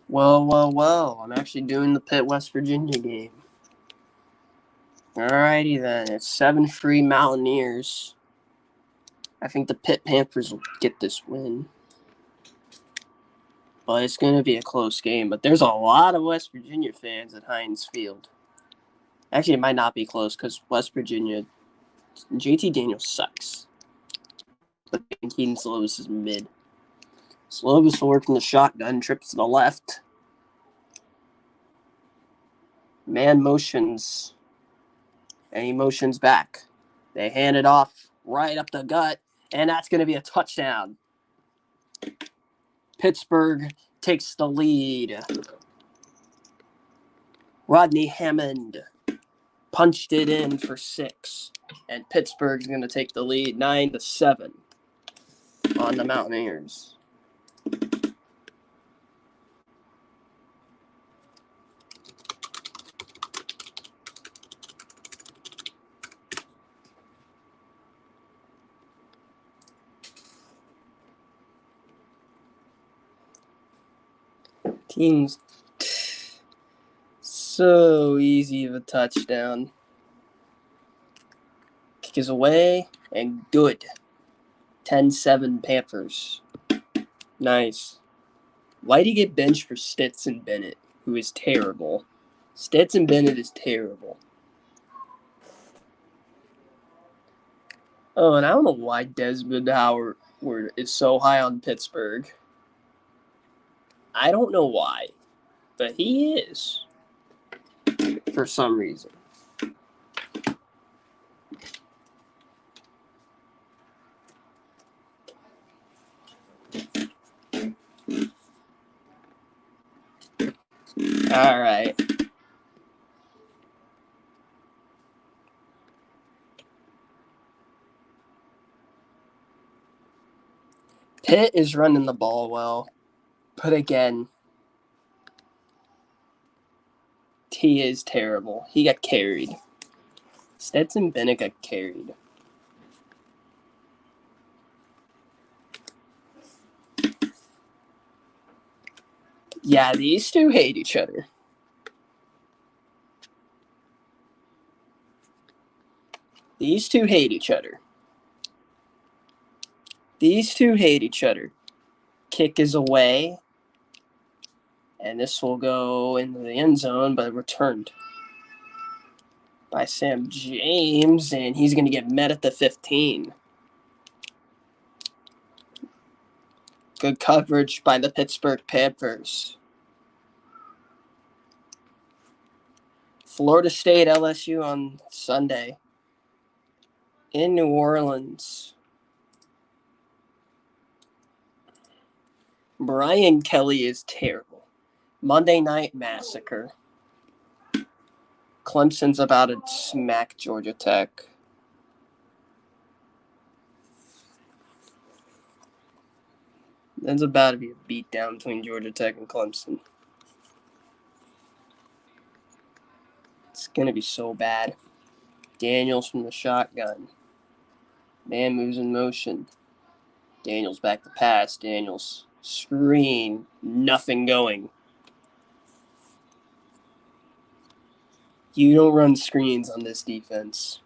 Well. I'm actually doing the Pitt, West Virginia game. Alrighty then. It's 7-3 Mountaineers. I think the Pitt Panthers will get this win. But it's going to be a close game. But there's a lot of West Virginia fans at Heinz Field. Actually, it might not be close because West Virginia, JT Daniels sucks. But Keaton Slovis is mid. Slovis will work from the shotgun, trips to the left. Man motions. And he motions back. They hand it off right up the gut, and that's going to be a touchdown. Pittsburgh takes the lead. Rodney Hammond punched it in for 6, and Pittsburgh's going to take the lead 9-7 on the Mountaineers. Team's so easy of a touchdown. Kick is away and good. 10-7 Panthers. Nice. Why'd he get benched for Stetson Bennett, who is terrible? Stetson Bennett is terrible. Oh, and I don't know why Desmond Howard is so high on Pittsburgh. I don't know why, but he is. For some reason. All right. Pitt is running the ball well, but again, he is terrible. He got carried. Stetson Bennett got carried. Yeah, these two hate each other. These two hate each other. Kick is away. And this will go into the end zone, but returned by Sam James, and he's going to get met at the 15. Good coverage by the Pittsburgh Panthers. Florida State LSU on Sunday in New Orleans. Brian Kelly is terrible. Monday Night Massacre. Clemson's about to smack Georgia Tech. There's about to be a beatdown between Georgia Tech and Clemson. It's going to be so bad. Daniels from the shotgun. Man moves in motion. Daniels back to pass. Daniels screen. Nothing going. You don't run screens on this defense.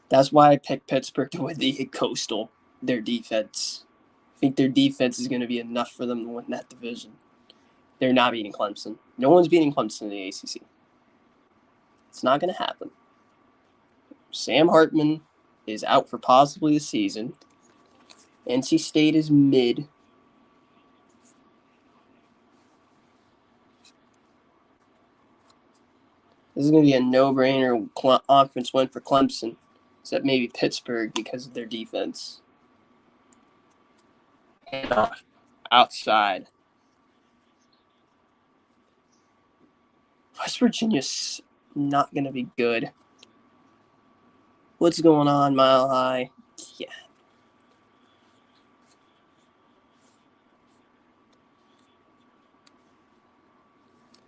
That's why I picked Pittsburgh to win the Coastal, their defense. I think their defense is going to be enough for them to win that division. They're not beating Clemson. No one's beating Clemson in the ACC. It's not going to happen. Sam Hartman is out for possibly a season. NC State is mid. This is going to be a no-brainer conference win for Clemson, except maybe Pittsburgh because of their defense. And outside. West Virginia's not going to be good. What's going on, Mile High? Yeah.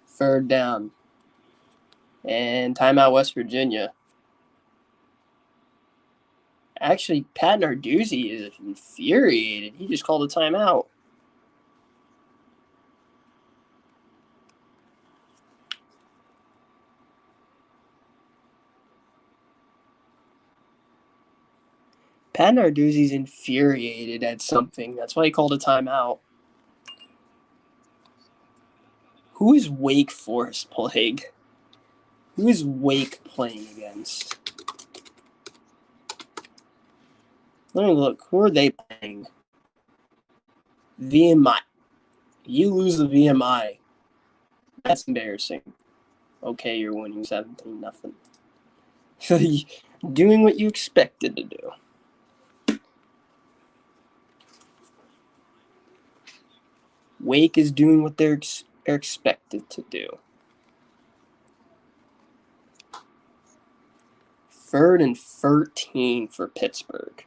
Third down. And timeout West Virginia. Actually, Pat Narduzzi is infuriated. He just called a timeout. Pat Narduzzi's infuriated at something. That's why he called a timeout. Who is Wake Forest playing? Who is Wake playing against? Let me look. Who are they playing? VMI. You lose the VMI. That's embarrassing. Okay, you're winning 17-0. Doing what you expected to do. Wake is doing what they're expected to do. 3rd and 13 for Pittsburgh.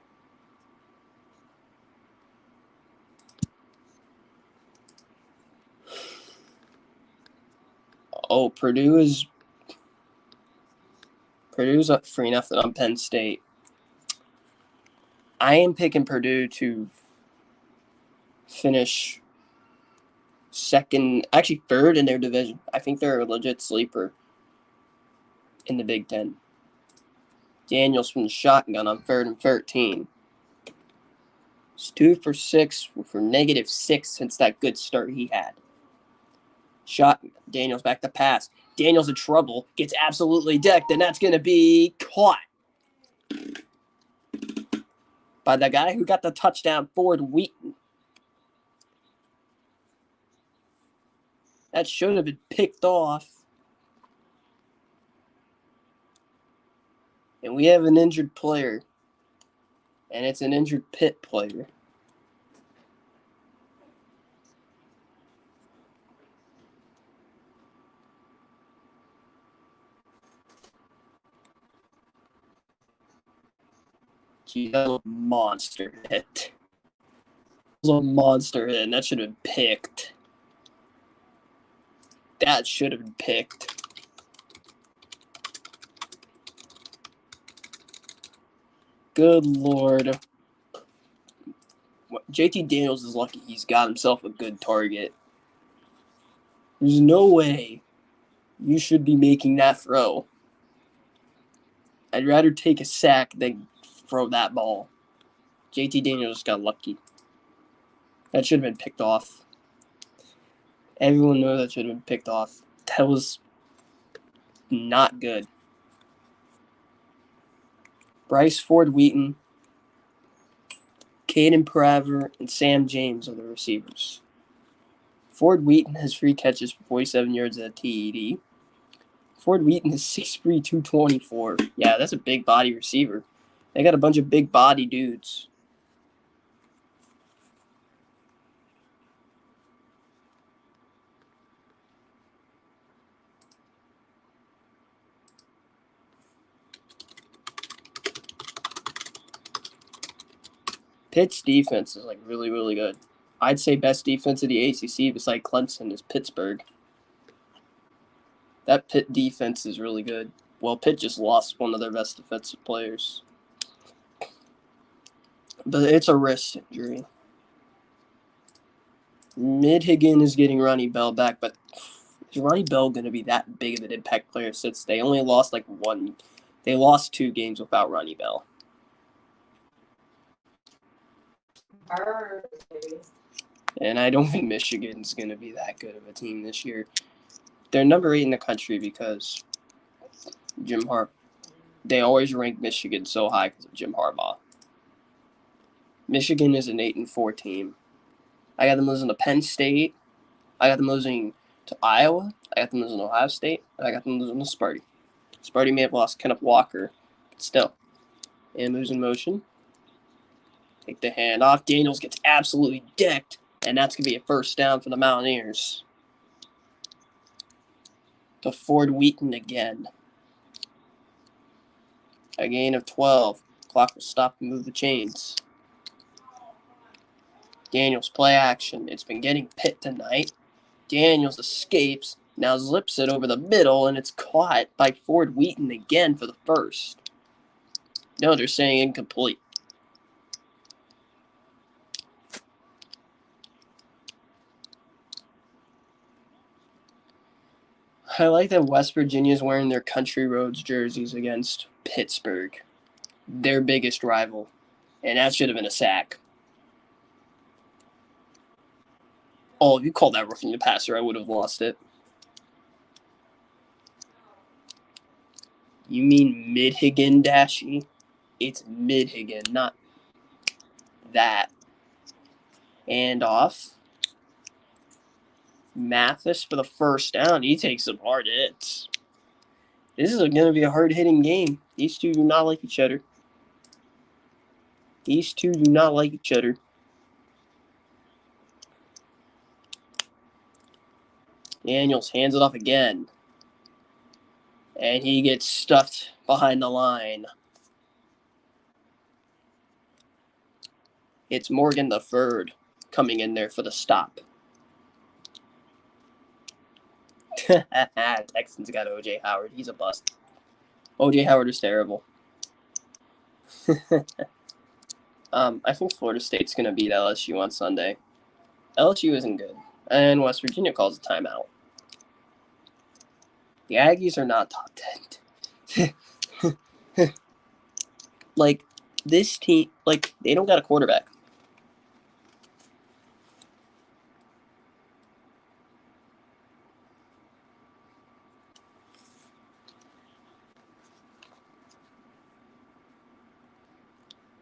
Oh, Purdue's up 3-0 on Penn State. I am picking Purdue to finish actually 3rd in their division. I think they're a legit sleeper in the Big Ten. Daniels from the shotgun on 3rd and 13. It's 2 for 6 for -6 since that good start he had. Daniels back to pass. Daniels in trouble, gets absolutely decked, and that's going to be caught by the guy who got the touchdown, Ford Wheaton. That should have been picked off. And we have an injured player. And it's an injured Pitt player. Gee, that was a monster hit. That was a monster hit, and that should have been picked. That should have been picked. Good Lord. JT Daniels is lucky he's got himself a good target. There's no way you should be making that throw. I'd rather take a sack than throw that ball. JT Daniels just got lucky. That should have been picked off. Everyone knows that should have been picked off. That was not good. Bryce Ford Wheaton, Caden Praver, and Sam James are the receivers. Ford Wheaton has 3 catches for 47 yards at TED. Ford Wheaton is 6'3", 224. Yeah, that's a big body receiver. They got a bunch of big body dudes. Pitt's defense is really, really good. I'd say best defense of the ACC beside Clemson is Pittsburgh. That Pitt defense is really good. Well, Pitt just lost one of their best defensive players. But it's a wrist injury. Midhiggin is getting Ronnie Bell back, but is Ronnie Bell going to be that big of an impact player since they only lost they lost 2 games without Ronnie Bell? And I don't think Michigan's going to be that good of a team this year. They're number 8 in the country because Jim Harbaugh. They always rank Michigan so high because of Jim Harbaugh. Michigan is an 8-4 team. I got them losing to Penn State. I got them losing to Iowa. I got them losing to Ohio State. And I got them losing to Sparty. Sparty may have lost Kenneth Walker, but still. And moves in motion. Take the hand off. Daniels gets absolutely decked, and that's going to be a first down for the Mountaineers. To Ford Wheaton again. A gain of 12. Clock will stop and move the chains. Daniels play action. It's been getting Pitt tonight. Daniels escapes. Now zips it over the middle, and it's caught by Ford Wheaton again for the first. No, they're saying incomplete. I like that West Virginia's wearing their Country Roads jerseys against Pittsburgh, their biggest rival. And that should have been a sack. Oh, if you called that roughing the passer, I would have lost it. You mean mid-Higgin dashy? It's mid-Higgin, not that. And off. Mathis for the first down. He takes some hard hits. This is going to be a hard-hitting game. These two do not like each other. These two do not like each other. Daniels hands it off again. And he gets stuffed behind the line. It's Morgan the third coming in there for the stop. Texans got O.J. Howard. He's a bust. O.J. Howard is terrible. I think Florida State's going to beat LSU on Sunday. LSU isn't good. And West Virginia calls a timeout. The Aggies are not top 10. Like, this team, like, they don't got a quarterback.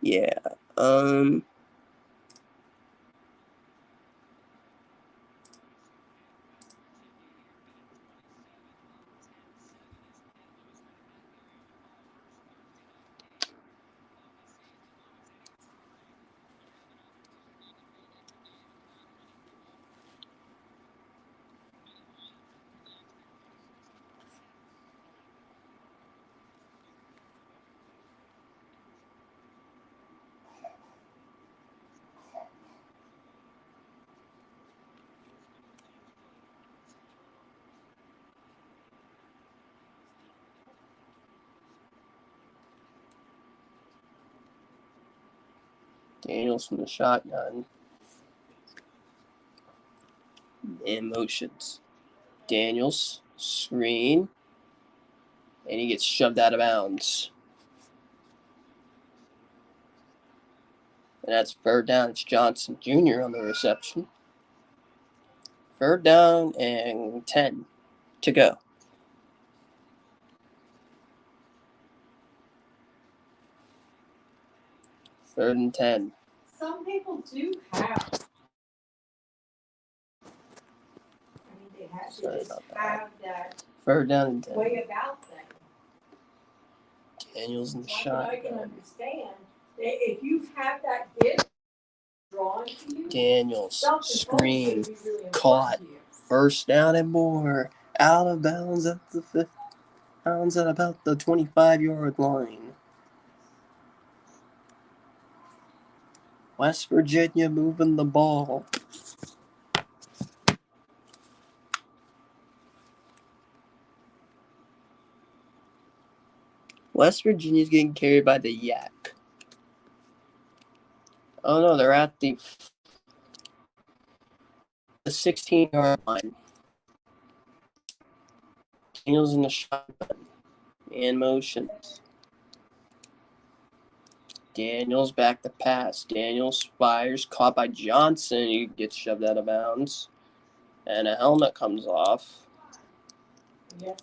Yeah. Daniels from the shotgun. And motions. Daniels, screen. And he gets shoved out of bounds. And that's third down. It's Johnson Jr. on the reception. Third down and 10 to go. Third and 10. Some people do have. They have to Sorry just about that. have that Third down and 10. way about them. Daniels in the Like what I can shotgun. understand, if you have that gift drawn to you, Daniels, screen, really caught. First down and more. Out of bounds at the 5th. Bounds at about the 25-yard line. West Virginia moving the ball. West Virginia's getting carried by the Yak. Oh no, they're at the 16-yard line. Daniels in the shotgun. And motions. Daniels back to pass. Daniels fires, caught by Johnson. He gets shoved out of bounds. And a helmet comes off. Yes.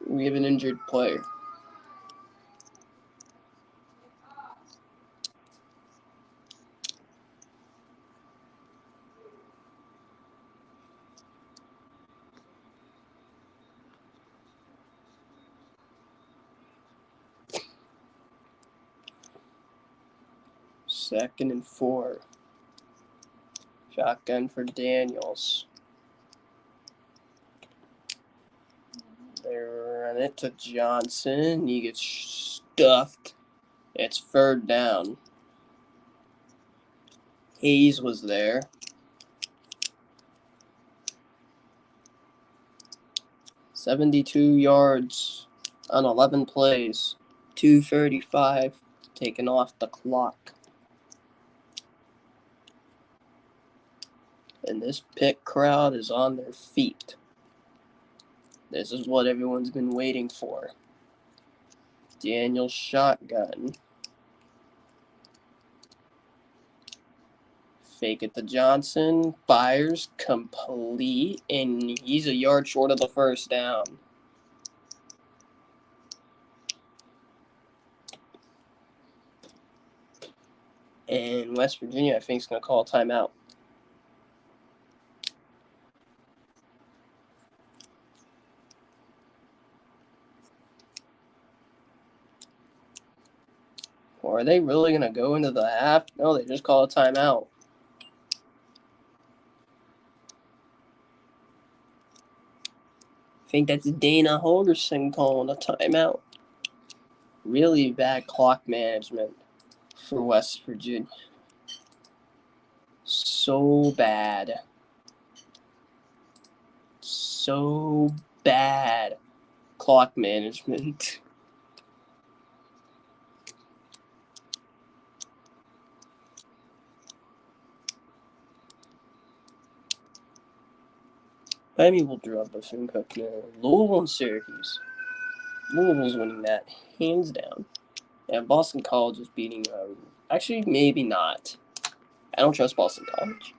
We have an injured player. Second and 4. Shotgun for Daniels. They run it to Johnson. He gets stuffed. It's third down. Hayes was there. 72 yards on 11 plays. 2:35 taken off the clock. And this Pitt crowd is on their feet. This is what everyone's been waiting for. Daniel shotgun. Fake it to Johnson. Fires complete. And he's a yard short of the first down. And West Virginia, I think, is going to call a timeout. Or are they really going to go into the half? No, they just call a timeout. I think that's Dana Holgerson calling a timeout. Really bad clock management for West Virginia. So bad. So bad clock management. Maybe we'll drop a Finn Cook now. Louisville and Syracuse. Louisville's winning that, hands down. And Boston College is beating. Actually, maybe not. I don't trust Boston College.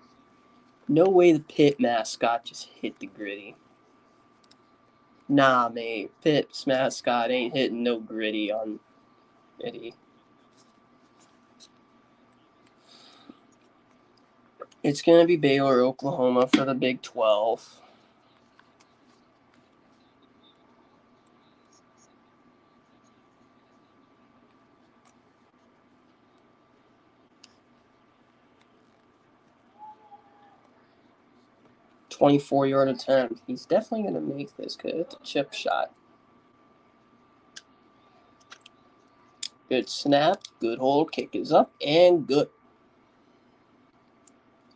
No way the Pitt mascot just hit the gritty. Nah, mate. Pitt's mascot ain't hitting no gritty on Eddie. It's going to be Baylor, Oklahoma for the Big 12. .24-yard attempt. He's definitely going to make this because it's a chip shot. Good snap, good hold, kick is up, and good.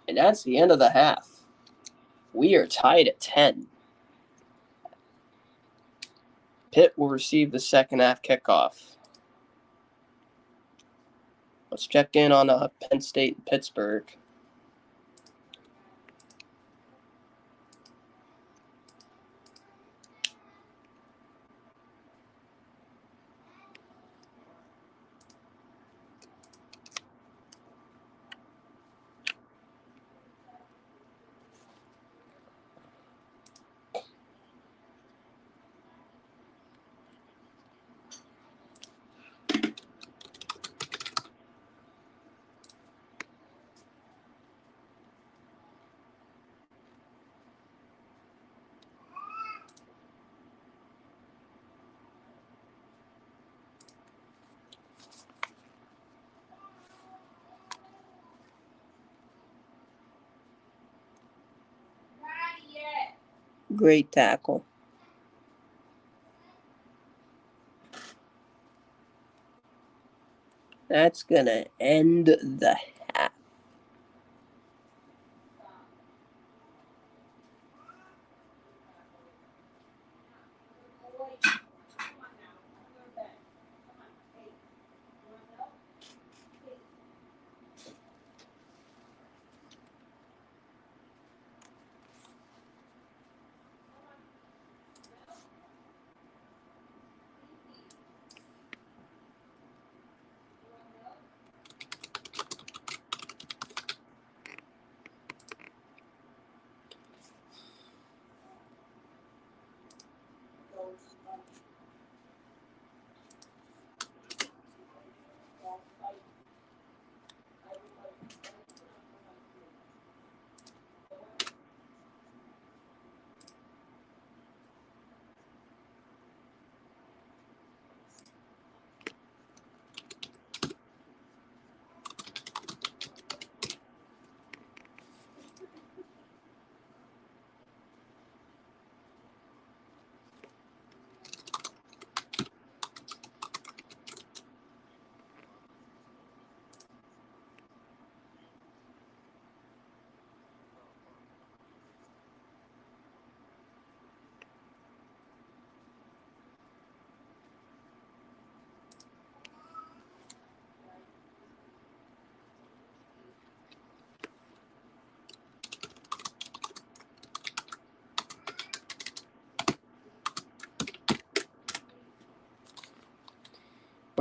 And that's the end of the half. We are tied at 10. Pitt will receive the second half kickoff. Let's check in on Penn State and Pittsburgh. Great tackle. That's going to end the half.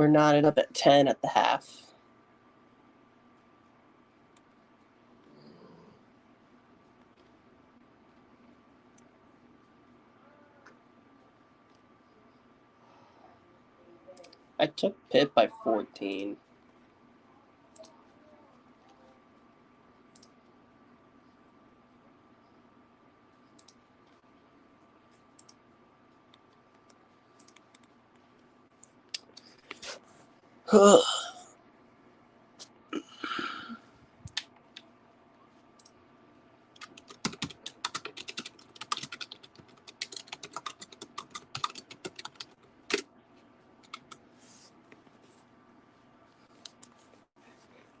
We're knotted up at 10 at the half. I took Pitt by 14.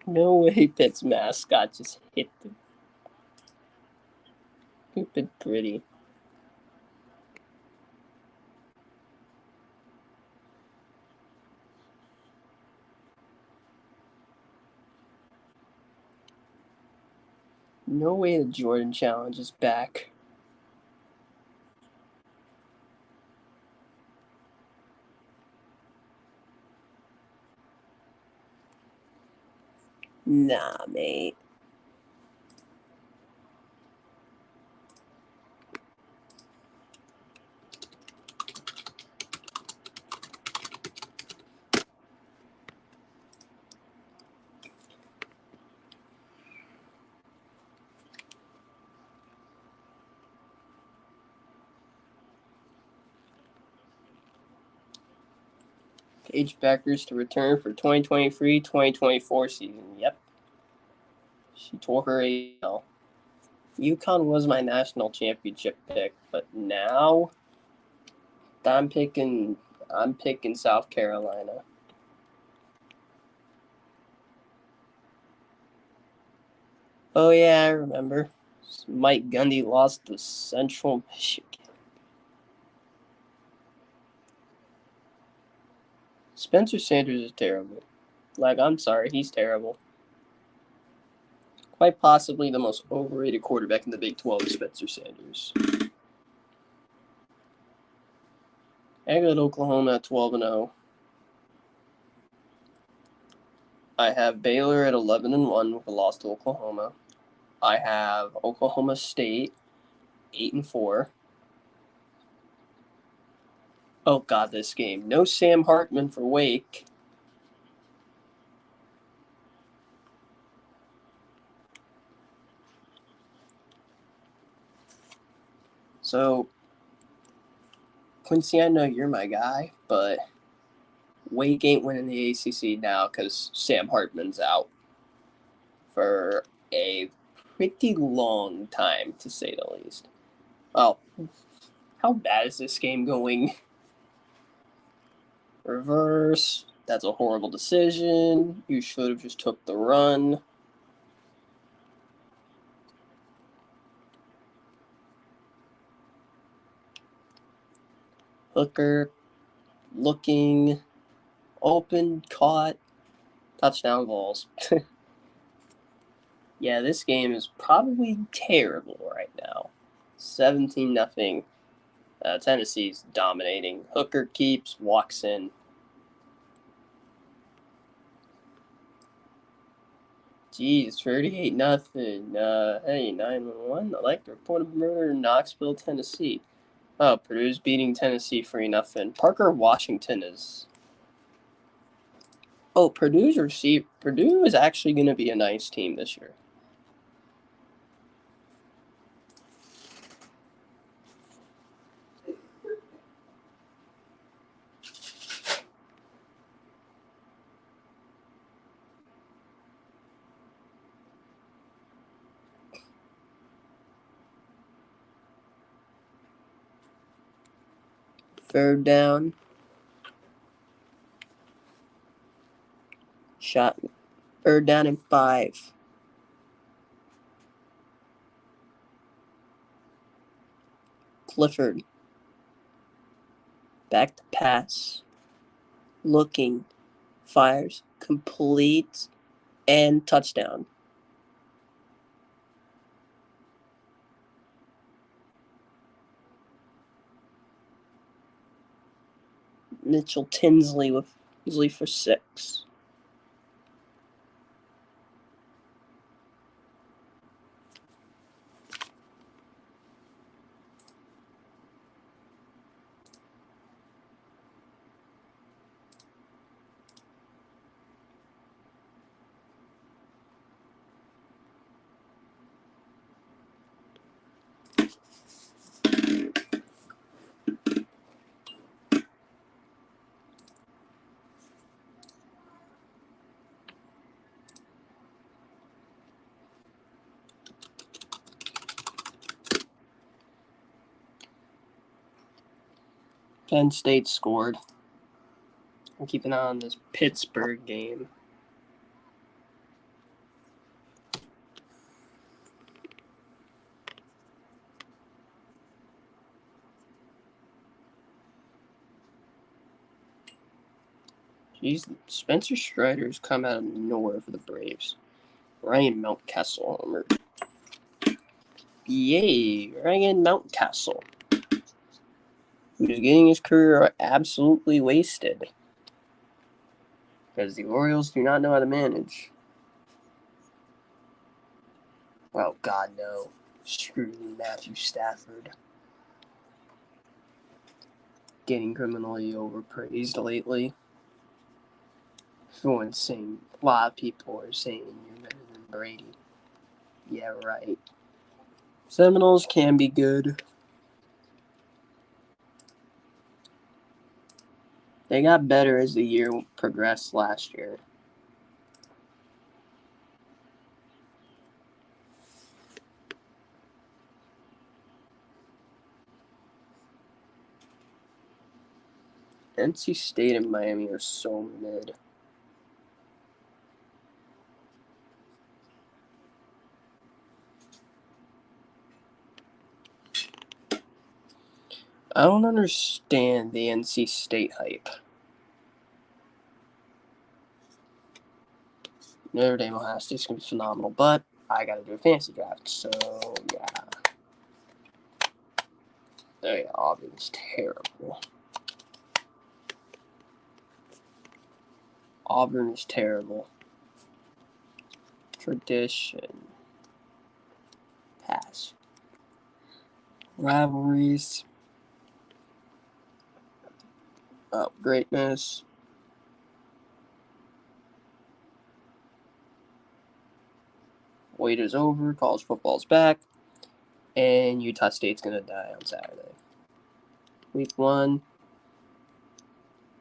No way Pitt's mascot just hit the stupid gritty. No way the Jordan Challenge is back. Nah, mate. Paige Beckers to return for 2023-2024 season. Yep. She tore her ACL. UConn was my national championship pick, but now I'm picking South Carolina. Oh yeah, I remember. Mike Gundy lost to Central Michigan. Spencer Sanders is terrible. Like, I'm sorry, he's terrible. Quite possibly the most overrated quarterback in the Big 12 is Spencer Sanders. I got Oklahoma at 12-0. I have Baylor at 11-1 with a loss to Oklahoma. I have Oklahoma State 8-4. Oh god, this game. No Sam Hartman for Wake. So, Quincy, I know you're my guy, but Wake ain't winning the ACC now because Sam Hartman's out for a pretty long time, to say the least. Oh, how bad is this game going? Reverse. That's a horrible decision. You should have just took the run. Hooker looking open, caught, touchdown balls. Yeah, this game is probably terrible right now. 17-0. Tennessee's dominating. Hooker keeps, walks in. Geez, 38-0. Hey, 911. I like the report of murder in Knoxville, Tennessee. Oh, Purdue's beating Tennessee 3-0. Parker Washington is. Oh, Purdue is actually going to be a nice team this year. Third down. Shot. Third down and 5. Clifford. Back to pass. Looking. Fires. Complete. And touchdown. Mitchell Tinsley with Easily for 6. Penn State scored. I'm keeping an eye on this Pittsburgh game. Jeez, Spencer Strider's come out of nowhere for the Braves. Ryan Mountcastle homered. Yay, Ryan Mountcastle, who's getting his career absolutely wasted because the Orioles do not know how to manage. Oh, God, no. Screw Matthew Stafford. Getting criminally overpraised lately. Everyone's saying, a lot of people are saying you're better than Brady. Yeah, right. Seminoles can be good. They got better as the year progressed last year. NC State and Miami are so mid. I don't understand the NC State hype. Notre Dame Ohio State's gonna be phenomenal, but I gotta do a fantasy draft, so yeah. Oh yeah, Auburn's terrible. Auburn is terrible. Tradition. Pass. Rivalries. Greatness. Wait is over. College football's back. And Utah State's gonna die on Saturday. Week 1.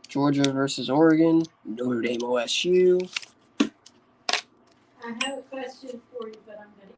Georgia versus Oregon. Notre Dame OSU. I have a question for you, but I'm gonna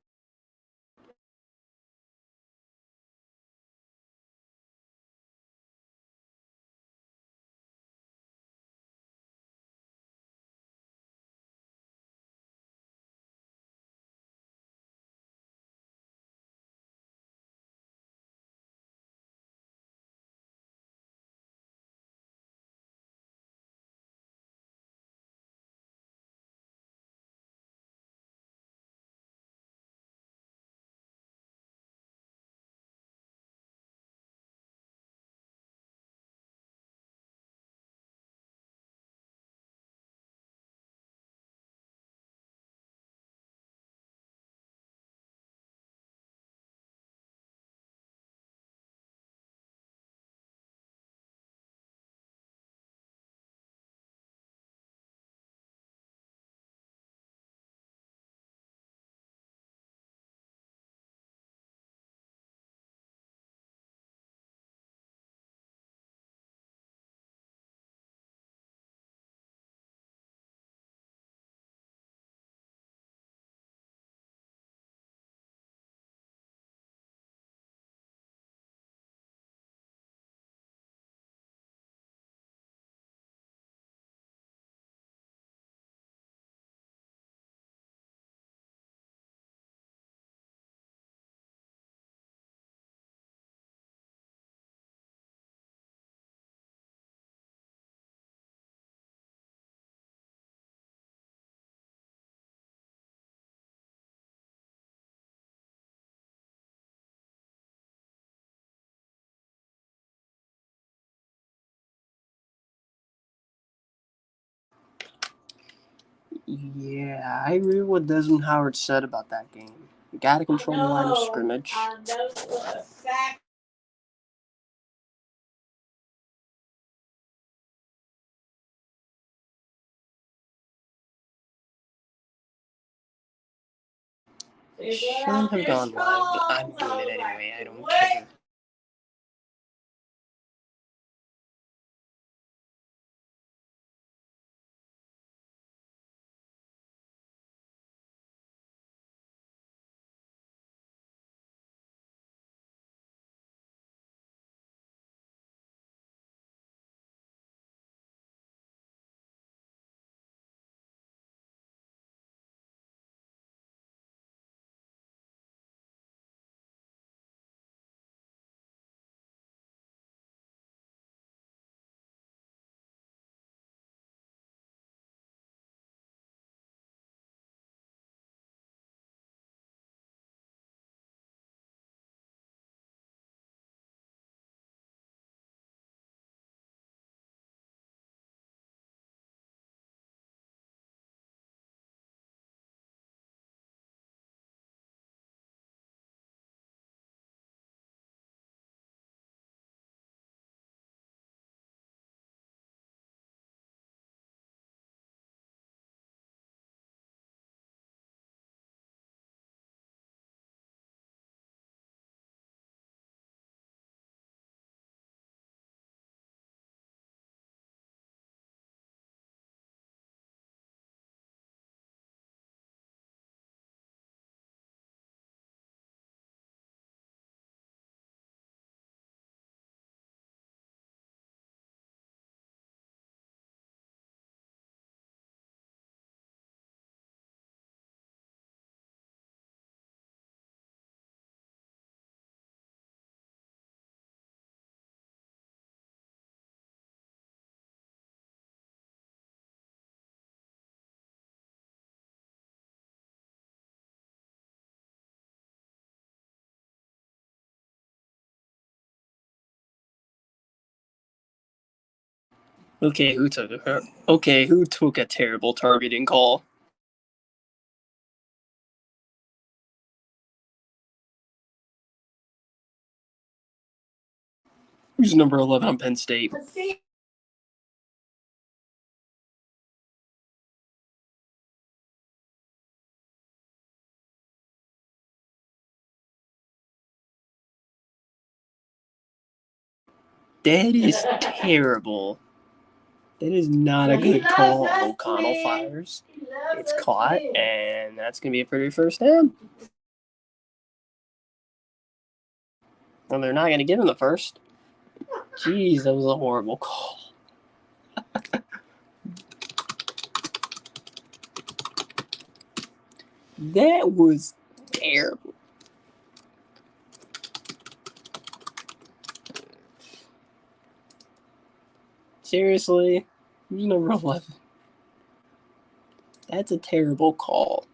Yeah, I agree with what Desmond Howard said about that game. You gotta control the line of scrimmage. I know for a fact. It shouldn't have gone live, but I'm doing it anyway. I don't care. Okay, who took her? Okay, who took a terrible targeting call? Who's number 11 on Penn State? That is terrible. That is not a good call. O'Connell fires. It's caught, and that's going to be a pretty first down. And they're not going to give him the first. Jeez, that was a horrible call. That was terrible. Seriously? Who's number 11? That's a terrible call.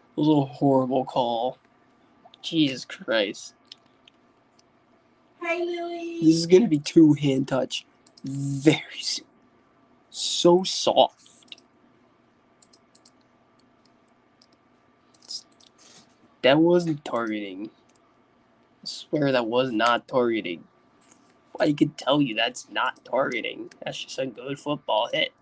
It was a horrible call. Jesus Christ. Hey, Lily. This is going to be two-hand touch very soon. So soft. That wasn't targeting. I swear that was not targeting. I could tell you that's not targeting. That's just a good football hit.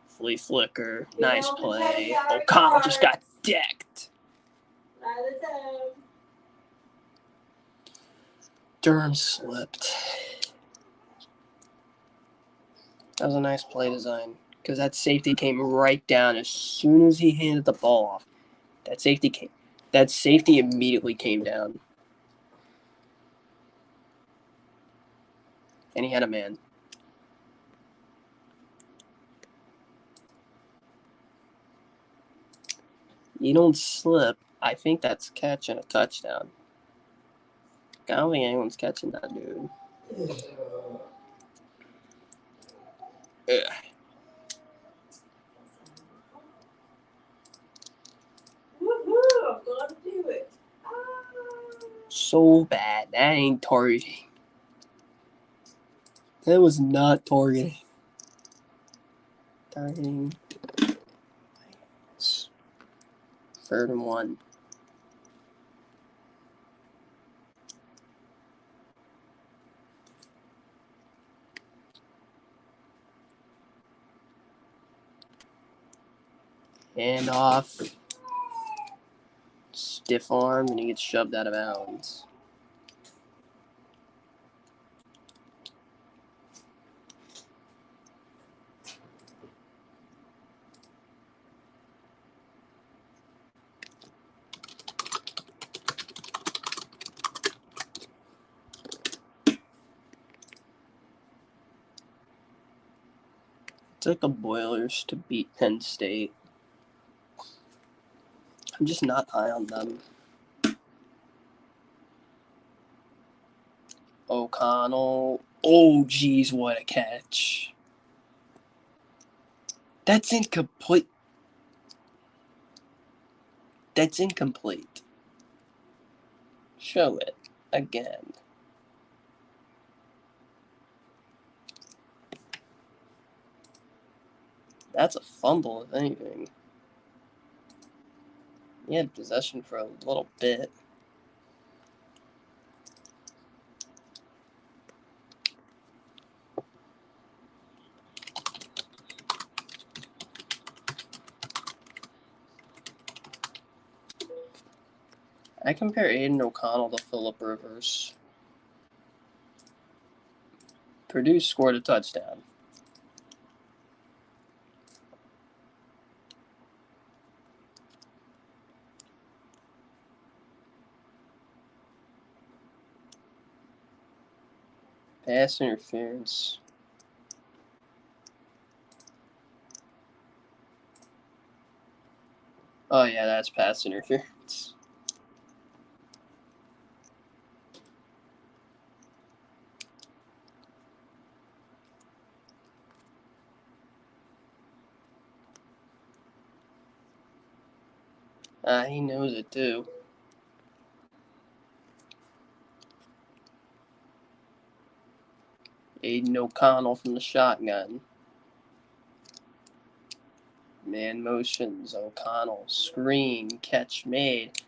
Flea flicker. Nice play. O'Connell just got decked. Durham slipped. That was a nice play design. Because that safety came right down as soon as he handed the ball off. That safety immediately came down. And he had a man. You don't slip. I think that's catching a touchdown. I don't think anyone's catching that, dude. Ugh. so bad. That ain't targeting. That was not targeting. Targeting. 3rd and 1. Hand off. Stiff arm, and he gets shoved out of bounds. Took the Boilers to beat Penn State. I'm just not high on them. O'Connell. Oh, geez, what a catch. That's incomplete. That's incomplete. Show it again. That's a fumble, if anything. He had possession for a little bit. I compare Aiden O'Connell to Phillip Rivers. Purdue scored a touchdown. Pass interference. Oh, yeah, that's pass interference. He knows it, too. Aiden O'Connell from the shotgun. Man motions, O'Connell, screen, catch made.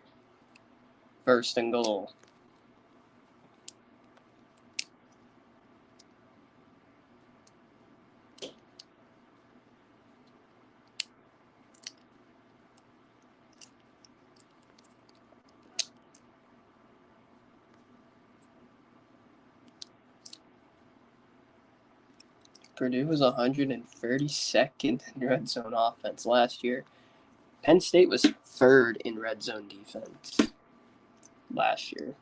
1st and goal. Purdue was 132nd in red zone offense last year. Penn State was 3rd in red zone defense last year.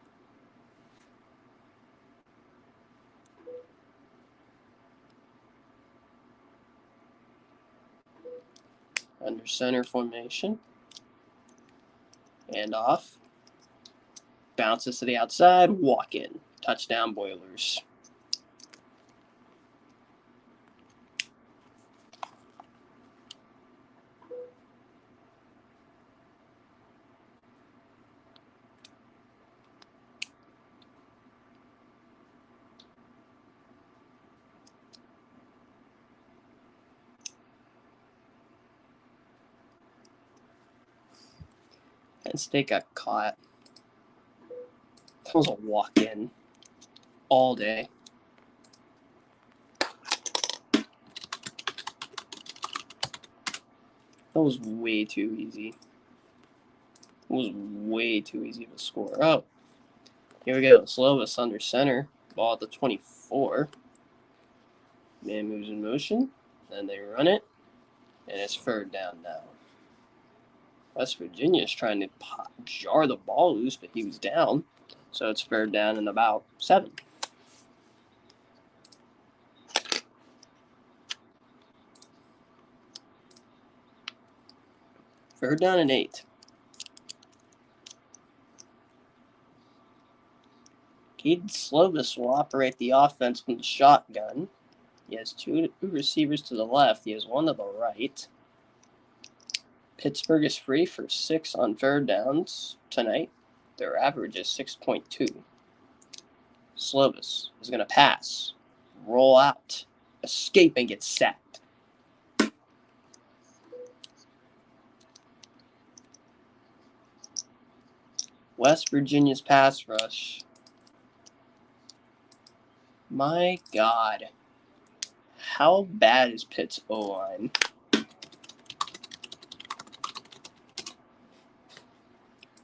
Under center formation. And off. Bounces to the outside. Walk in. Touchdown Boilers. Penn State got caught. That was a walk-in all day. That was way too easy. It was way too easy of a score. Oh, here we go. Slovis under center. Ball at the 24. Man moves in motion. Then they run it. And it's 3rd down now. West Virginia is trying to jar the ball loose, but he was down. So it's 3rd down and about 7. Third down and 8. Keaton Slovis will operate the offense from the shotgun. He has 2 receivers to the left. He has 1 to the right. Pittsburgh is free for 6 on 3rd downs tonight. Their average is 6.2. Slovis is going to pass, roll out, escape, and get sacked. West Virginia's pass rush. My God. How bad is Pitt's O-line?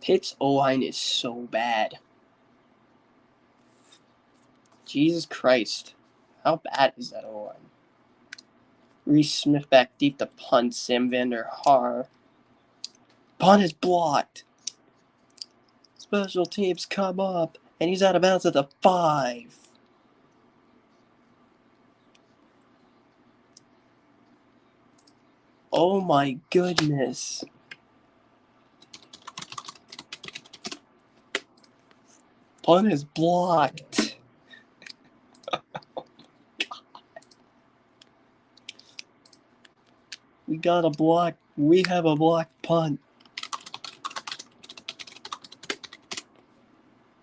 Pitt's O-line is so bad. Jesus Christ. How bad is that O-line? Reese Smith back deep to punt. Sam Vander Haar. Punt is blocked. Special teams come up. And he's out of bounds at the 5. Oh my goodness. Punt is blocked. We got a block. We have a blocked punt.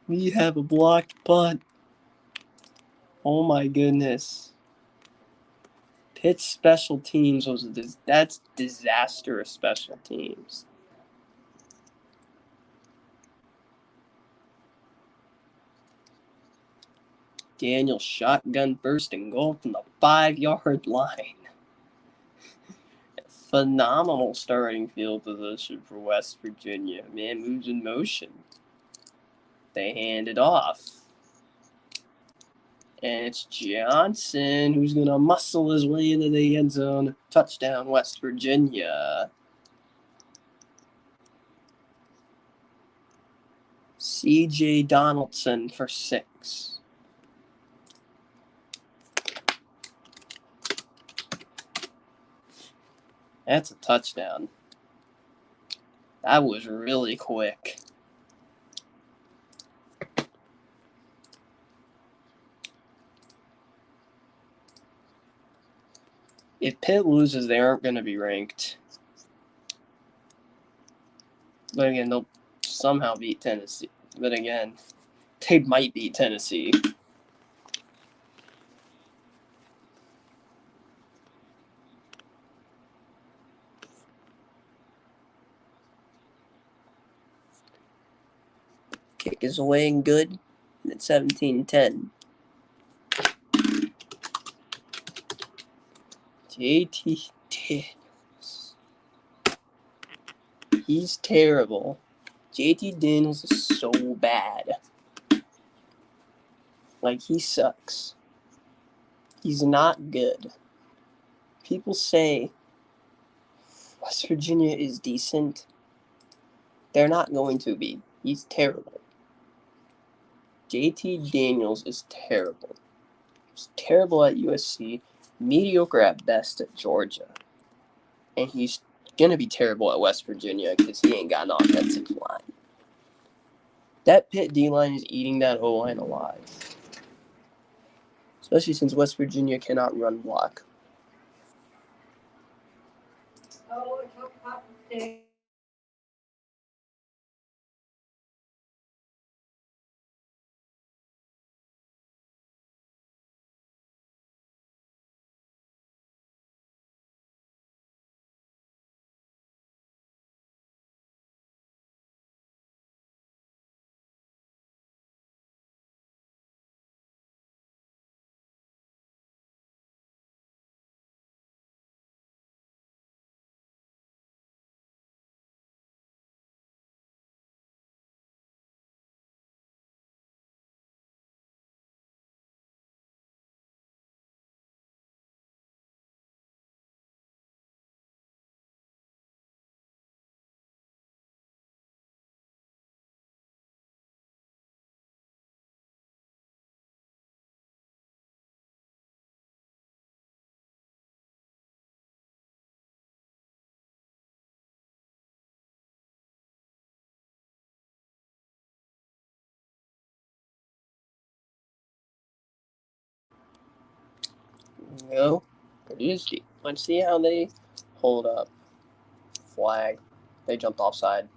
We have a blocked punt. Oh my goodness. Pitt's special teams that's disastrous special teams. Daniel shotgun first and goal from the 5-yard line. Phenomenal starting field position for West Virginia. Man moves in motion. They hand it off. And it's Johnson who's going to muscle his way into the end zone. Touchdown, West Virginia. C.J. Donaldson for 6. That's a touchdown. That was really quick. If Pitt loses, they aren't going to be ranked. But again, they'll somehow beat Tennessee. But again, they might beat Tennessee. Kick is away and good. And it's 17-10. JT Daniels. He's terrible. JT Daniels is so bad. Like, he sucks. He's not good. People say West Virginia is decent. They're not going to be. He's terrible. JT Daniels is terrible. He's terrible at USC, mediocre at best at Georgia. And he's going to be terrible at West Virginia because he ain't got an offensive line. That Pitt D-line is eating that O-line alive. Especially since West Virginia cannot run block. Oh, it's up top of the You know? Let's see how they hold up. Flag. They jumped offside.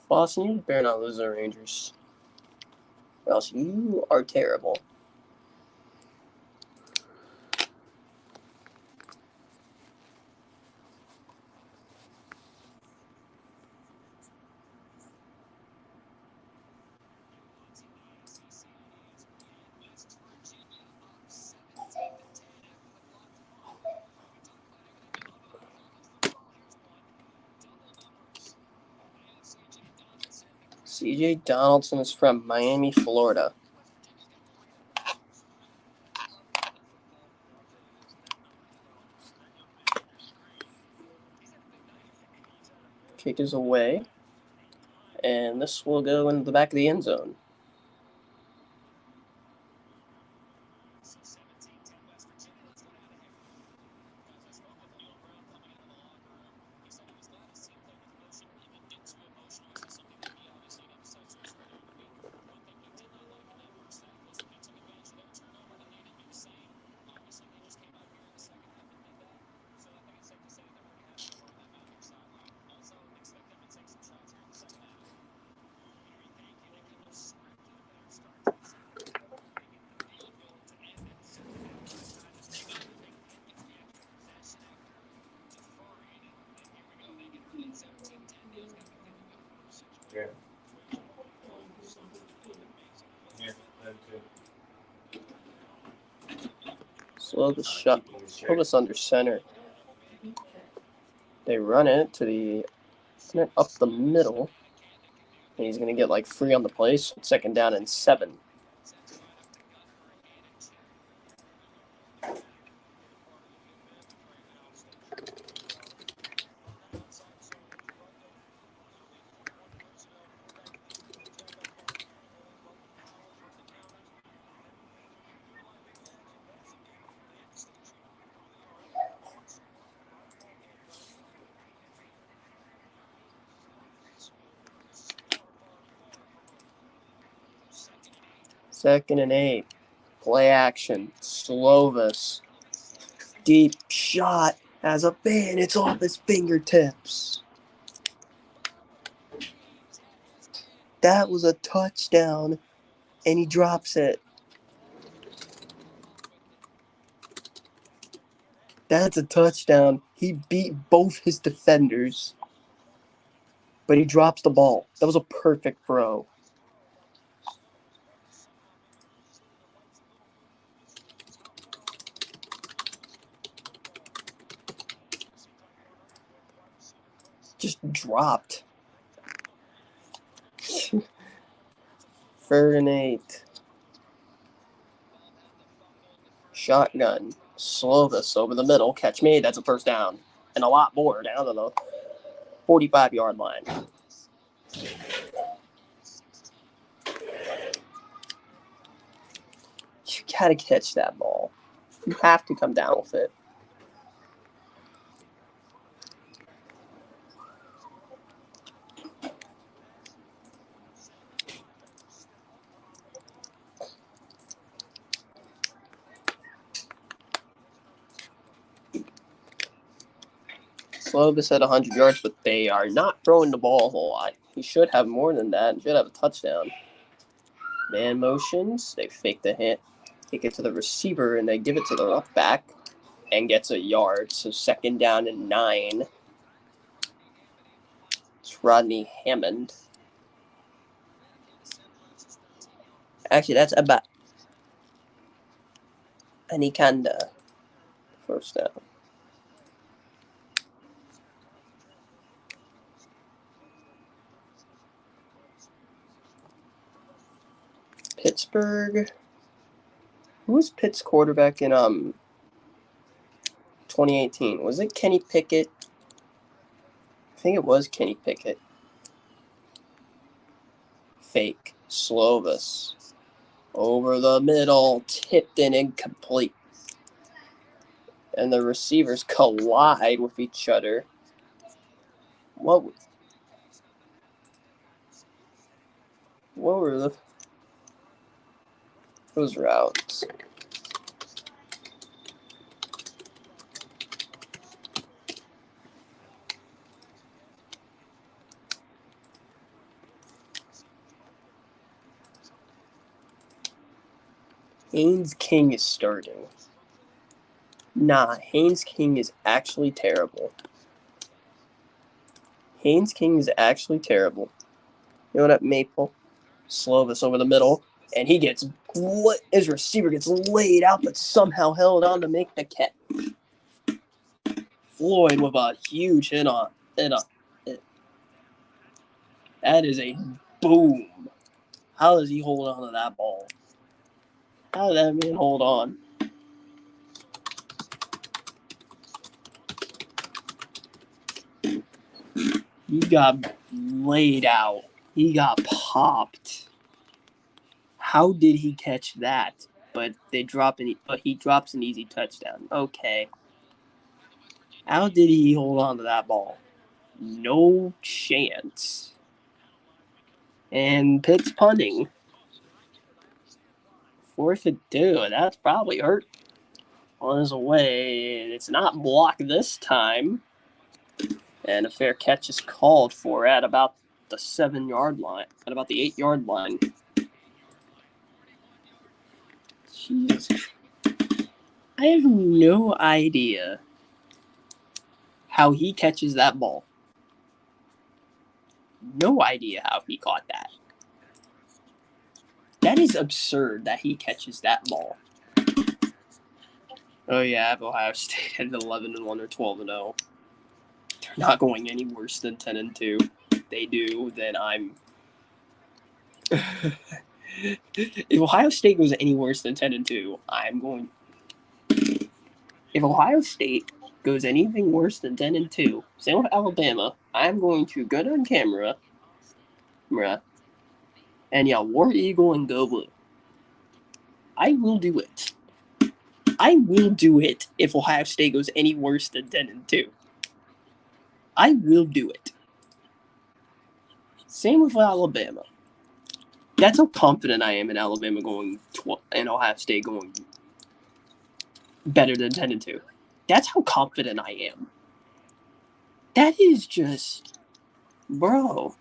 Boston, you better not lose the Rangers. Or else you are terrible. CJ Donaldson is from Miami, Florida. Kick is away. And this will go into the back of the end zone. Slow the shot. Pull this under center. They run it to the up the middle. And he's going to get like 3 on the play. So 2nd down and 7. Second and 8. Play action. Slovis. Deep shot. Has a ban. It's off his fingertips. That was a touchdown. And he drops it. That's a touchdown. He beat both his defenders. But he drops the ball. That was a perfect throw. Just dropped. 3rd and 8. Shotgun. Slovis over the middle. Catch me. That's a first down. And a lot more down to the 45-yard line. You gotta catch that ball. You have to come down with it. Slovis at 100 yards, but they are not throwing the ball a whole lot. He should have more than that. He should have a touchdown. Man motions. They fake the hit. Kick it to the receiver, and they give it to the left back and gets a yard. So 2nd down and 9. It's Rodney Hammond. Actually, that's about Anikanda. First down. Pittsburgh. Who was Pitt's quarterback in 2018? Was it Kenny Pickett? I think it was Kenny Pickett. Fake. Slovis. Over the middle. Tipped and incomplete. And the receivers collide with each other. What were those routes? Haynes King is starting. Nah, Haynes King is actually terrible. Haynes King is actually terrible. You know what, Maple? Slovis over the middle, and he gets his receiver gets laid out, but somehow held on to make the catch. Floyd with a huge hit on it. That is a boom. How does he hold on to that ball? How did that man hold on? He got laid out. He got popped. How did he catch that? But he drops an easy touchdown. Okay. How did he hold on to that ball? No chance. And Pitt's punting. 4th and 2. That's probably hurt on his way. It's not blocked this time. And a fair catch is called for at about the 7-yard line. At about the 8-yard line. Jesus. I have no idea how he catches that ball. No idea how he caught that. That is absurd that he catches that ball. Oh yeah, I have Ohio State at 11-1 or 12-0. They're not going any worse than 10-2. If they do, then I'm. If Ohio State goes any worse than 10-2, I'm going. If Ohio State goes anything worse than 10-2, same with Alabama, I'm going to go on camera, and yell War Eagle and go blue. I will do it. I will do it if Ohio State goes any worse than 10-2. I will do it. Same with Alabama. That's how confident I am in Alabama going and Ohio State going better than 10-2. That's how confident I am. That is just, bro.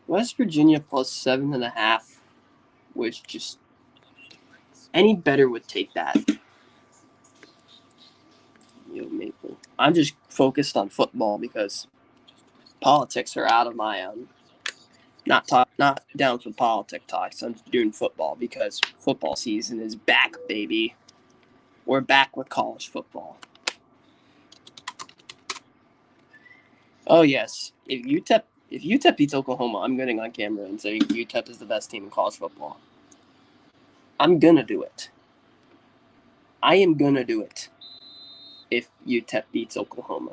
West Virginia plus 7.5 was just any better would take that. Yo, Maple. I'm just focused on football because politics are out of my not down for politic talks. I'm doing football because football season is back, baby. We're back with college football. Oh yes, if UTEP beats Oklahoma, I'm getting on camera and saying UTEP is the best team in college football. I'm gonna do it. I am gonna do it if UTEP beats Oklahoma.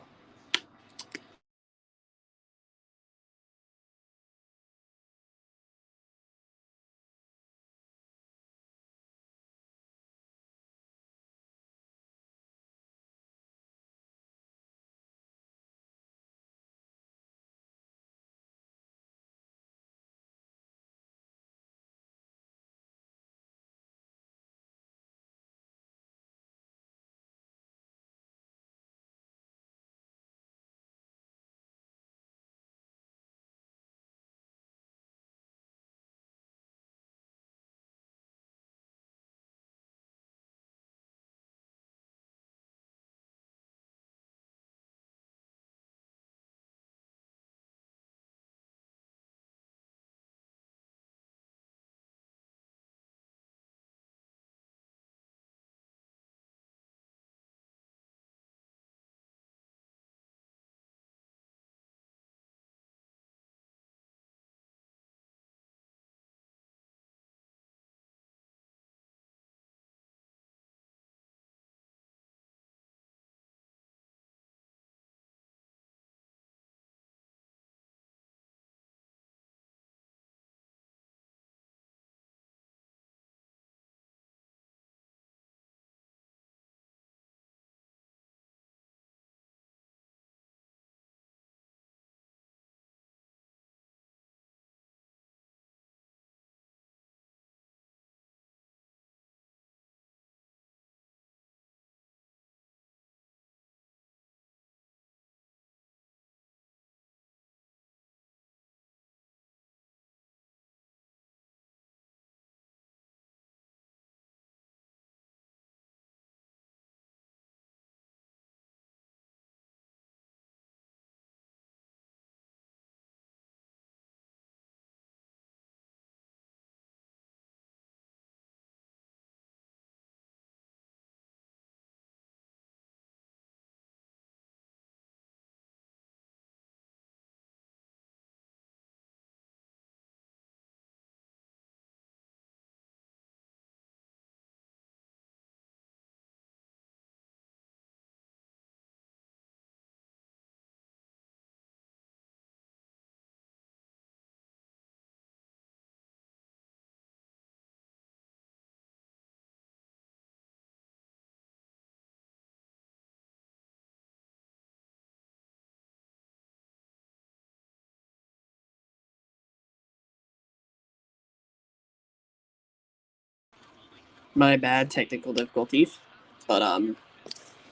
My bad, technical difficulties. But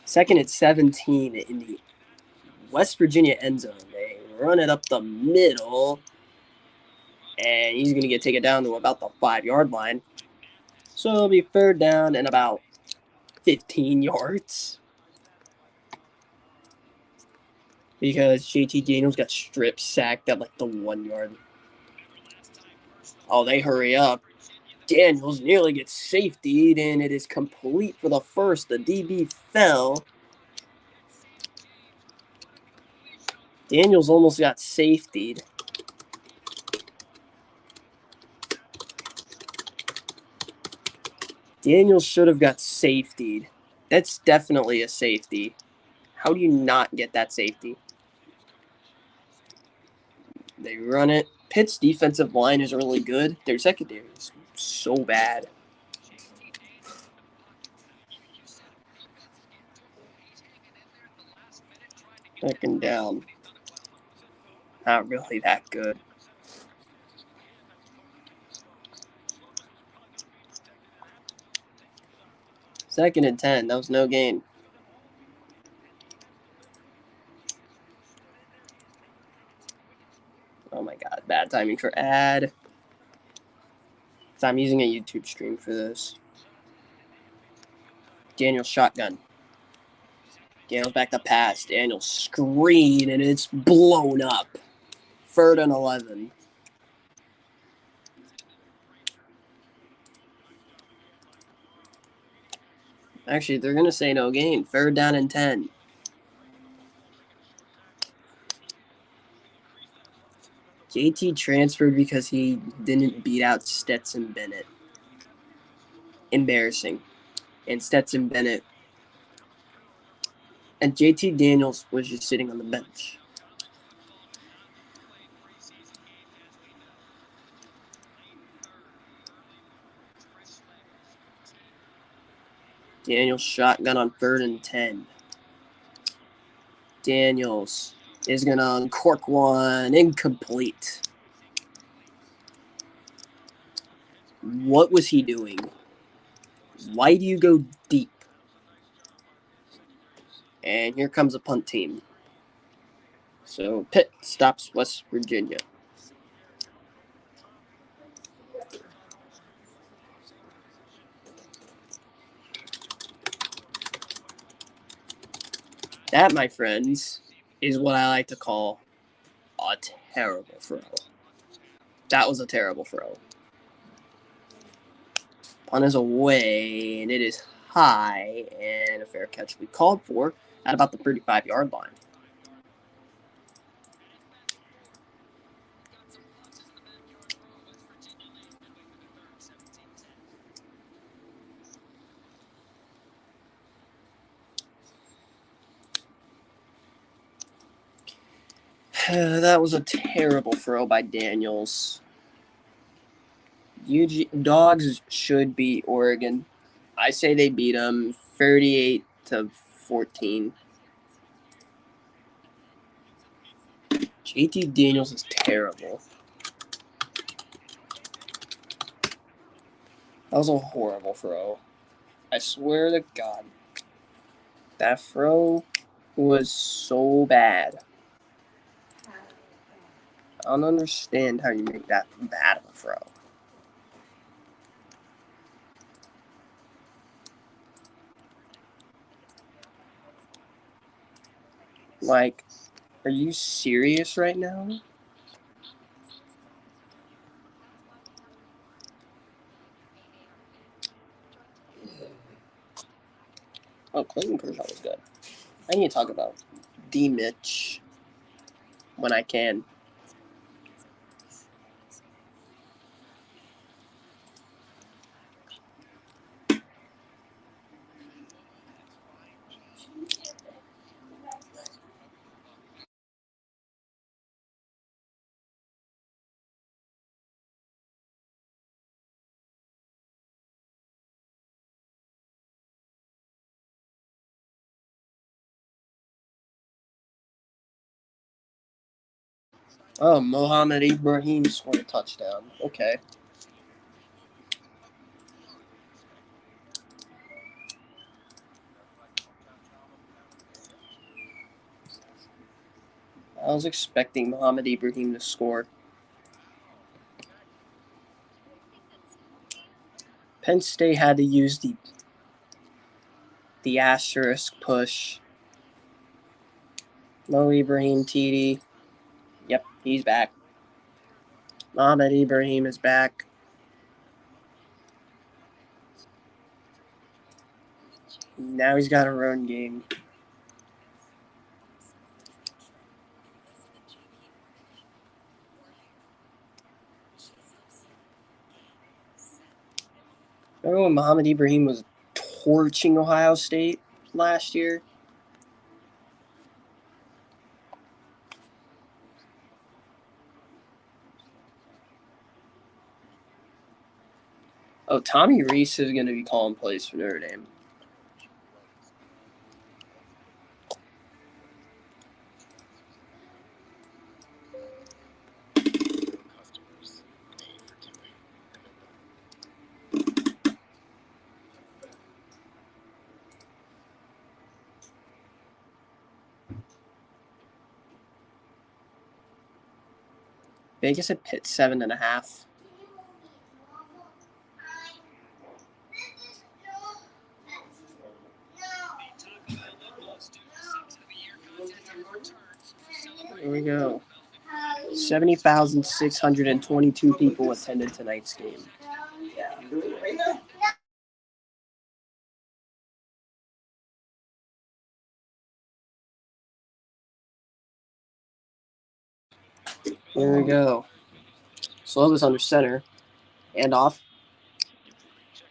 2nd and 17 in the West Virginia end zone. They run it up the middle, and he's going to get taken down to about the 5-yard line. So it'll be 3rd down and about 15 yards. Because JT Daniels got strip sacked at like the 1-yard. Oh, they hurry up. Daniels nearly gets safetied, and it is complete for the first. The DB fell. Daniels almost got safetied. Daniels should have got safetied. That's definitely a safety. How do you not get that safety? They run it. Pitt's defensive line is really good. Their secondary is so bad. Second down. Not really that good. Second and 10. That was no gain. Oh my god. Bad timing for ad. So I'm using a YouTube stream for this. Daniel shotgun. Daniel's back to pass. Daniel screen, and it's blown up. 3rd and 11. Actually, they're going to say no gain. 3rd down and 10. JT transferred because he didn't beat out Stetson Bennett. Embarrassing. And Stetson Bennett. And JT Daniels was just sitting on the bench. Daniels shotgun on 3rd and 10. Daniels is going to uncork one. Incomplete. What was he doing? Why do you go deep? And here comes a punt team. So Pitt stops West Virginia. That, my friends, is what I like to call a terrible throw. That was a terrible throw. Punt is away, and it is high, and a fair catch we called for at about the 35-yard line. That was a terrible throw by Daniels. Dogs should beat Oregon. I say they beat them 38-14. JT Daniels is terrible. That was a horrible throw. I swear to God. That throw was so bad. I don't understand how you make that bad of a throw. Like, are you serious right now? Oh, Clayton Kershaw was good. I need to talk about D. Mitch when I can. Oh, Mohamed Ibrahim scored a touchdown. Okay. I was expecting Mohamed Ibrahim to score. Penn State had to use the asterisk push. Mo Ibrahim TD. Yep, he's back. Mohamed Ibrahim is back. Now he's got a run game. Remember when Mohamed Ibrahim was torching Ohio State last year? Oh, Tommy Reese is going to be calling plays for Notre Dame. Vegas at Pitt 7.5. Here we go. 70,622 people attended tonight's game. Yeah, I'm doing it right now. Here we go. Slovis under center. And off.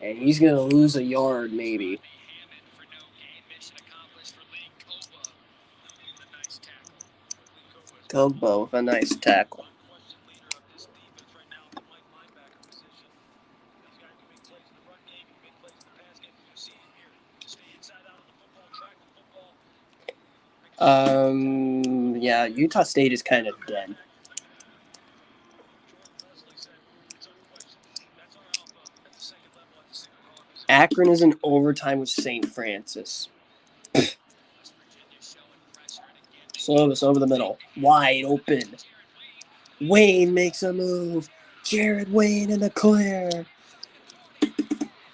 And he's going to lose a yard, maybe. Gogbo with a nice tackle. Yeah, Utah State is kind of dead. Akron is in overtime with St. Francis. Slovis over the middle. Wide open. Wayne makes a move. Jared Wayne in the clear.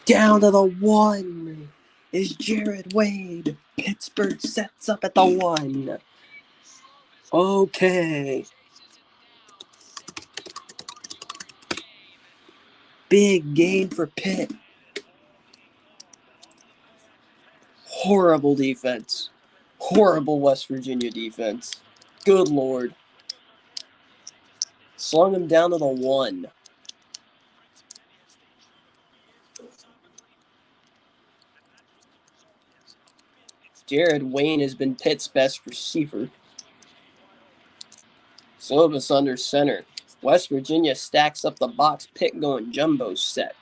Down to the 1 is Jared Wayne. Pittsburgh sets up at the 1. Okay. Big gain for Pitt. Horrible defense. Horrible West Virginia defense. Good Lord. Slung him down to the 1. Jared Wayne has been Pitt's best receiver. Slovis under center. West Virginia stacks up the box. Pitt going jumbo set.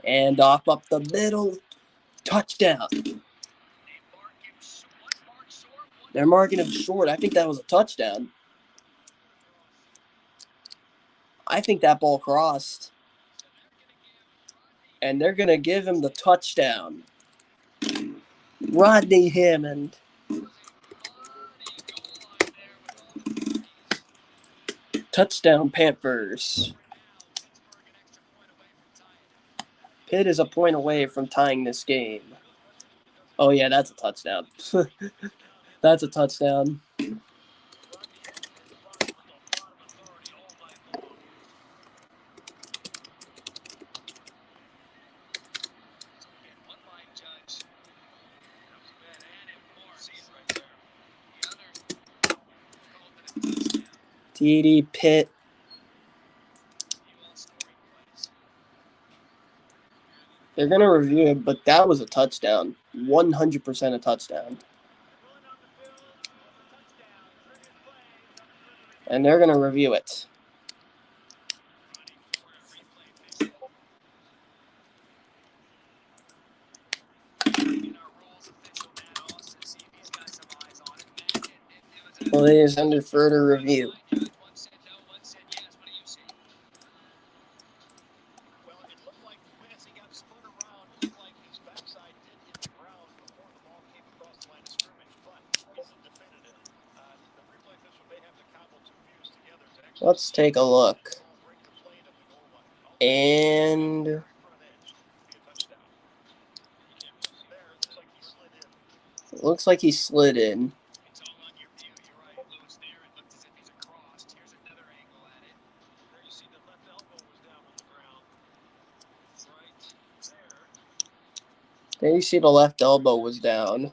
And off up the middle. Touchdown. They're marking him short. I think that was a touchdown. I think that ball crossed. And they're going to give him the touchdown. Rodney Hammond. Touchdown Panthers. Pitt is a point away from tying this game. Oh, yeah, that's a touchdown. That's a touchdown. TD Pitt. They're going to review it, but that was a touchdown. 100% a touchdown. And they're going to review it. Well, it is under further review. Let's take a look. And it looks like he slid in. There you see the left elbow was down.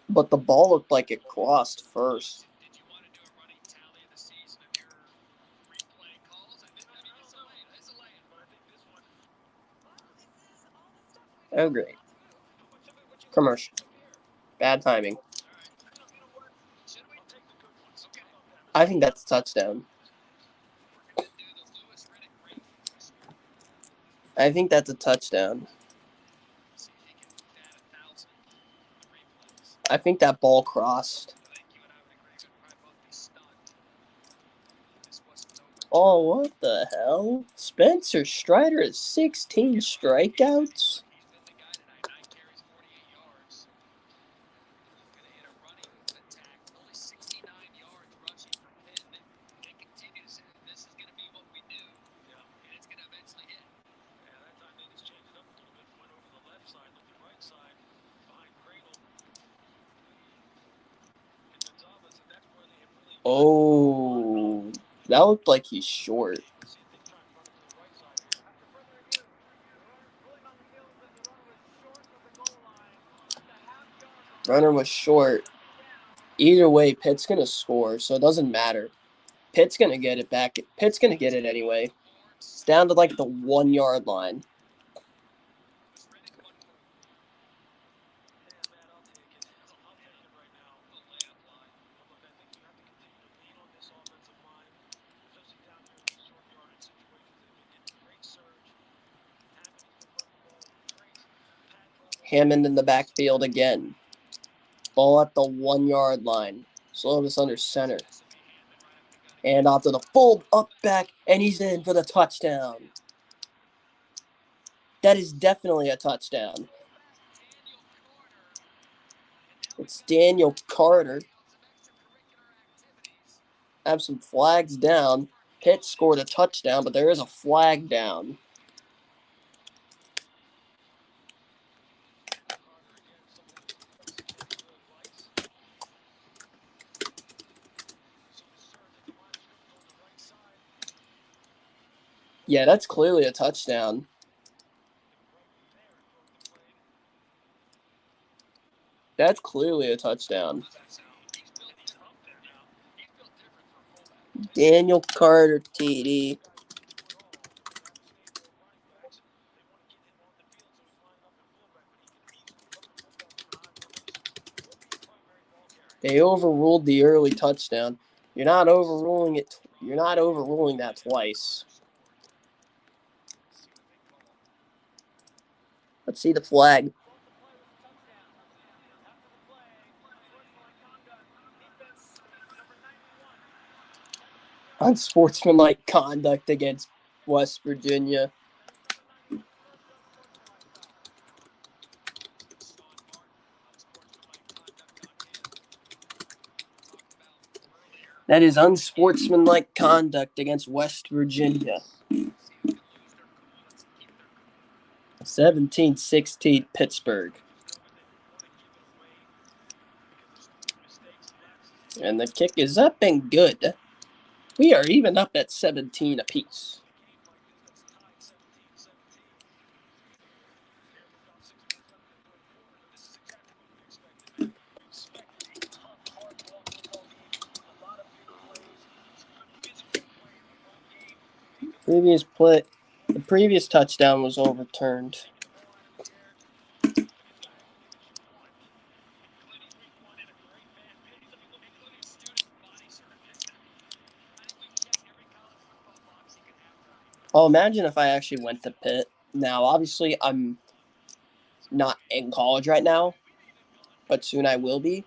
But the ball looked like it crossed first. Oh, great. Commercial. Bad timing. I think that's a touchdown. I think that's a touchdown. I think that ball crossed. Oh, what the hell? Spencer Strider has 16 strikeouts? Oh, that looked like he's short. Runner was short. Either way, Pitt's going to score, so it doesn't matter. Pitt's going to get it back. Pitt's going to get it anyway. It's down to like the 1 yard line. Hammond in the backfield again. Ball at the 1 yard line. Slovis under center. And off to the full up back, and he's in for the touchdown. That is definitely a touchdown. It's Daniel Carter. I have some flags down. Pitt scored a touchdown, but there is a flag down. Yeah, that's clearly a touchdown. That's clearly a touchdown. Daniel Carter, TD. They overruled the early touchdown. You're not overruling it. You're not overruling that twice. Let's see the flag. Unsportsmanlike conduct against West Virginia. That is unsportsmanlike conduct against West Virginia. 17-16 Pittsburgh. And the kick is up and good. We are even up at 17 apiece. The previous touchdown was overturned. Oh, imagine if I actually went to Pitt. Now, obviously, I'm not in college right now, but soon I will be.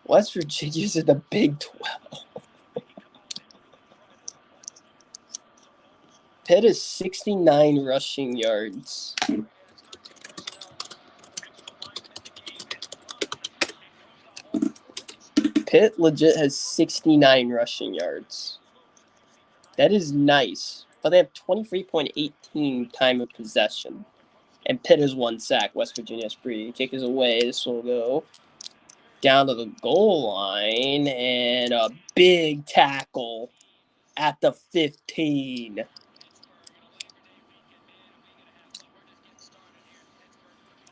West Virginia's in the Big 12. Pitt is 69 rushing yards. Pitt legit has 69 rushing yards. That is nice. But they have 23.18 time of possession. And Pitt has 1 sack. West Virginia's free. Kick is away. This will go down to the goal line. And a big tackle at the 15.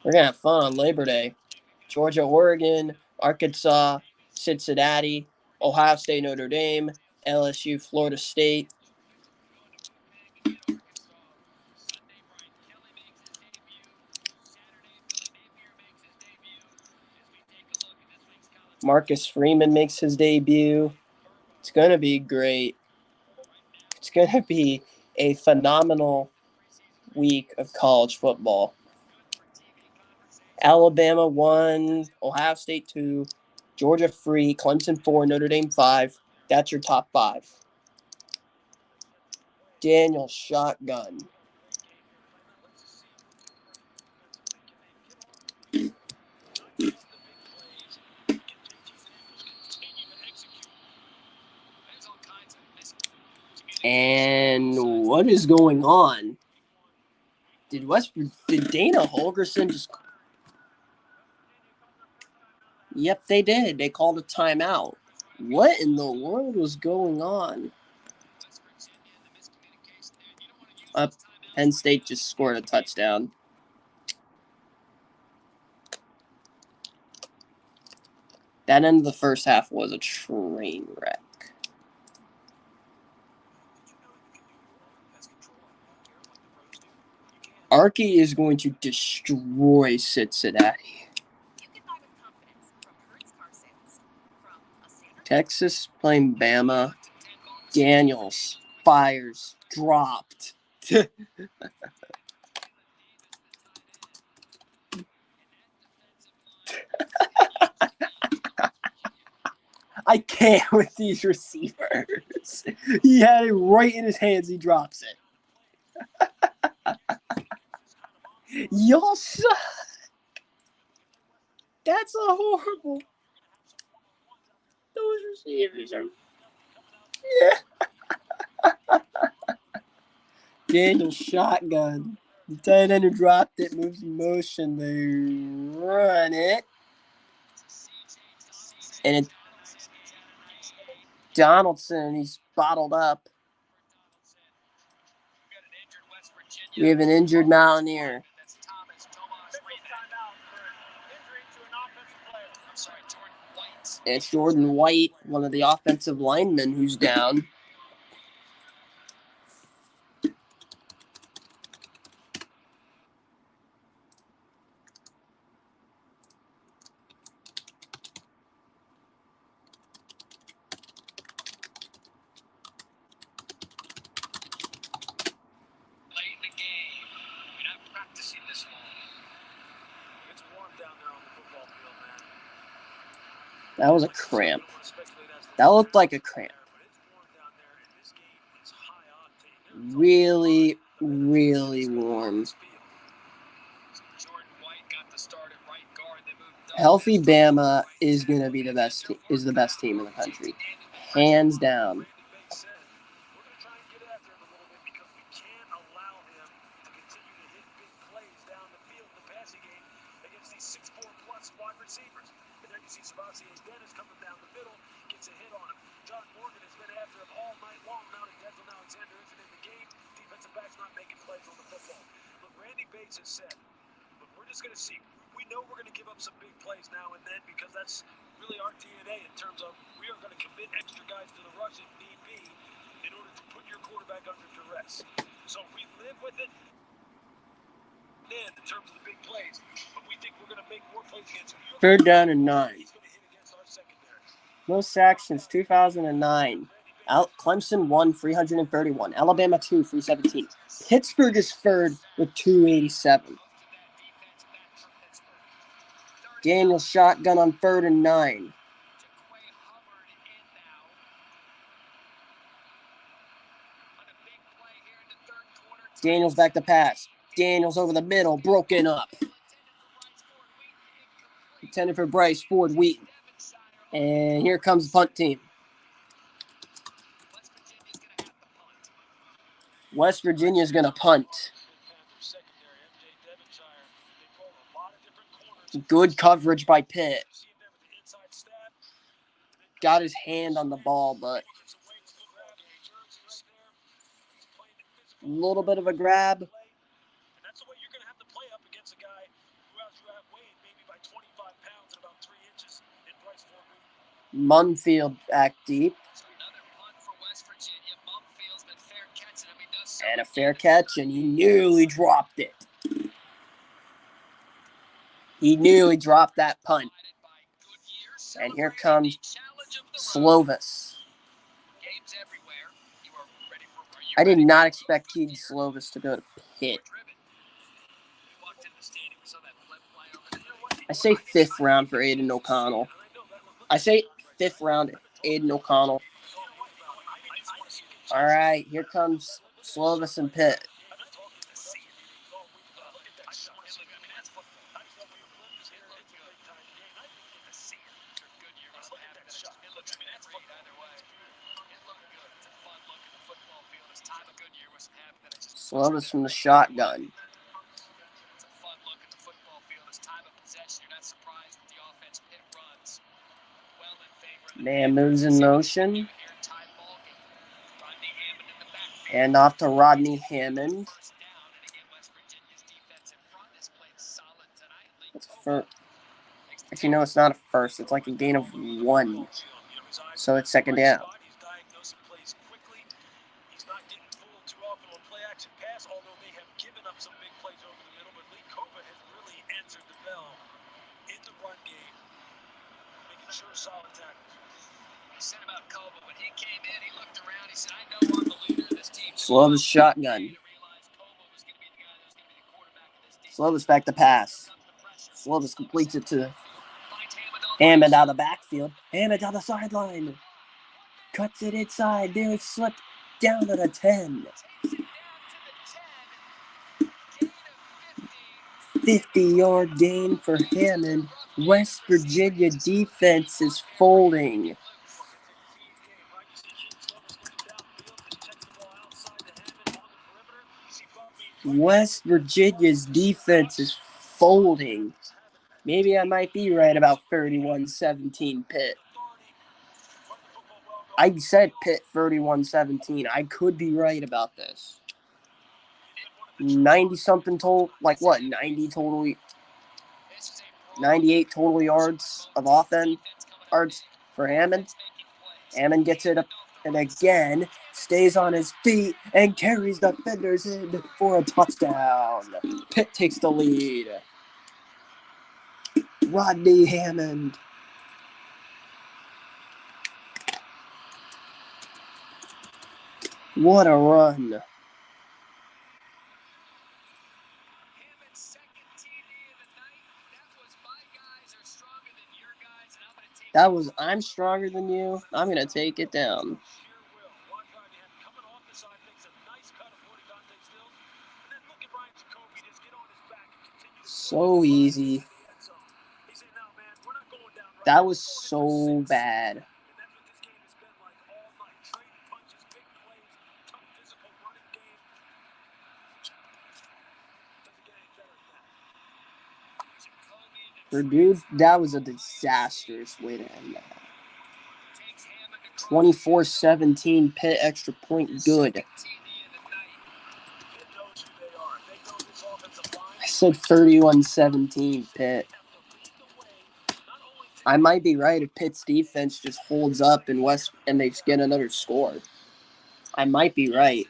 We're going to have fun on Labor Day. Georgia, Oregon, Arkansas, Cincinnati, Ohio State, Notre Dame, LSU, Florida State. Marcus Freeman makes his debut. It's going to be great. It's going to be a phenomenal week of college football. Alabama 1, Ohio State 2, Georgia 3, Clemson 4, Notre Dame 5. That's your top 5. Daniel shotgun. And what is going on? Did Dana Holgerson just... Yep, they did. They called a timeout. What in the world was going on? Penn State just scored a touchdown. That end of the first half was a train wreck. Archie is going to destroy Cincinnati. Texas playing Bama. Daniels fires, dropped. I can't with these receivers. He had it right in his hands. He drops it. Y'all suck. That's a horrible. Those receivers are. Yeah. Daniel shotgun. The tight end who dropped it moves in motion. They run it. And it. Donaldson, he's bottled up. We have an injured Mountaineer. And it's Jordan White, one of the offensive linemen, who's down. That was a cramp. That looked like a cramp. Really, really warm. Healthy Bama is going to be the best team in the country. Hands down. Third down and 9. No sacks since 2009. Clemson won 331. Alabama 2, 317. Pittsburgh is third with 287. Daniel shotgun on 3rd and 9. Daniels back to pass. Daniels over the middle, broken up. Intended for Bryce Ford Wheaton. And here comes the punt team. West Virginia's going to punt. Good coverage by Pitt. Got his hand on the ball, but a little bit of a grab. Munfield back deep. And a fair catch, and he nearly dropped it. He nearly dropped that punt. And here comes Slovis. I did not expect Keith Slovis to go to Pitt. I say 5th round for Aiden O'Connell. I say 5th round, Aiden O'Connell. All right, here comes Slovis and Pitt. Slovis from the shotgun. Man moves in motion. Hand off to Rodney Hammond. It's first. Actually, no, it's not a first. It's like a gain of 1. So it's second down. Slovis shotgun. Slovis back to pass. Slovis completes it to Hammond out of the backfield. Hammond down the sideline. Cuts it inside. Nearly slipped down to the 10. 50-yard gain for Hammond. West Virginia defense is folding. West Virginia's defense is folding. Maybe I might be right about 31-17 Pitt. I said Pitt 31-17. I could be right about this. 90-something total, like what, 90 total, 98 total yards of offense yards for Hammond. Hammond gets it up and again stays on his feet and carries the defenders in for a touchdown. Pitt takes the lead. Rodney Hammond. What a run. That was I'm stronger than you. I'm going to take it down. So easy. That was so bad. Purdue, that was a disastrous way to end that. 24-17 Pitt extra point good. I said 31-17 Pitt. I might be right if Pitt's defense just holds up and they get another score. I might be right.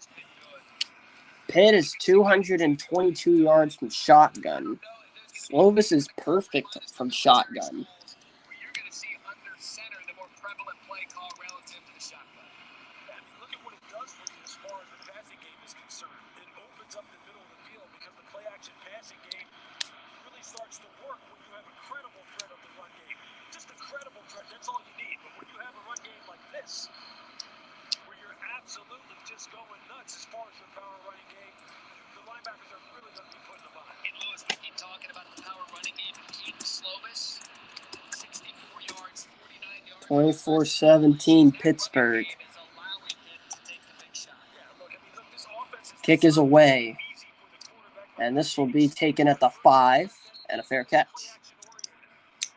Pitt is 222 yards from shotgun. Slovis is perfect from shotgun. 24-17 Pittsburgh. Kick is away. And this will be taken at the 5 and a fair catch.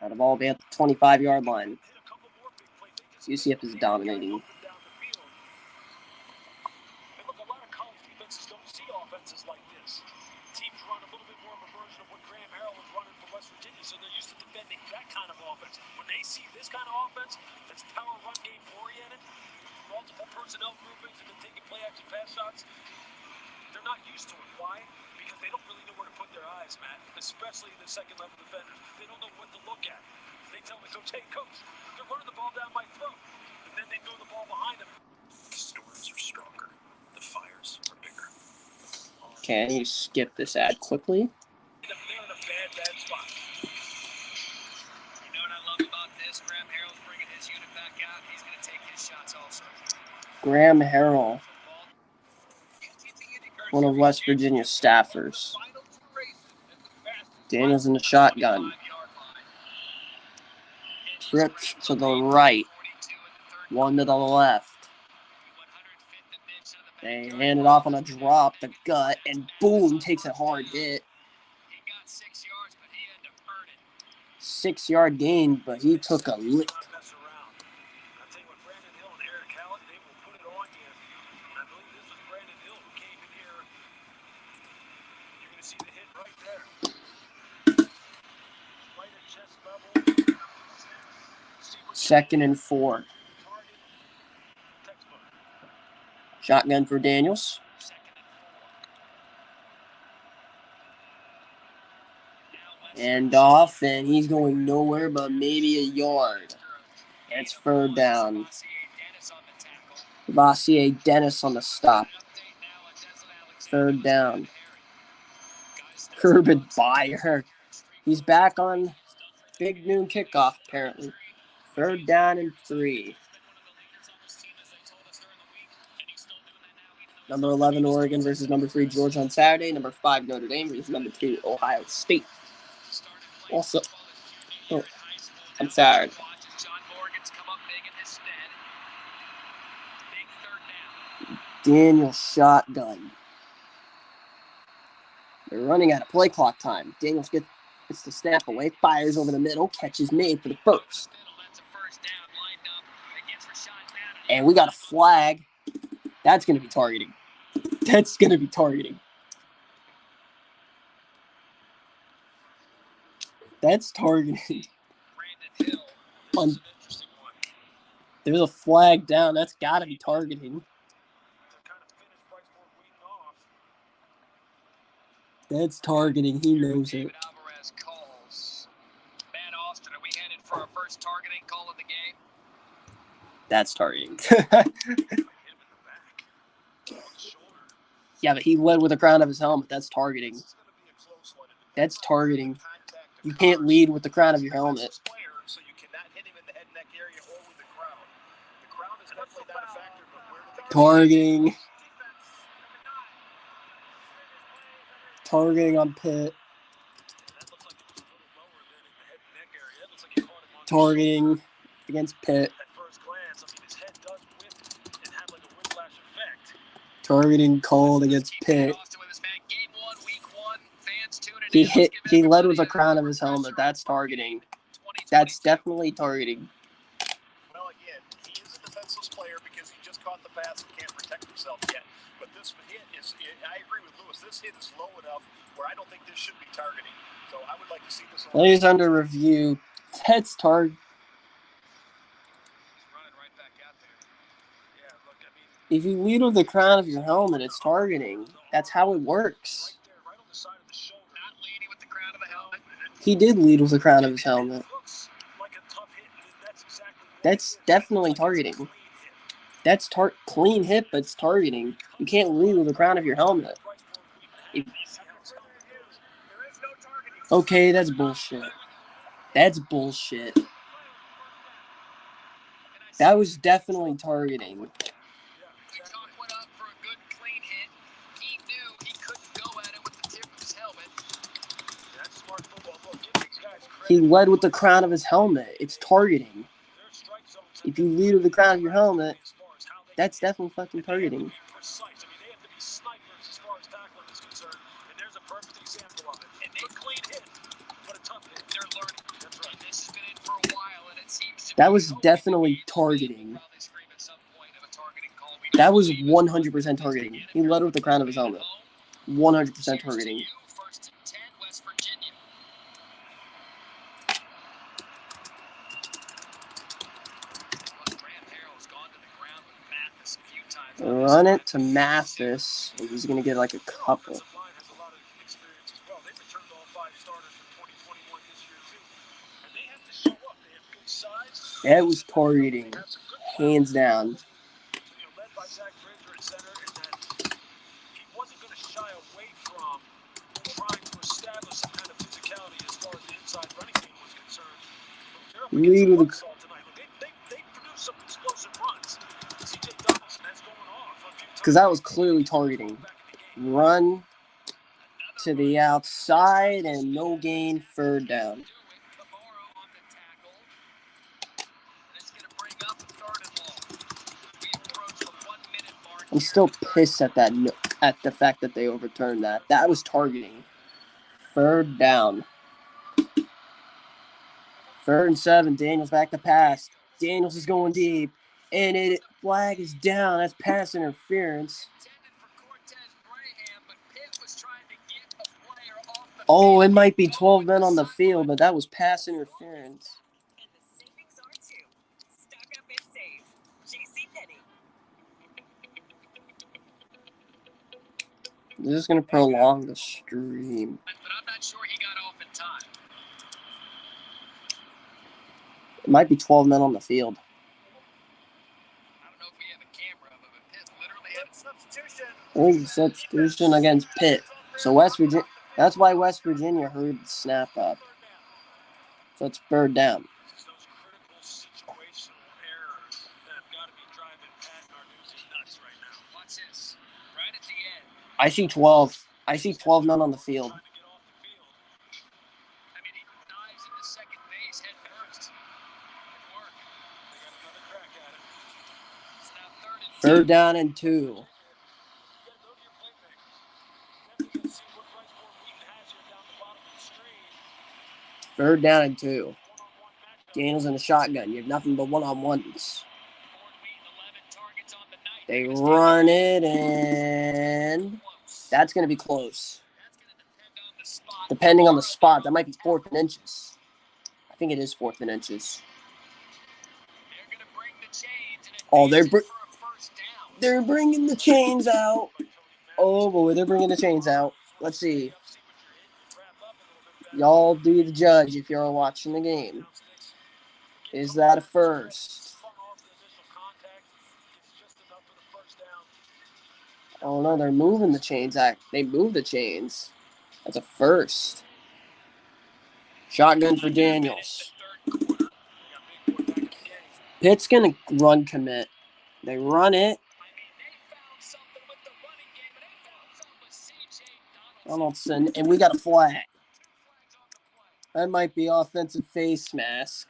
Now the ball will be at the 25-yard line. UCF is dominating. So they're used to defending that kind of offense. When they see this kind of offense that's power run game oriented, multiple personnel groupings and then taking play action pass shots, they're not used to it. Why? Because they don't really know where to put their eyes, Matt, especially the second level defenders. They don't know what to look at. They tell the coach, hey, coach, they're running the ball down my throat. And then they throw the ball behind them. The storms are stronger. The fires are bigger. Can you skip this ad quickly? They're in a bad spot. You know what I love about this? Graham Harrell's bringing his unit back out. He's going to take his shots also. Graham Harrell, one of West Virginia's staffers. Daniels in the shotgun. Trips to the right. One to the left. They hand it off on a drop, the gut, and boom, takes a hard hit. 6-yard gain, but he took a lick. Second and 4. Shotgun for Daniels. And off, and he's going nowhere but maybe a yard. It's third down. Vassier Dennis on the stop. Third down. Urban Beyer. He's back on big noon kickoff, apparently. Third down and 3. Number 11, Oregon versus number 3, Georgia on Saturday. Number 5, Notre Dame versus number 2, Ohio State. Also, on Saturday. Daniel shotgun. They're running out of play clock time. Daniels gets the snap away, fires over the middle, catch is made for the first. And we got a flag. That's going to be targeting. That's going to be targeting. That's targeting. There's a flag down. That's got to be targeting. That's targeting. He knows it. That's targeting. Yeah, but he led with the crown of his helmet. That's targeting. That's targeting. You can't lead with the crown of your helmet. Targeting. Targeting on Pitt. Targeting against Pitt. Targeting called against Pitt. He led with the crown of his helmet. That's targeting. That's definitely targeting. Well, again, he is a defenseless player because he just caught the pass and can't protect himself yet. But this hit is, I agree with Lewis, this hit is low enough where I don't think this should be targeting. So I would like to see this. Plays under review. That's target. If you lead with the crown of your helmet, it's targeting. That's how it works. He did lead with the crown of his helmet. That's definitely targeting. That's clean hit, but it's targeting. You can't lead with the crown of your helmet. Okay, that's bullshit. That's bullshit. That was definitely targeting. He led with the crown of his helmet. It's targeting. If you lead with the crown of your helmet, that's definitely fucking targeting. Precise. I mean, they have to be snipers as far as tackling is concerned. And there's a perfect example of it. And they clean hit, but a tough hit. They're learning. That's right. This has been in for a while, and it seems to that was definitely targeting. That was 100% targeting. He led with the crown of his helmet. 100% targeting. First and 10, West Virginia. Run it to Mathis, and he's gonna get like a couple. That was targeting, hands down. Led by Zach Bridger at center, and that he wasn't going to shy away from trying to establish some kind of physicality as far as the inside running game was concerned. Lead with the. They produced some explosive runs. CJ Donaldson, that's going off. Because that was clearly targeting. Run to the outside and no gain, third down. I'm still pissed at that, at the fact that they overturned that. That was targeting. Third down. 3rd and 7. Daniels back to pass. Daniels is going deep. And flag is down. That's pass interference. Oh, it might be 12 men on the field, but that was pass interference. This is going to prolong the stream. But I'm not sure he got off in time. It might be 12 men on the field. I don't know if we have a camera, but Pitt literally had a substitution. I think substitution against Pitt. So West Virginia. That's why West Virginia heard the snap up. So it's third down. It's those critical situational errors that have got to be driving Pat Narduzzi nuts right now. Watch this. Right at the end. I see 12. I see 12 men on the field. Trying to get off the field. I mean, he dives into second base head first. Good work. They got another crack at it. It's now third and 3rd down and 2. Third down and 2. Daniels in the shotgun. You have nothing but one-on-ones. They run it, and that's going to be close. Depending on the spot, that might be 4th and inches. I think it is 4th and inches. Oh, they're bringing the chains out. Oh boy, they're bringing the chains out. Let's see. Y'all do the judge if you're watching the game. Is that a first? Oh no, they're moving the chains. They move the chains. That's a first. Shotgun for Daniels. Pitt's going to run commit. They run it. Donaldson, and we got a flag. That might be offensive face mask.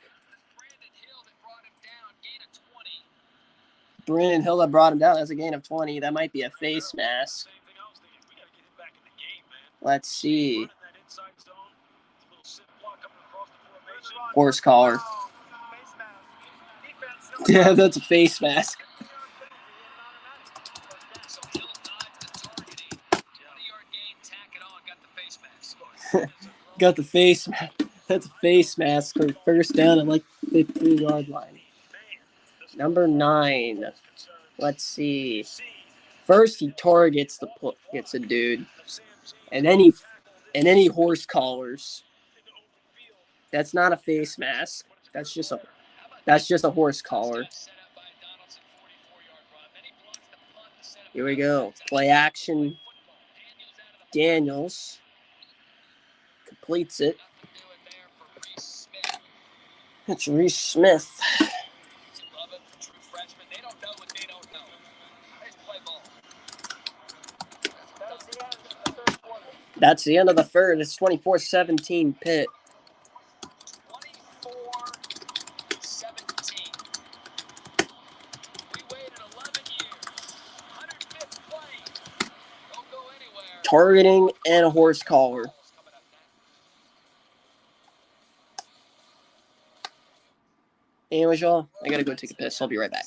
Brandon Hill that brought him down. That's a gain of 20. That might be a face mask. Let's see. Horse collar. Yeah, that's a face mask. Got the face mask. That's a face mask for first down at like 15-yard line. Number 9. Let's see. First he targets gets a dude, and then he horse collars. That's not a face mask. That's just a horse collar. Here we go. Play action. Daniels completes it. It's Reese Smith. That's the end of the third. It's 24-17 Pitt. targeting, and a horse collar. Anyways, y'all, I gotta go take a piss. I'll be right back.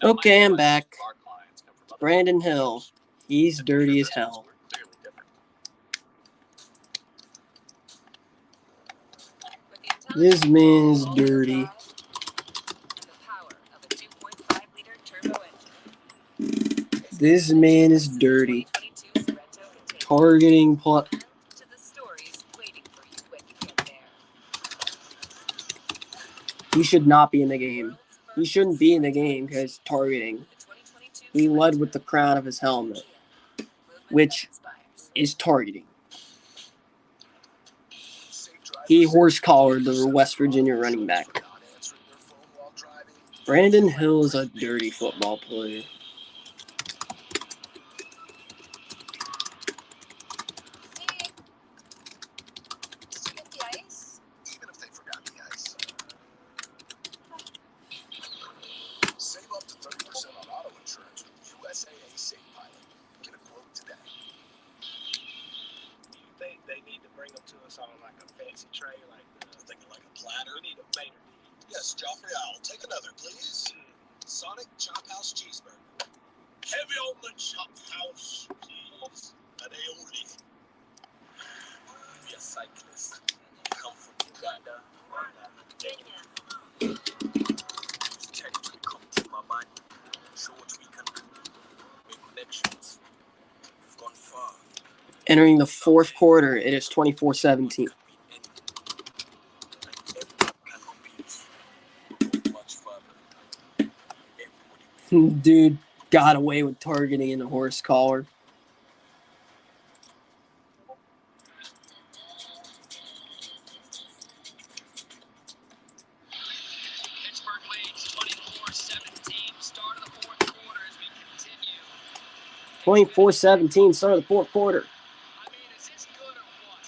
Okay, I'm back. Brandon Hill. He's dirty as hell. This man is dirty. This man is dirty. Targeting plot. He should not be in the game. He shouldn't be in the game because targeting. He led with the crown of his helmet, which is targeting. He horse collared the West Virginia running back. Brandon Hill is a dirty football player. They need to bring them to us on like a fancy tray, like thinking like a platter. We need a mater. Yes, Joffrey, I'll take another, please. Sonic Chop House Cheeseburger. Heavy on the chop house, please. An aioli. Be a cyclist. Come from Uganda. Virginia. Technically come to my mind. Show what we can do. Make connections. We've gone far. Entering the fourth quarter, it is 24-17. Dude got away with targeting in the horse collar. Pittsburgh leads 24-17. Start of the fourth quarter as we continue. 24-17, start of the fourth quarter. I mean, is this good or what?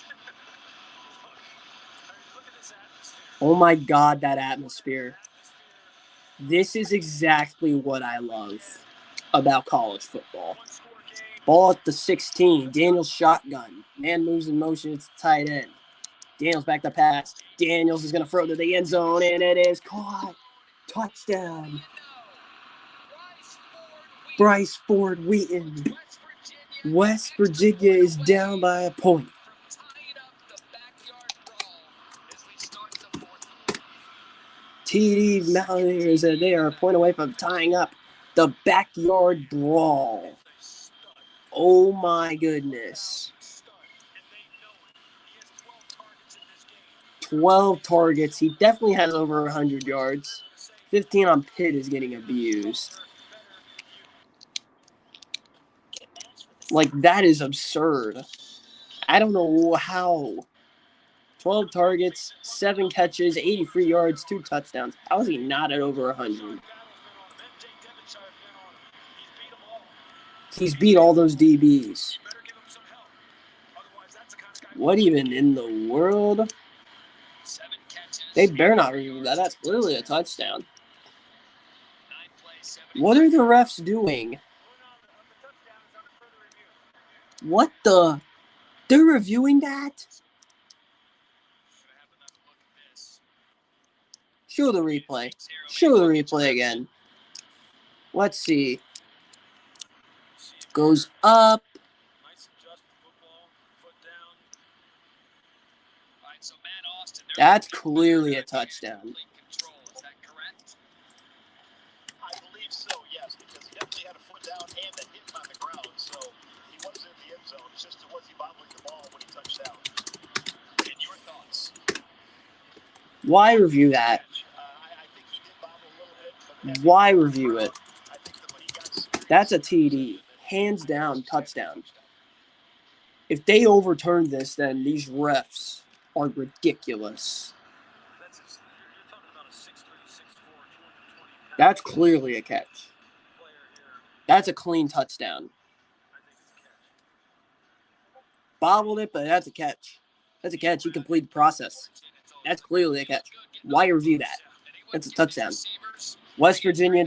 Look at this atmosphere. Oh my god, that atmosphere. This is exactly what I love about college football. Ball at the 16. Daniels shotgun. Man moves in motion. It's tight end. Daniels back to pass. Daniels is going to throw to the end zone, and it is caught. Touchdown. Bryce Ford Wheaton. West Virginia is down by a point. TD Mountaineers, they are a point away from tying up the backyard brawl. Oh my goodness. 12 targets. He definitely has over 100 yards. 15 on Pitt is getting abused. Like, that is absurd. I don't know how. 12 targets, 7 catches, 83 yards, 2 touchdowns. How is he not at over 100? He's beat all those DBs. Better give him some help. Otherwise, that's the kind of guy. What even in the world? 7 catches. They better not review that. That's clearly a touchdown. 9 plays, 7. What are the refs doing? What the? They're reviewing that? Show the replay. Show the replay again. Let's see. Goes up. Nice adjust football, foot down. All right, so Matt Austin. That's clearly a touchdown. Control. Is that correct? I believe so, yes, because he definitely had a foot down and a hit on the ground, so he was in the end zone. It's just was he bobbling the ball when he touched down? And your thoughts? Why review that? I think he did bobble a little bit. Why review it? I think that when he got That's a TD. Hands down, touchdown. If they overturn this, then these refs are ridiculous. You're talking about a 6'3", 6'4", 220 That's clearly a catch. player here. That's a clean touchdown. I think it's a catch. Bobbled it, but that's a catch. That's a catch. He completed the process. That's clearly a catch. Why review that? That's a touchdown. West Virginia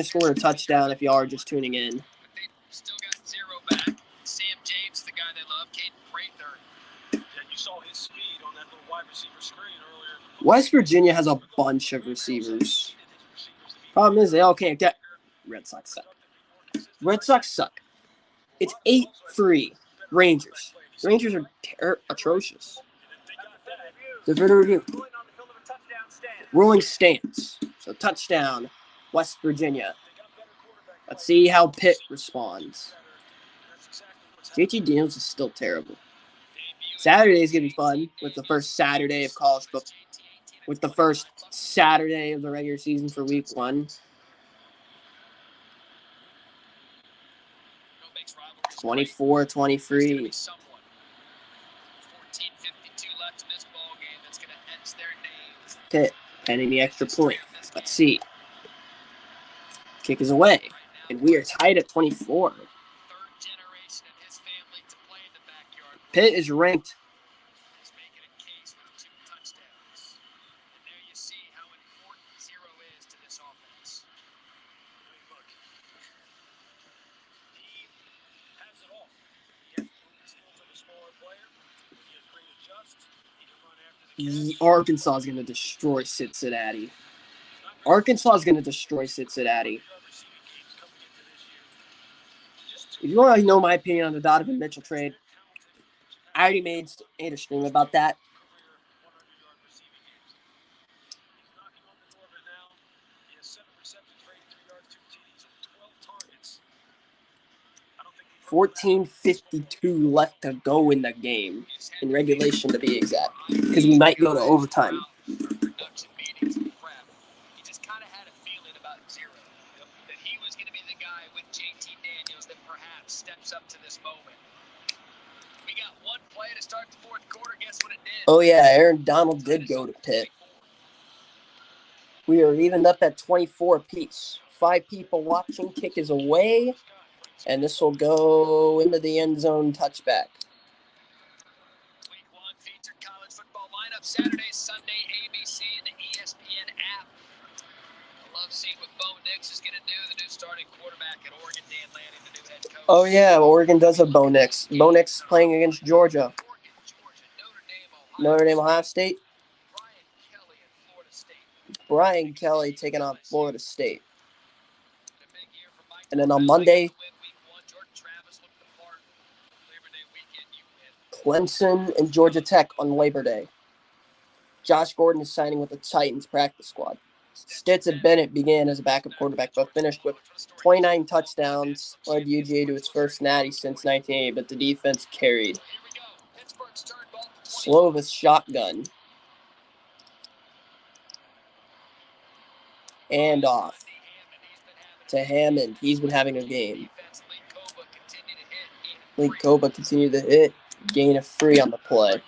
scored a touchdown if you are just tuning in. Still got 0 back. Sam James, the guy they love, Caden Prather. Yeah, you saw his speed on that little wide receiver screen earlier. West Virginia has a bunch of receivers. Problem is, they all can't get. Red Sox suck. Red Sox suck. It's 8-3. Rangers. Rangers are atrocious. So for the review. Ruling stance. So touchdown, West Virginia. Let's see how Pitt responds. JT Daniels is still terrible. Saturday is going to be fun with the first Saturday of college football. With the first Saturday of the regular season for week 1. 24-23. Pitt pending the extra point. Let's see. Kick is away. And we are tied at 24. Pitt is ranked. Arkansas is going to destroy Cincinnati. Arkansas is going to destroy Cincinnati. If you want to know my opinion on the Donovan Mitchell trade, I already made a stream about that. 14:52 left to go in the game, in regulation to be exact, because we might go to overtime. He just kind of had a feeling about Zero, that he was going to be the guy with JT Daniels that perhaps steps up to this moment. We got one play to start the fourth quarter. Guess what it did? Oh yeah, Aaron Donald did go to Pitt. We are evened up at 24 apiece. 5 people watching. Kick is away. And this will go into the end zone touchback. Week 1 featured college football lineup Saturday, Sunday, ABC, and the ESPN app. I love seeing what Bo Nix is going to do, the new starting quarterback at Oregon, Dan Lanning, the new head coach. Oh yeah, Oregon does have Bo Nix. Bo Nix is playing against Georgia. Oregon, Georgia, Notre Dame, Ohio State. Brian Kelly at Florida State. Brian Kelly taking on Florida State. A big year for Mike. And then on Monday, Clemson and Georgia Tech on Labor Day. Josh Gordon is signing with the Titans practice squad. Stetson Bennett began as a backup quarterback, but finished with 29 touchdowns, led UGA to its first natty since 1980, but the defense carried. Slovis shotgun. And off to Hammond. He's been having a game. Lee Koba continued to hit. Gain of 3 on the play.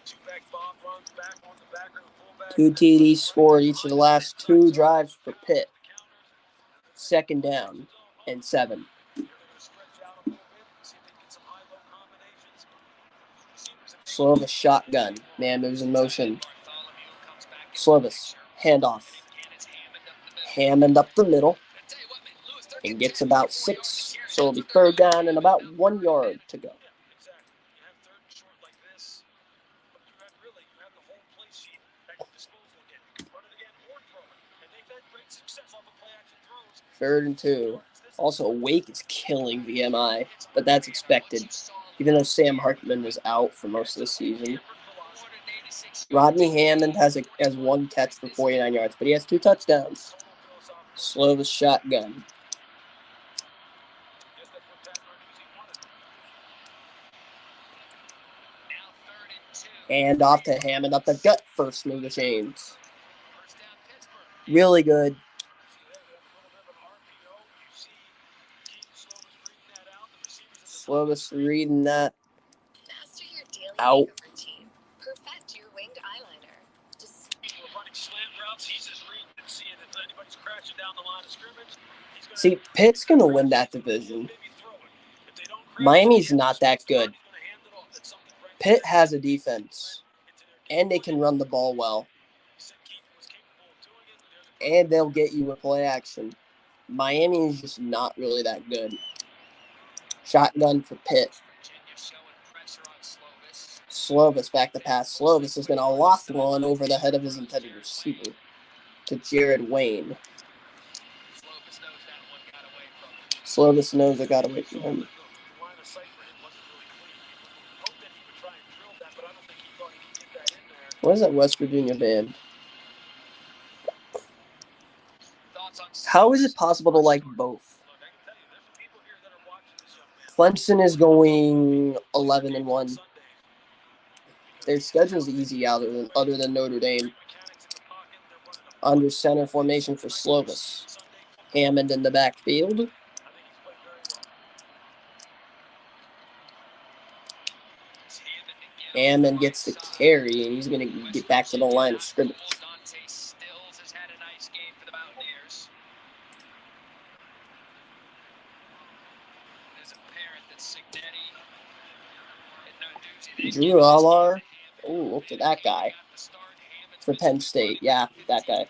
Two-back Bob runs back on the backer, the fullback. 2 TDs scored each of the last 2 drives for Pitt. Second down and 7. Slovis shotgun. Man moves in motion. Slovis handoff. Hammond up the middle and gets about 6. So it'll be third down and about 1 yard to go. Third and 2. Also, Wake is killing VMI, but that's expected, even though Sam Hartman was out for most of the season. Rodney Hammond has 1 catch for 49 yards, but he has 2 touchdowns. Slovis shotgun. And off to Hammond up the gut. First move of chains. Really good. Slovis reading that out. Perfect your winged eyeliner. See, Pitt's going to win that division. Miami's not that good. Pitt has a defense, and they can run the ball well. And they'll get you with play action. Miami is just not really that good. Shotgun for Pitt. Slovis back to pass. Slovis is going to loft one over the head of his intended receiver to Jared Wayne. Slovis knows it got away from him. What is that West Virginia band? How is it possible to like both? Clemson is going 11-1. Their schedule's easy other than Notre Dame. Under center formation for Slovis. Hammond in the backfield. Hammond gets the carry, and he's going to get back to the line of scrimmage. Drew Allar. Oh, look at that guy. For Penn State. Yeah, that guy.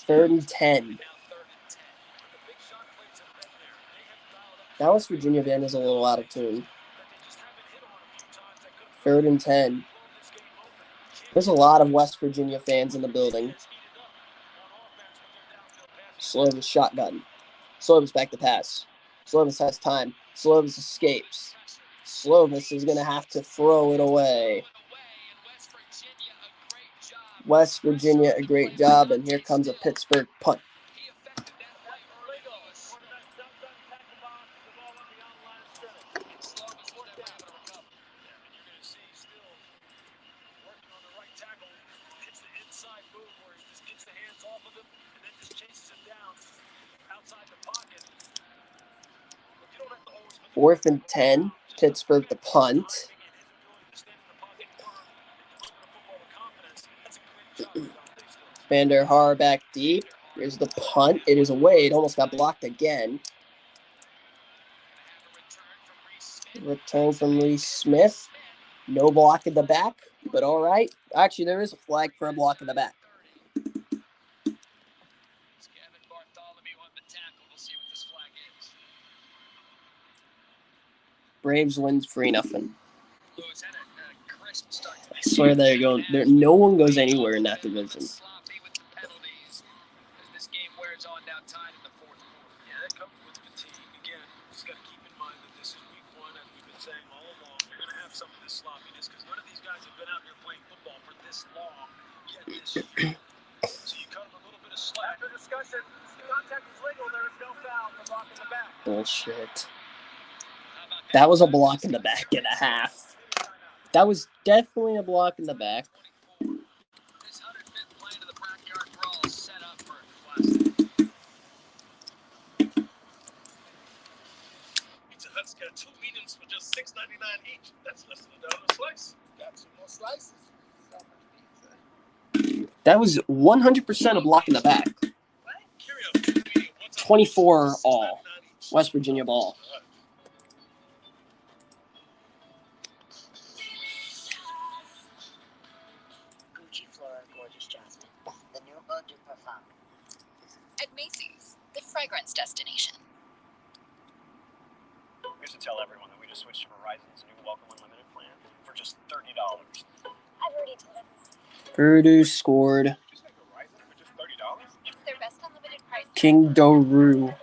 3rd and 10. That West Virginia band is a little out of tune. 3rd and 10. There's a lot of West Virginia fans in the building. Slovis shotgun. Slovis back to pass. Slovis has time. Slovis escapes. Slovis is going to have to throw it away. West Virginia, a great job, and here comes a Pittsburgh punt. Fourth and 10, Pittsburgh the punt. Vander Haar back deep. Here's the punt. It is away. It almost got blocked again. Return from Reese Smith. No block in the back, but all right. Actually, there is a flag for a block in the back. Braves wins 3-0. I swear they're going. No one goes anywhere in that division. Bullshit. That was a block in the back and a half. That was definitely a block in the back. That's got 2 mediums for just $6.99 each. That's less than $1 a slice. Got 2 more slices. So much pizza. That was 100% a block in the back. Carry out 2 medium. What's up? 24 all. $6.99 each. West Virginia ball. Gucci Flora Gorgeous Jasmine, the new eau de parfum. At Macy's, the fragrance destination. We should tell everyone that we just switched to Verizon's new Welcome Unlimited plan for just $30. I've already told everyone. Purdue scored. Did you say Verizon for just $30? It's their best unlimited price. King Doru,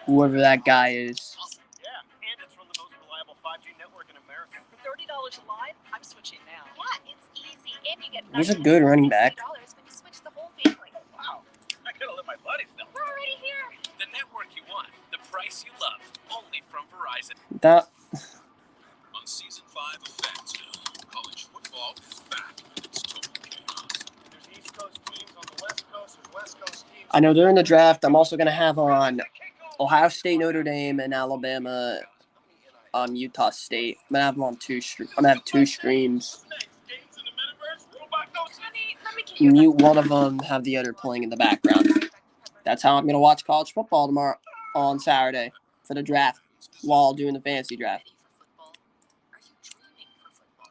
whoever that guy is. Yeah, and it's from the most reliable 5G network in America. For $30 a line, I'm switching now. What? It's easy. And you get He's a good running back. $60 when you switch the whole family. Wow, I gotta let my buddies know. We're already here. The network you want, the price you love, only from Verizon. That On season 5 of Facts, college football is back. It's total chaos. There's East Coast teams on the West Coast. There's West Coast teams. I know during the draft, I'm also gonna have on Ohio State, Notre Dame, and Alabama, Utah State. I'm gonna have them on I'm gonna have 2 streams. Games in the metaverse, robot coach. Honey, let me get you Mute one of them, have the other playing in the background. That's how I'm gonna watch college football tomorrow on Saturday for the draft while doing the fantasy draft. ready for football. Are you dreaming for football?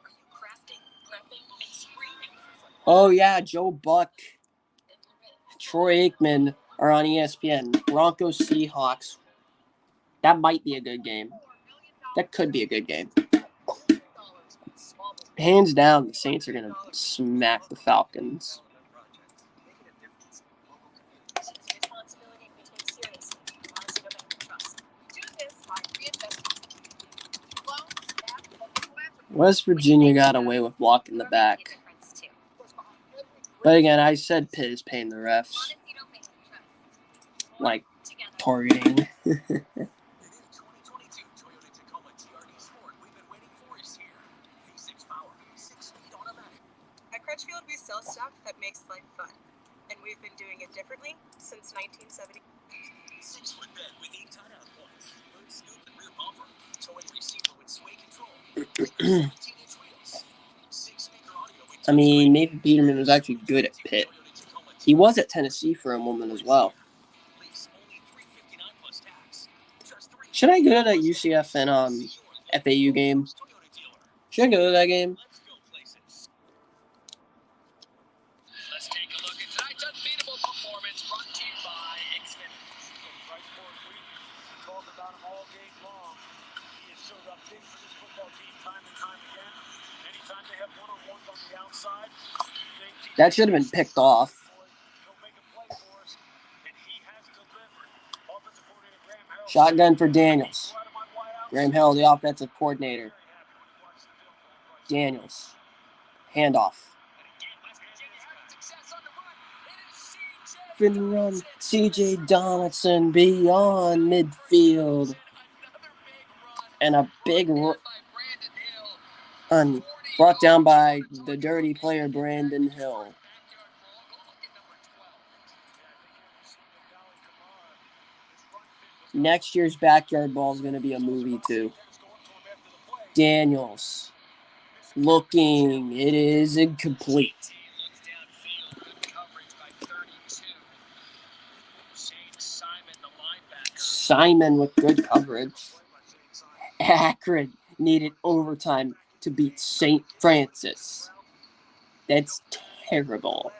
Are you crafting, prepping, and screaming for football? Oh yeah, Joe Buck, Then you're ready. Troy Aikman are on ESPN. Broncos Seahawks. That might be a good game. That could be a good game. Hands down, the Saints are gonna smack the Falcons. It's a responsibility we take seriously. Honestly, don't make me trust. We do this by reinvesting. Loans, staff, local philanthropy. West Virginia got away with blocking the back. But again, I said Pitt is paying the refs. Honestly, don't make me trust. Like, Together. targeting. The new 2022 Toyota Tacoma TRD Sport we've been waiting for is here. V6 power, 6-speed automatic. At Crutchfield, we sell stuff that makes life fun, and we've been doing it differently since 1970. 6-foot bed with 8 tie-down points, boot scoop and rear bumper, towing receiver with sway control, 17-inch wheels, 6-speaker audio with I mean, Nathan Peterman was actually good at Pitt. He was at Tennessee for a moment as well. Should I go to that UCF and FAU game? Should I go to that game? Let's take a look at tonight's unbeatable performance brought to you by Xfinity. Price for a week. We talked about him all game long. He has showed up big for this football team time and time again. Anytime they have one-on-ones on the outside, That should have been picked off. he'll make a play for us, and he has delivered. Offensive coordinator Graham Harrell. Shotgun for Daniels. Graham Hill, the offensive coordinator. Daniels. Handoff. For the run. C.J. Donaldson beyond midfield. And a big run brought down by the dirty player Brandon Hill. Next year's backyard ball is going to be a movie too. Daniels looking. It is incomplete. Simon with good coverage. Akron needed overtime to beat St. Francis. That's terrible.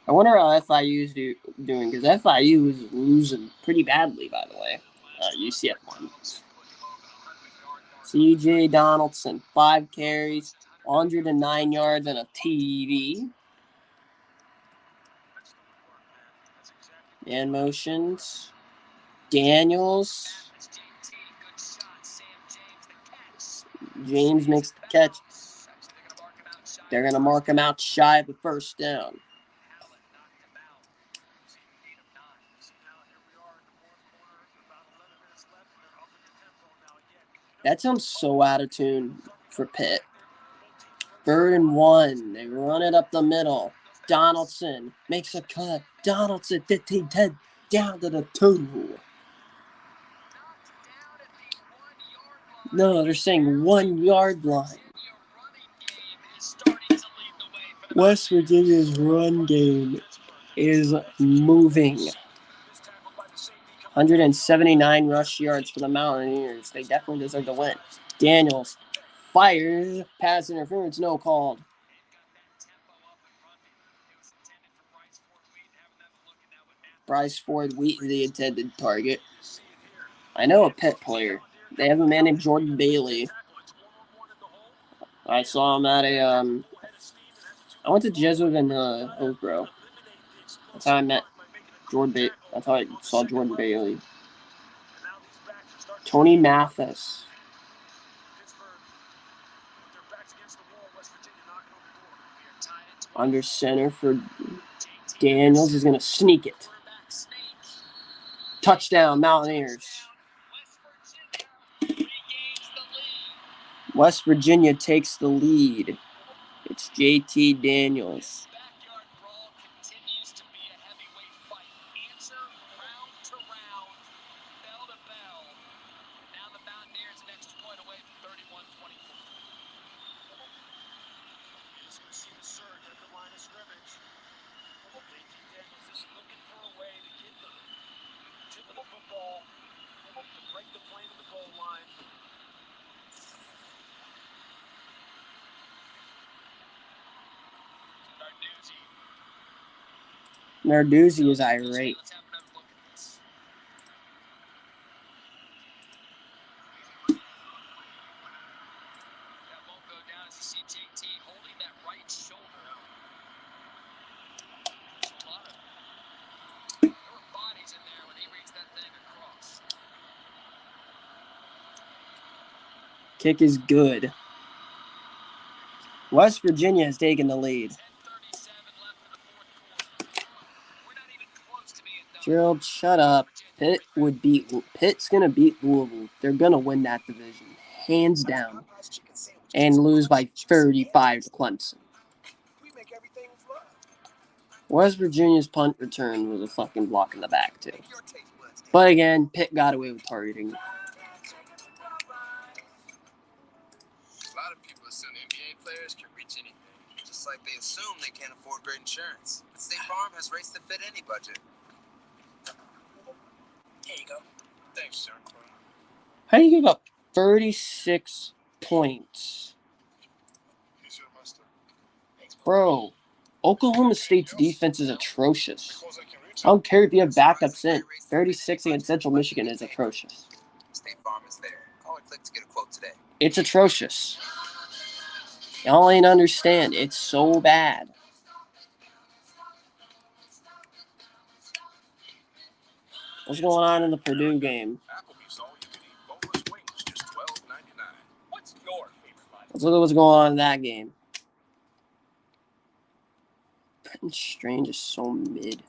I wonder how FIU is doing, because FIU is losing pretty badly, by the way. UCF won. C.J. Donaldson, 5 carries, 109 yards, and a TD. Man motions. Daniels. James makes the catch. They're going to mark him out shy of the first down. That sounds so out of tune for Pitt. 3rd and 1. They run it up the middle. Donaldson makes a cut. Donaldson, 15-10, down to the 2. No, they're saying 1 yard line. West Virginia's run game is moving. 179 rush yards for the Mountaineers. They definitely deserve to win. Daniels fires. Pass interference, no called. Bryce Ford Wheaton, the intended target. I know a Pitt player. They have a man named Jordan Bailey. I saw him at I went to Jesuit in Hillsborough. That's how I met That's how I saw Jordan Bailey. Tony Mathis. Under center for Daniels is going to sneak it. Touchdown, Mountaineers. West Virginia takes the lead. It's JT Daniels. Narduzzi is irate. Kick is good. West Virginia has taken the lead. Gerald, shut up. Pitt's gonna beat Louisville. They're gonna win that division, hands down, and lose by 35 to Clemson. West Virginia's punt return was a fucking block in the back too. But again, Pitt got away with targeting. A lot of people assume NBA players can reach anything, just like they assume they can't afford great insurance. But State Farm has rates that fit any budget. Here you go. Thanks, sir. How do you give up 36 points? Bro, Oklahoma State's defense is atrocious. I don't care if you have backups in. 36 against Central Michigan is atrocious. State Farm is there. Call or click to get a quote today. It's atrocious. Y'all ain't understand. It's so bad. What's going on in the Purdue game? Let's look at what's going on in that game. Brenton Strange is so mid.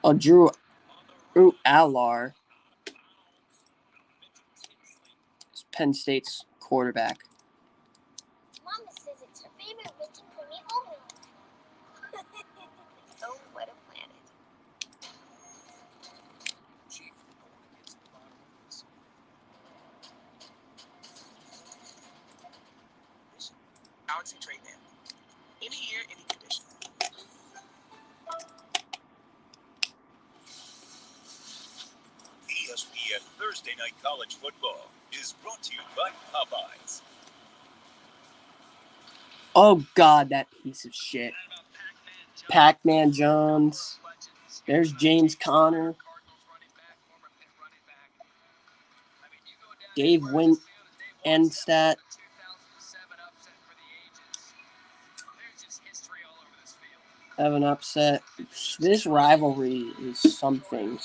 Oh, Drew Allar is Penn State's quarterback. Mama says it's her favorite witching for me oatmeal. Oh, what a planet. Chief, I want to get to the bottom of this. Alex and Trey Dan. Any year, any condition. ESPN Thursday Night College Football is brought to you by Popeyes. Oh, God, that piece of shit. Pac-Man Jones. There's James Conner. Dave Enstadt. Have an upset. This rivalry is something.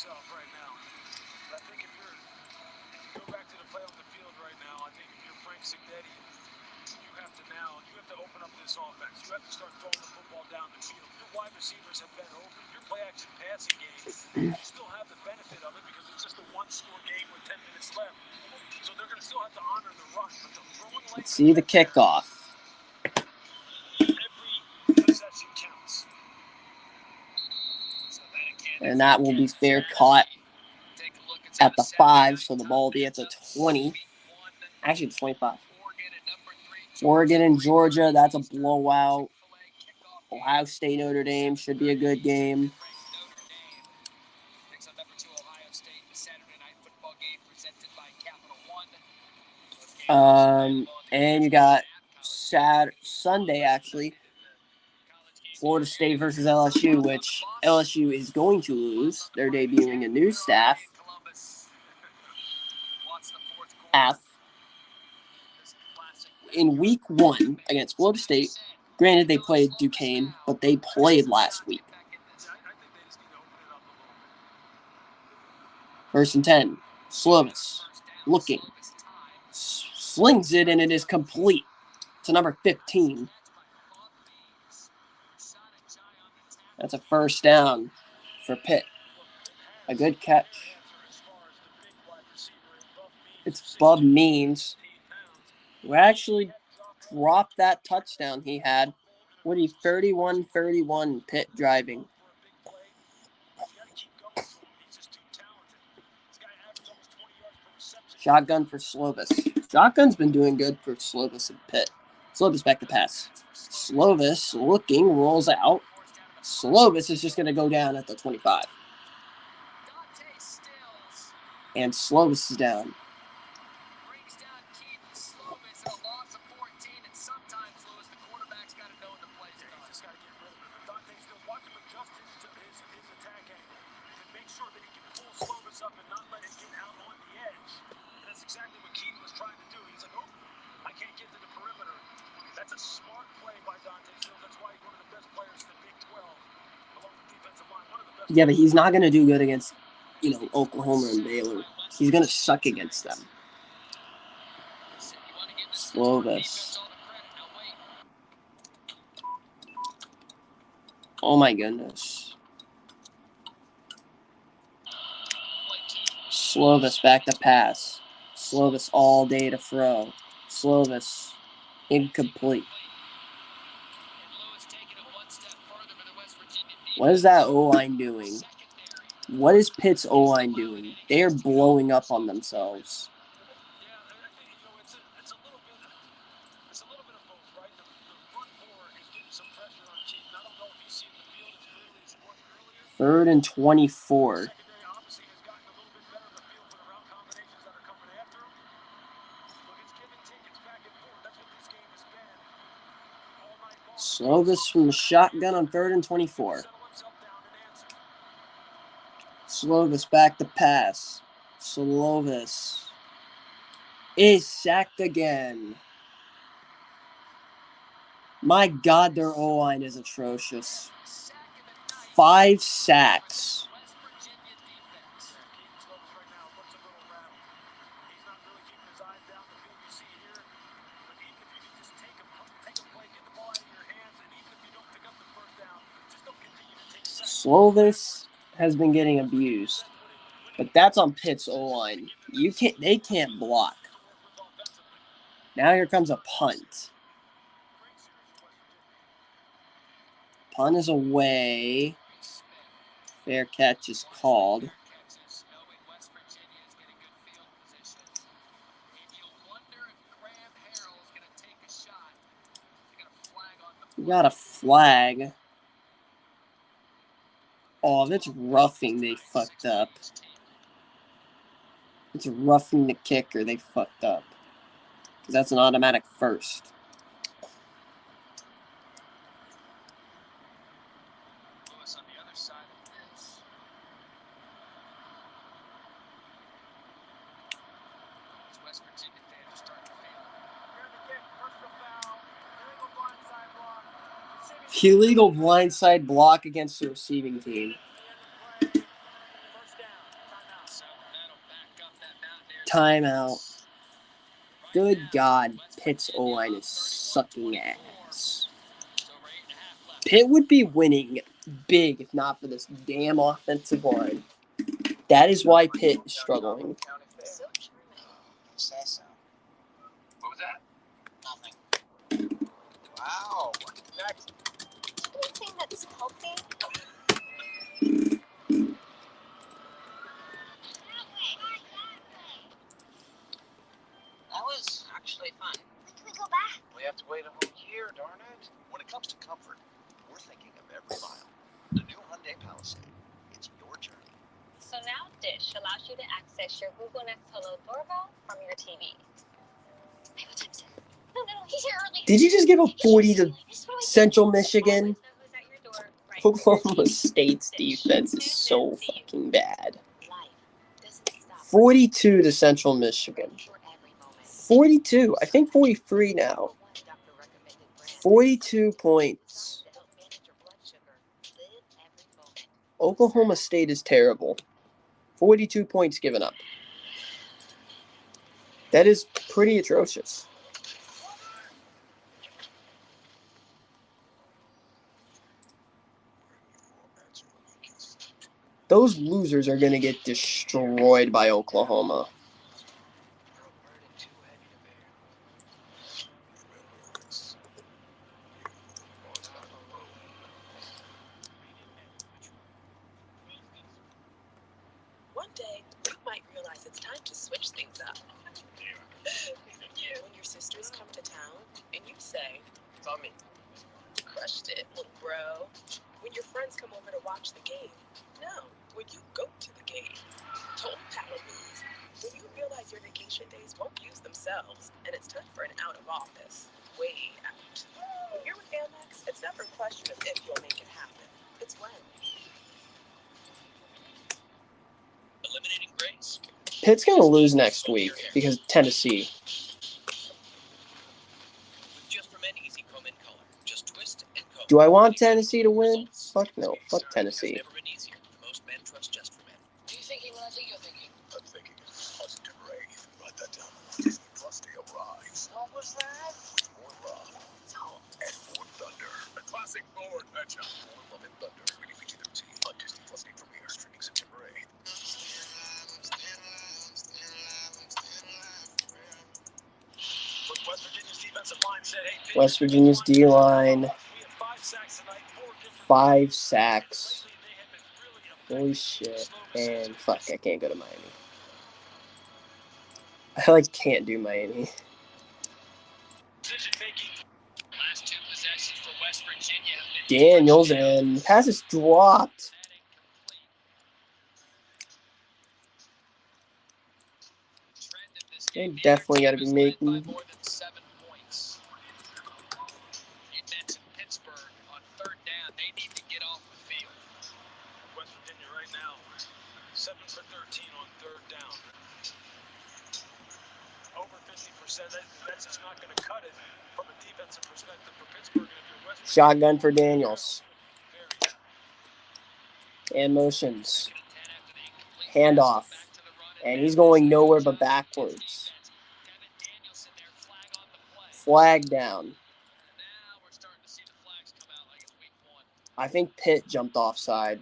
Let's see the kickoff. And that will be fair caught at the 5, so the ball will be at the 20. Actually, it's 25. Oregon and Georgia, that's a blowout. Ohio State, Notre Dame should be a good game. And you got Sunday, actually, Florida State versus LSU, which LSU is going to lose. They're debuting a new staff. In week 1 against Florida State, granted they played Duquesne, but they played last week. 1st and 10. Slovis looking. Slings it, and it is complete to number 15. That's a first down for Pitt. A good catch. It's Bub Means, who actually dropped that touchdown he had. What are you, 31-31 Pitt driving. Shotgun for Slovis. Shotgun's been doing good for Slovis and Pitt. Slovis back to pass. Slovis looking, rolls out. Slovis is just going to go down at the 25. And Slovis is down. That's a smart play by Dante Stills. That's why he's one of the best players in the Big 12 along the defensive line. One of the best. Yeah, but he's not going to do good against, Oklahoma and Baylor. He's going to suck against them. Slovis. Oh my goodness. Slovis back to pass. Slovis all day to throw. Slovis incomplete. What is that O-line doing? What is Pitt's O-line doing? They are blowing up on themselves. It's a little bit of both, right? The front four is getting some pressure on Keaton. I don't know if he's seen the field as clearly as it was earlier. 3rd and 24. Secondary obviously has gotten a little bit better in the field for the route combinations that are coming after him. Look, it's give and take. It's back and forth. That's what this game has been all night long. Slovis from the shotgun on 3rd and 24. Slovis back to pass. Slovis is sacked again. My God, their O-line is atrocious. 5 sacks. Slovis has been getting abused, but that's on Pitt's O-line. They can't block. Now here comes a punt. Punt is away. Fair catch is called. We got a flag. Oh, if it's roughing, they fucked up. If it's roughing the kicker, they fucked up. Because that's an automatic first. Illegal blindside block against the receiving team. Timeout. Good God, Pitt's O-line is sucking ass. Pitt would be winning big if not for this damn offensive line. That is why Pitt is struggling. What was that? Nothing. Wow. Next. Anything that's healthy? darn it. When it comes to comfort, we're thinking of every mile. The new Hyundai Palisade. It's your journey. So now Dish allows you to access your Google Nest Hello doorbell from your TV. Hey, what time is it? No, he's here early. Did you just give a 40 to Central Michigan? Oklahoma State's defense is so fucking bad. 42 to Central Michigan. 42. I think 43 now. 42 points. Oklahoma State is terrible. 42 points given up. That is pretty atrocious. Those losers are going to get destroyed by Oklahoma. One day, you might realize it's time to switch things up. When your sisters come to town and you say, "It's on me. Crushed it, little bro." When your friends come over to watch the game. No, when you go to the game. Total power move. When you realize your vacation days won't use themselves and it's time for an out of office. Way out. When you're with Amex, it's never a question of if you'll make it happen. It's when. Eliminating Grace. Pitt's going to lose next week because Tennessee. With just for men easy comb in color. Just twist and comb. Do I want Tennessee to win? Fuck no. Fuck Tennessee. Never been easier. Most men trust just for men. Are you thinking what I think you're thinking? I'm thinking Positive Wraith. Write that down. Disney Plus day arrives. What was that? With more love and more thunder. A classic forward matchup. More love and thunder. Rated PG-13 on Disney Plus day premiere streaming September 8th. West Virginia's defensive line said, hey, West Virginia's D-line. 5 sacks. Holy shit. And fuck, I can't go to Miami. I can't do Miami. Last two possessions for West Virginia have been Daniels and pass is dropped. They definitely got to be making. more than 7 points. You mentioned Pittsburgh on third down. They need to get off the field. West Virginia right now, 7 for 13 on third down. Over 50%. That's just not going to cut it from a defensive perspective for Pittsburgh. And if you're West Virginia, Shotgun for Daniels. And motions. Handoff. And he's going nowhere but backwards. Flag down. I think Pitt jumped offside.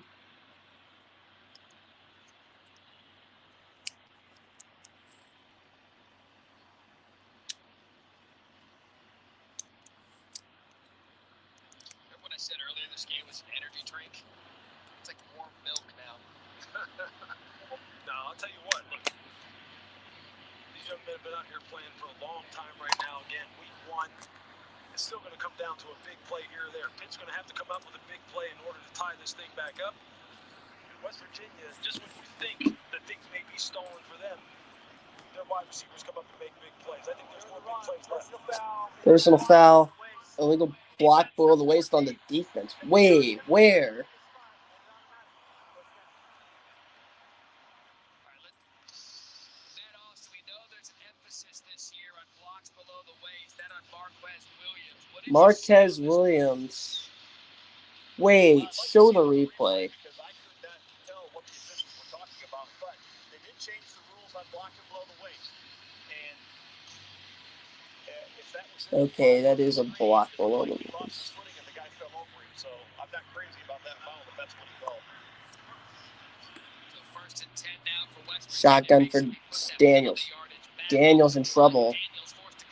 Remember what I said earlier? This game was an energy drink. It's like warm milk now. No, I'll tell you what. Look, these young men have been out here playing for a long time right now. Again, week 1. It's still going to come down to a big play here or there. Pitt's going to have to come up with a big play in order to tie this thing back up. And West Virginia, just when you think that things may be stolen for them, their wide receivers come up and make big plays. I think there's more big plays left. Personal foul. Illegal block below the waist on the defense. Wait, where? Marquez Williams. Wait, show the replay. Because I could not tell what the officials were talking about, but they did change the rules on blocking below the waist. And if that was Okay, that is a block below the he lost his waist. footing and the guy fell over him. So I'm not crazy about that foul, but that's what he called. First and 10 now for West Shotgun for Daniels. Daniels in trouble.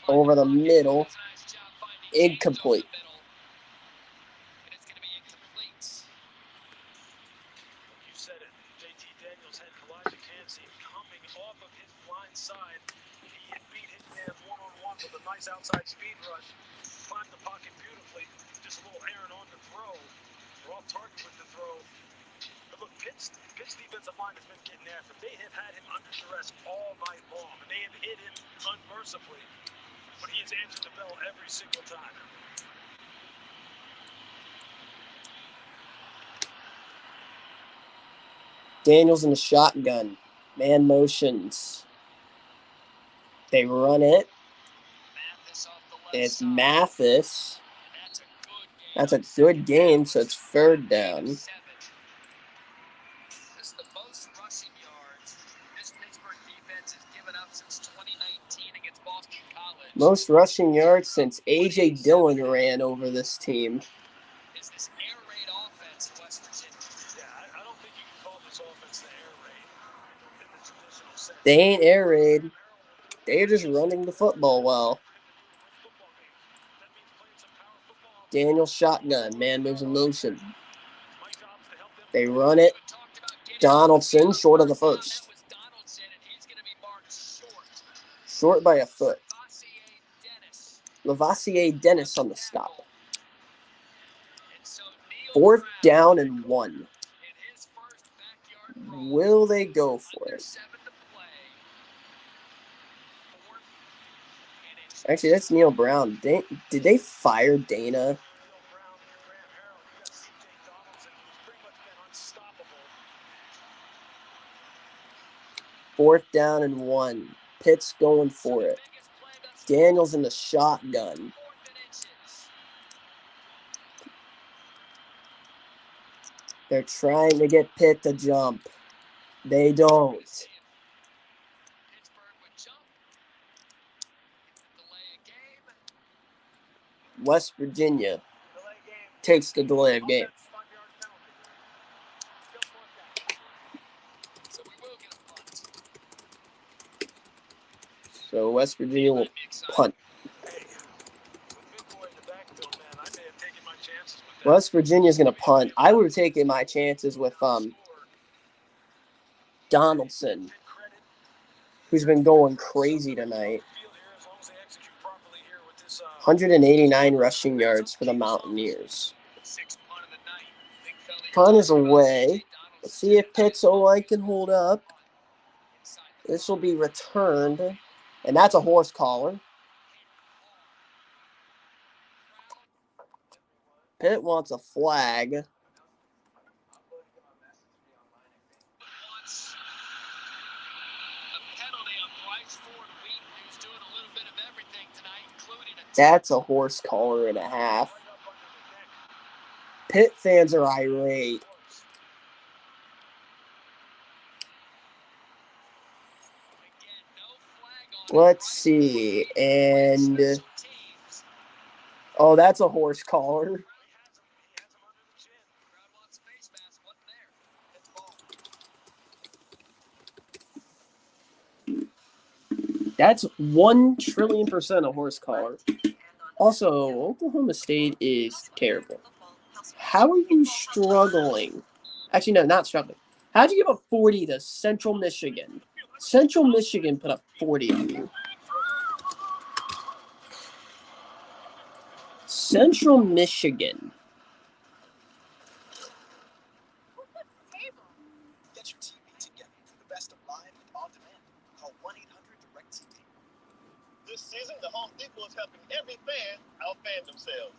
Over the middle. Incomplete. And it's going to be incomplete. You said it. JT Daniels had Elijah Cansey coming off of his blind side. He had beat his man one-on-one with a nice outside speed rush. find the pocket beautifully. Just a little errant on the throw. They're off target with the throw. But look, Pitt's defensive line has been getting after him. They have had him under duress all night long, and they have hit him unmercifully. But he has answered the bell every single time. Daniels in the shotgun. Man motions. They run it. It's Mathis. That's a good game, so it's third down. This is the most rushing yards this Pittsburgh defense has given up since 2019 against Boston College. Most rushing yards since A.J. Dillon ran over this team. Is this air raid offense in West Virginia? Yeah, I don't think you can call this offense the air raid in the traditional sense. They ain't air raid. They're just running the football well. Daniel shotgun. Man moves in motion. They run it. Donaldson short of the first. Short by a foot. Lavassier Dennis on the stop. 4th down and 1. Will they go for it? Actually, that's Neil Brown. Did they fire Dana? 4th down and 1. Pitt's going for it. Daniels in the shotgun. They're trying to get Pitt to jump. They don't. West Virginia takes the delay of game. So West Virginia will punt. West Virginia's going to punt. I would have taken my chances with Donaldson, who's been going crazy tonight. 189 rushing yards for the Mountaineers. Punt is away. Let's see if Pitt's O-line can hold up. This will be returned. And that's a horse collar. Pitt wants a flag. That's a horse collar and a half. Pitt fans are irate. Let's see. And oh, that's a horse collar. That's 1,000,000,000,000% a horse collar. Also, Oklahoma State is terrible. How are you struggling? Actually, no, not struggling. How'd you give up 40 to Central Michigan? Central Michigan put up 40 on you. Central Michigan. Get your TV together for the best of live and on demand. Call 1-800-DIRECTV. This season, the Home Depot is helping every fan outfan themselves.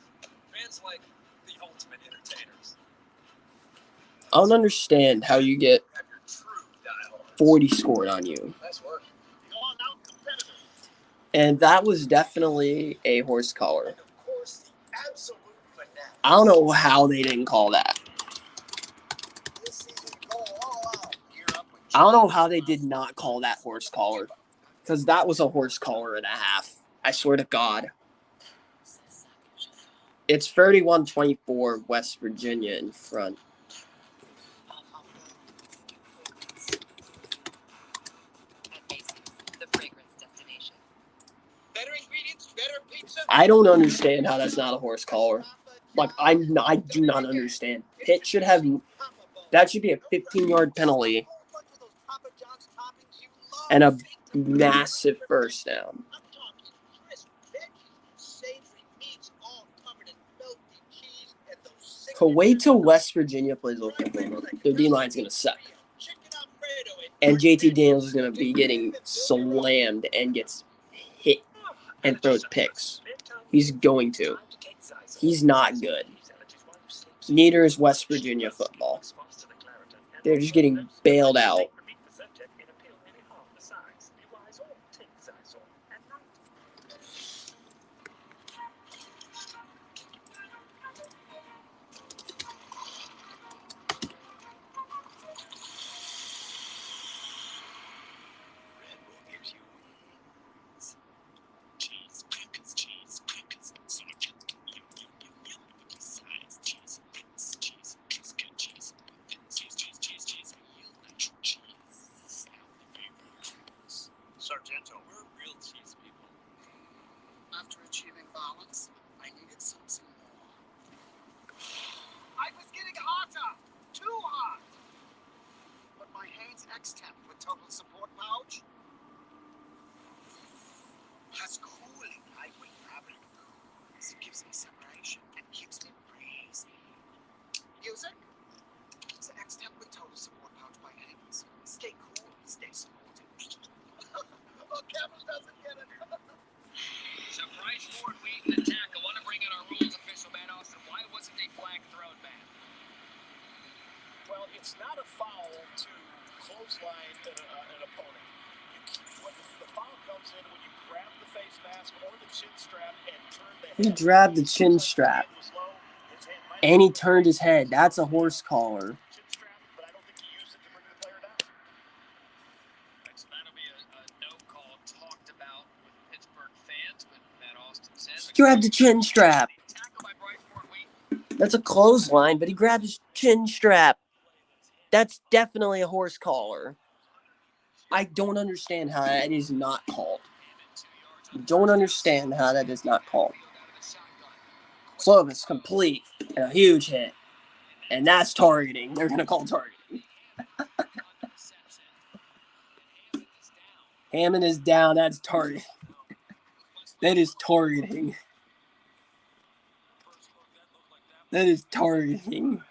Fans like the ultimate entertainers. I don't understand how you get Have your true diehard. 40 scored on you. Nice work. The all-out competitor. And that was definitely a horse collar. And of course, the absolute fanatic. I don't know how they didn't call that. This season, go all out. Gear up with I don't know how they did not call that horse collar. Because that was a horse collar and a half. I swear to God. It's 31-24 West Virginia in front. Better ingredients, better pizza. I don't understand how that's not a horse collar. Like, I do not understand. Pitt should have... That should be a 15-yard penalty and a massive first down. I'm talking crisp veggies, savory meats, But wait till West Virginia plays Oklahoma. Their D-line's going to suck. And JT Daniels is going to be getting slammed and gets hit and throws picks. He's going to. He's not good. Neither is West Virginia football. They're just getting bailed out. Sargento, we're real cheese people. After achieving balance, I needed something more. I was getting hotter! Too hot! But my Hanes X-Temp with total support pouch has cooling lightweight fabric. It gives me separation and keeps me breezy. Music? It's the X-Temp with total support pouch by Hanes. Stay cool, stay supported. Oh, Kevin doesn't get it. So Bryce Ford leading the tackle. Want to bring in our rules official, Matt Austin. Why wasn't a flag thrown back? Well, it's not a foul to clothesline an opponent. When the foul comes in when you grab the face mask or the chin strap and turn the head. He grabbed the chin strap. And he turned his head. That's a horse collar. Chin strap, but I don't think he used it to bring the player down. So that'll be a no call talked about with Pittsburgh fans, but Matt Austin says He grabbed the chin strap. tackle by Bryce Ford Wheat. That's a clothesline, but he grabbed his chin strap. That's definitely a horse collar. I don't understand how that is not called. Don't understand how that is not called. Slovis complete and a huge hit. And that's targeting. They're going to call targeting. Hammond is down. That's targeting. That is targeting. That is targeting.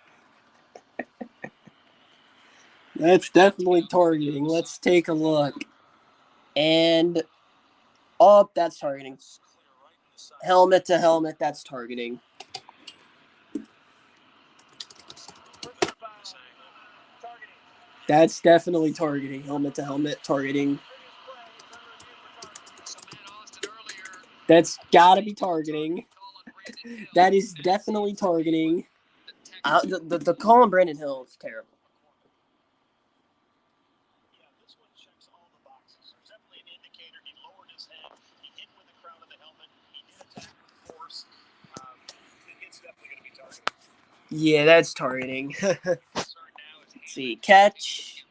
That's definitely targeting. Let's take a look. And, oh, that's targeting. Helmet to helmet, that's targeting. That's definitely targeting. Helmet to helmet, targeting. That's gotta be targeting. That is definitely targeting. The call on Brandon Hill is terrible. Yeah, this one checks all the boxes. There's definitely an indicator. He lowered his head. He hit with the crown of the helmet. He did attack with force. It's definitely going to be targeting. Yeah, that's targeting. Let's see, catch,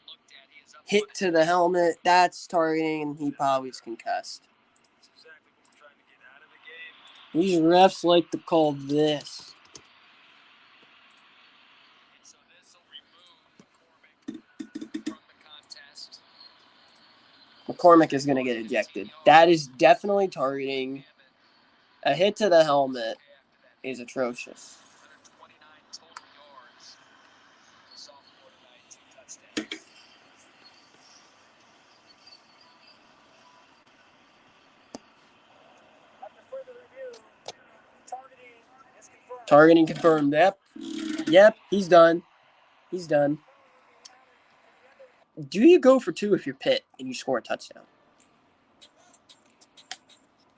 hit to the helmet, that's targeting, and he probably was concussed. These refs like to call this. So this will remove McCormick from the contest. McCormick is going to get ejected. That is definitely targeting. A hit to the helmet is atrocious. 129 total yards. Sophomore tonight, 2 touchdowns. After further review, targeting is confirmed. Targeting confirmed. Yep, he's done. He's done. Do you go for 2 if you're Pitt and you score a touchdown?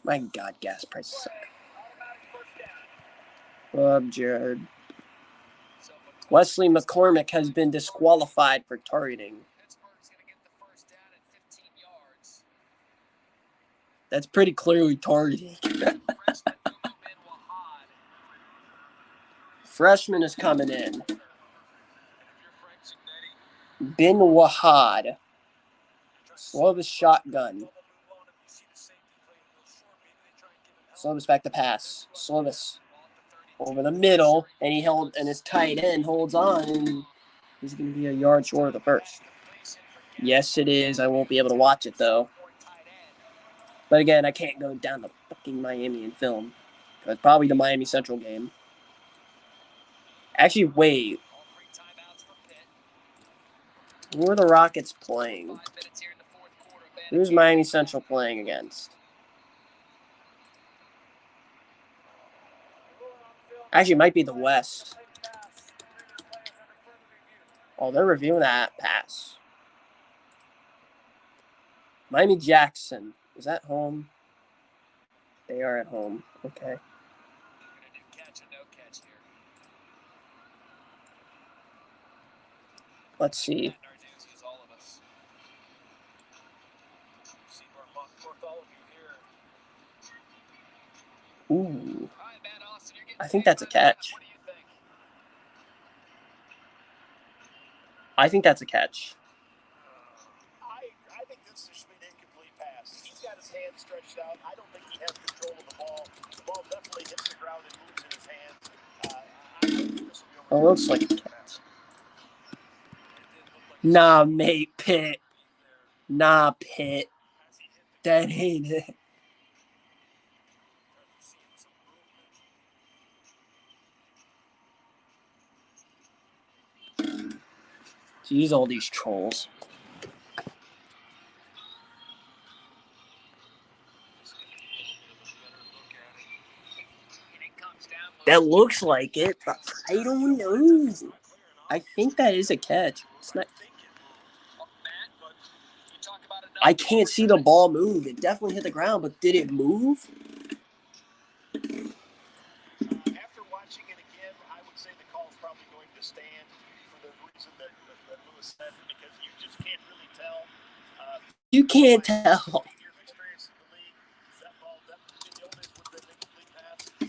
My God, gas prices suck. Jared. Wesley McCormick has been disqualified for targeting. Pittsburgh's going to get the first down at 15 yards. That's pretty clearly targeting. Freshman is coming in. Bin Wahad. Slovis shotgun. Slovis back to pass. Slovis over the middle, and his tight end holds on, and he's going to be a yard short of the first. Yes, it is. I won't be able to watch it, though. But again, I can't go down to fucking Miami and film. It's probably the Miami Central game. Actually, wait. All 3 timeouts for Pitt. Who are the Rockets playing? 5 minutes here in the fourth quarter. Who's Miami Central playing against? Actually, it might be the West. Oh, they're reviewing that pass. Miami Jackson. Is that home? They are at home. Okay. They're going to do catch or no catch here. Let's see. All of us. See Bartholomew here. Ooh. All right, Matt Austin, you're getting I think that's a catch. What do you think? I think that's a catch. I think this should be an incomplete pass. He's got his hands stretched out. I don't think he has control of the ball. The ball definitely hits the ground and moves in his hands. I think this will be Oh, looks like a catch. Nah, mate, Pitt. Nah, Pitt. That ain't it. Jeez, all these trolls. That looks like it, but I don't know. I think that is a catch. It's not. I can't see the ball move. It definitely hit the ground, but did it move? After watching it again, I would say the call is probably going to stand for the reason that Lewis said, because you just can't really tell. You can't tell.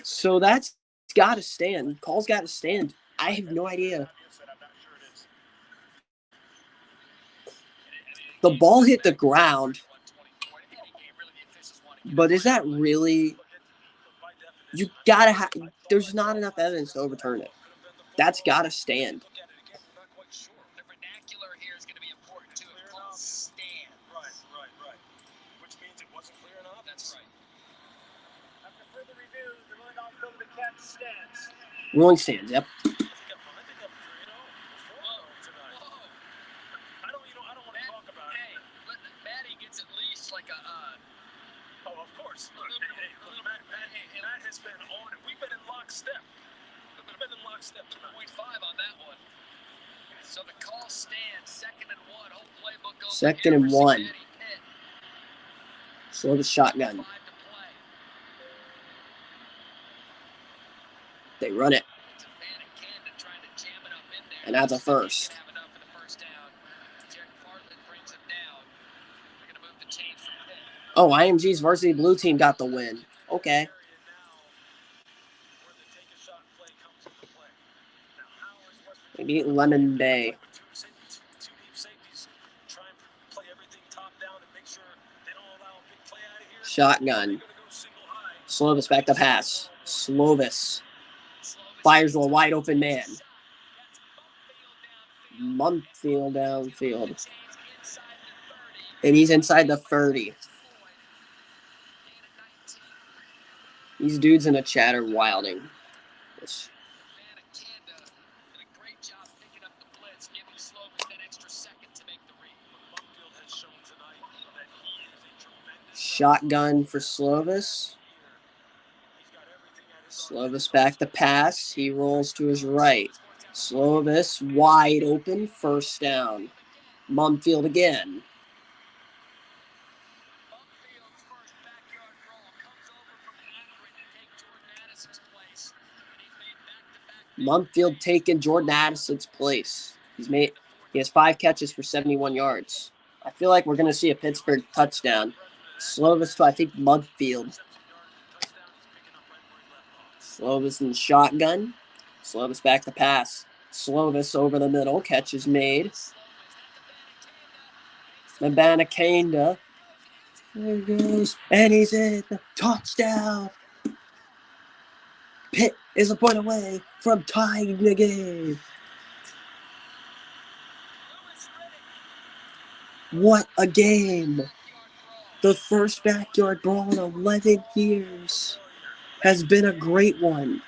So that's got to stand. Call's got to stand. I have no idea. The ball hit the ground. But is that really... You gotta have... There's not enough evidence to overturn it. That's gotta stand. The vernacular here is going to be important too. It calls stand. Right. Which means it wasn't clear enough? That's right. After further review, the ruling on film the catch stands. Ruling stands, yep. I think I'm tonight. I don't want to talk about it. Hey, Matty gets at least like a... Oh, of course. Look, Matt has been on it. We've been in lockstep. We've been in lockstep tonight. 0.5 on that one. So the call stands. 2nd and 1. Whole playbook goes. 2nd and 1. Slow the shotgun. They run it. And that's a first. Oh, IMG's varsity blue team got the win. Okay. They beat Lemon Bay. Shotgun. Slovis back to pass. Slovis fires to a wide open man. Mumpfield downfield. And he's inside the 30. These dudes in the chat are wilding. Shotgun for Slovis. Slovis back to pass. He rolls to his right. Slovis wide open. First down. Mumfield again. Mumfield taking Jordan Addison's place. He has 5 catches for 71 yards. I feel like we're going to see a Pittsburgh touchdown. Slovis to, I think, Mumfield. Slovis in the shotgun. Slovis back to pass. Slovis over the middle. Catch is made. Mabanakanda. There he goes. And he's in. Touchdown. Pitt is a point away from tying the game. What a game. The first backyard brawl in 11 years has been a great one.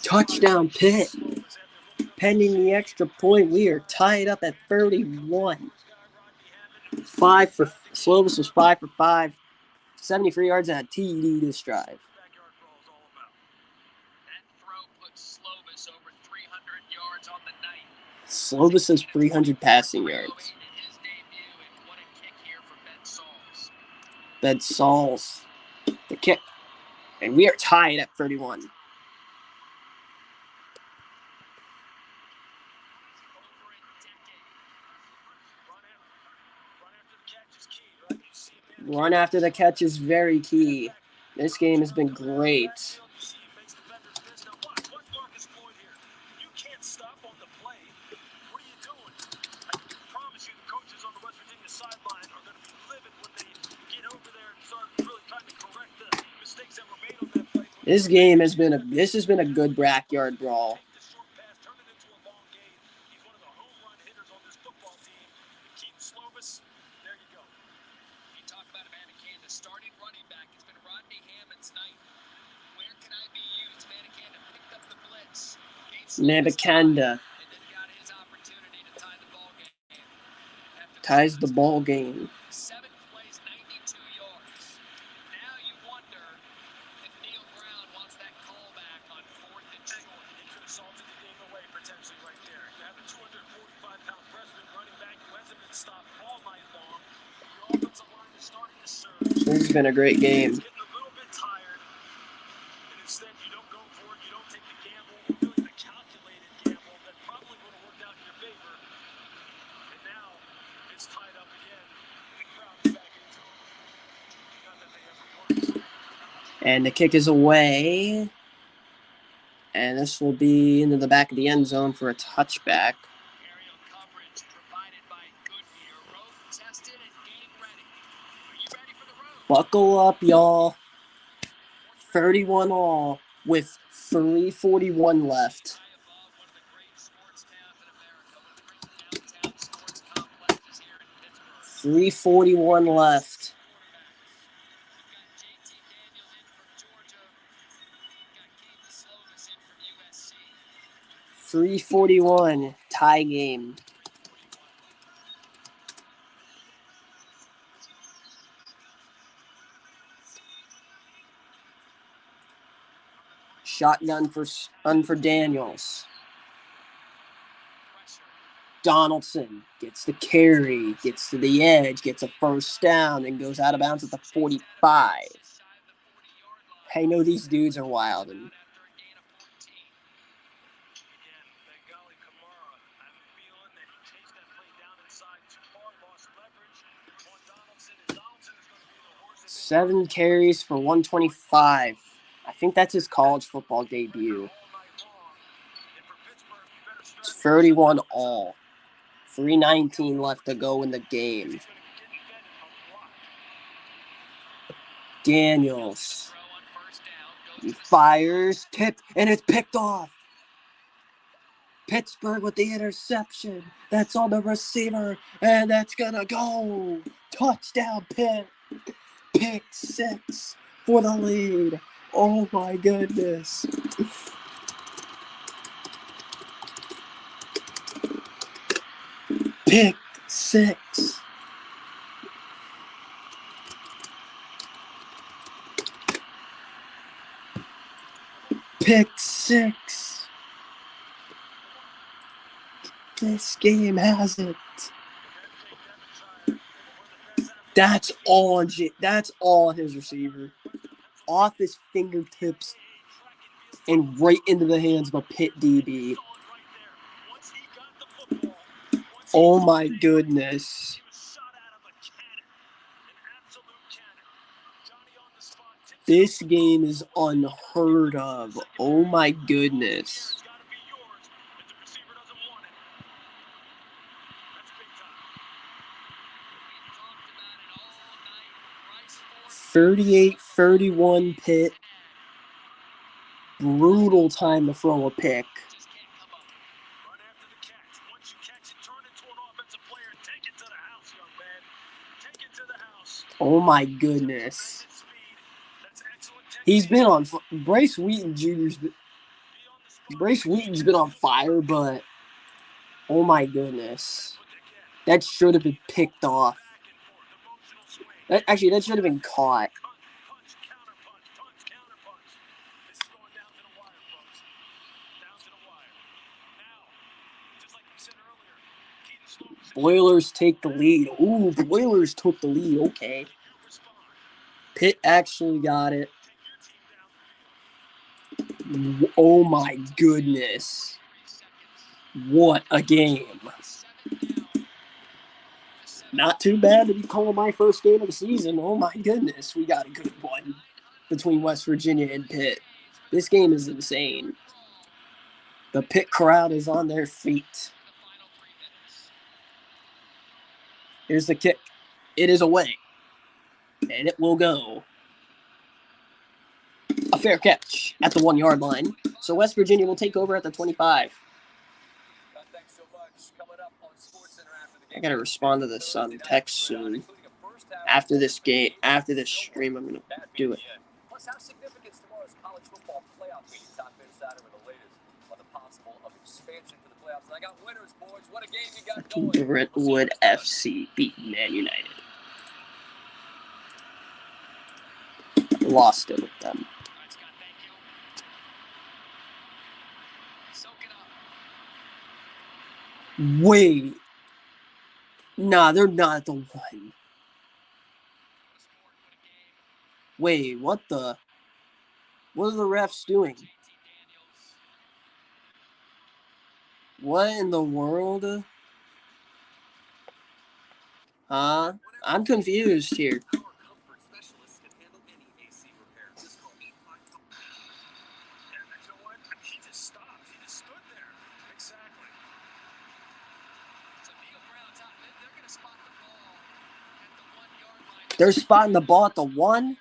Touchdown, Pitt. Pending the extra point, we are tied up at 31. Slovis was 5 for 5, 73 yards and a TD this drive. That throw puts Slovis over 300 yards on the night. Slovis has 300 passing yards. In his debut, and what a kick here for Ben Sauls. Ben Sauls, the kick. And we are tied at 31. Run after the catch is very key. This game has been great. You can't stop on the play. What are you doing? I promise you the coaches on the West Virginia sideline are going to be livid when they get over there and start really trying to correct the mistakes that were made on that play. This has been a good backyard brawl. Take the short pass, turn it into a long gain. He's one of the home run hitters on this football team. Keaton Slovis, there you go. You talk about Amanda, starting running back. It's been Rodney Hammond's night. Where can I be used? Amanda picked up the blitz. Nabakanda And then got his opportunity to tie the ball game. ties the ball game. 7 plays, 92 yards. Now you wonder if Neil Brown wants that callback on 4th and short. He could have salted the game away potentially right there. You have a 245-pound freshman running back who hasn't been stopped all night long. Your offensive line is starting to surge. This has been a great game. He's getting a little bit tired, and instead you don't go for it. You don't take the gamble, really the calculated gamble that probably would have worked out in your favor. And now it's tied up again. The crowd is back into it. Not that they ever won. And the kick is away. And this will be into the back of the end zone for a touchback. Aerial coverage provided by Goodyear. Road tested and game ready. Are you ready for the road? Buckle up, y'all. 31 all with 3:41 left. High above one of the great sports towns in America, one of the great downtown sports complexes here in Pittsburgh. 3:41 left. We've got JT Daniels in from Georgia. We've got Keaton Slovis in from USC. 3:41 tie game. Shotgun for Daniels. Donaldson gets the carry, gets to the edge, gets a first down, and goes out of bounds at the 45. I know these dudes are wild. And seven carries for 125. I think that's his college football debut. It's 31 all. 3:19 left to go in the game. Daniels. He fires, tipped, and it's picked off. Pittsburgh with the interception. That's on the receiver, and that's gonna go. Touchdown, Pitt. Pick 6 for the lead. Oh my goodness. Pick 6. Pick 6. This game has it. That's all on his receiver. Off his fingertips and right into the hands of a Pitt DB. Oh my goodness. This game is unheard of. Oh my goodness. 38-31 Pitt. Brutal time to throw a pick. Oh my goodness. He's been on Bryce Wheaton Jr.'s Bryce Wheaton's been on fire, but oh my goodness. That should have been picked off. That should have been caught. Boilers take the lead. Ooh, Boilers took the lead. Okay. Pitt actually got it. Oh my goodness. What a game. Not too bad to be calling my first game of the season. Oh my goodness, we got a good one between West Virginia and Pitt. This game is insane. The Pitt crowd is on their feet. Here's the kick. It is away. And it will go. A fair catch at the 1 yard line. So West Virginia will take over at the 25. I gotta respond to this text soon. After this game, after this stream, I'm gonna do it. Plus, how significant is tomorrow's college football playoff game? Top Insider with the latest on the possible of expansion for the playoffs. And I got winners, boys. What a game you got going. Brentwood FC beat Man United. Lost it with them. Wait. Nah, they're not the one. Wait, what the? What are the refs doing? What in the world? Huh? I'm confused here. They're spotting the ball at the 1?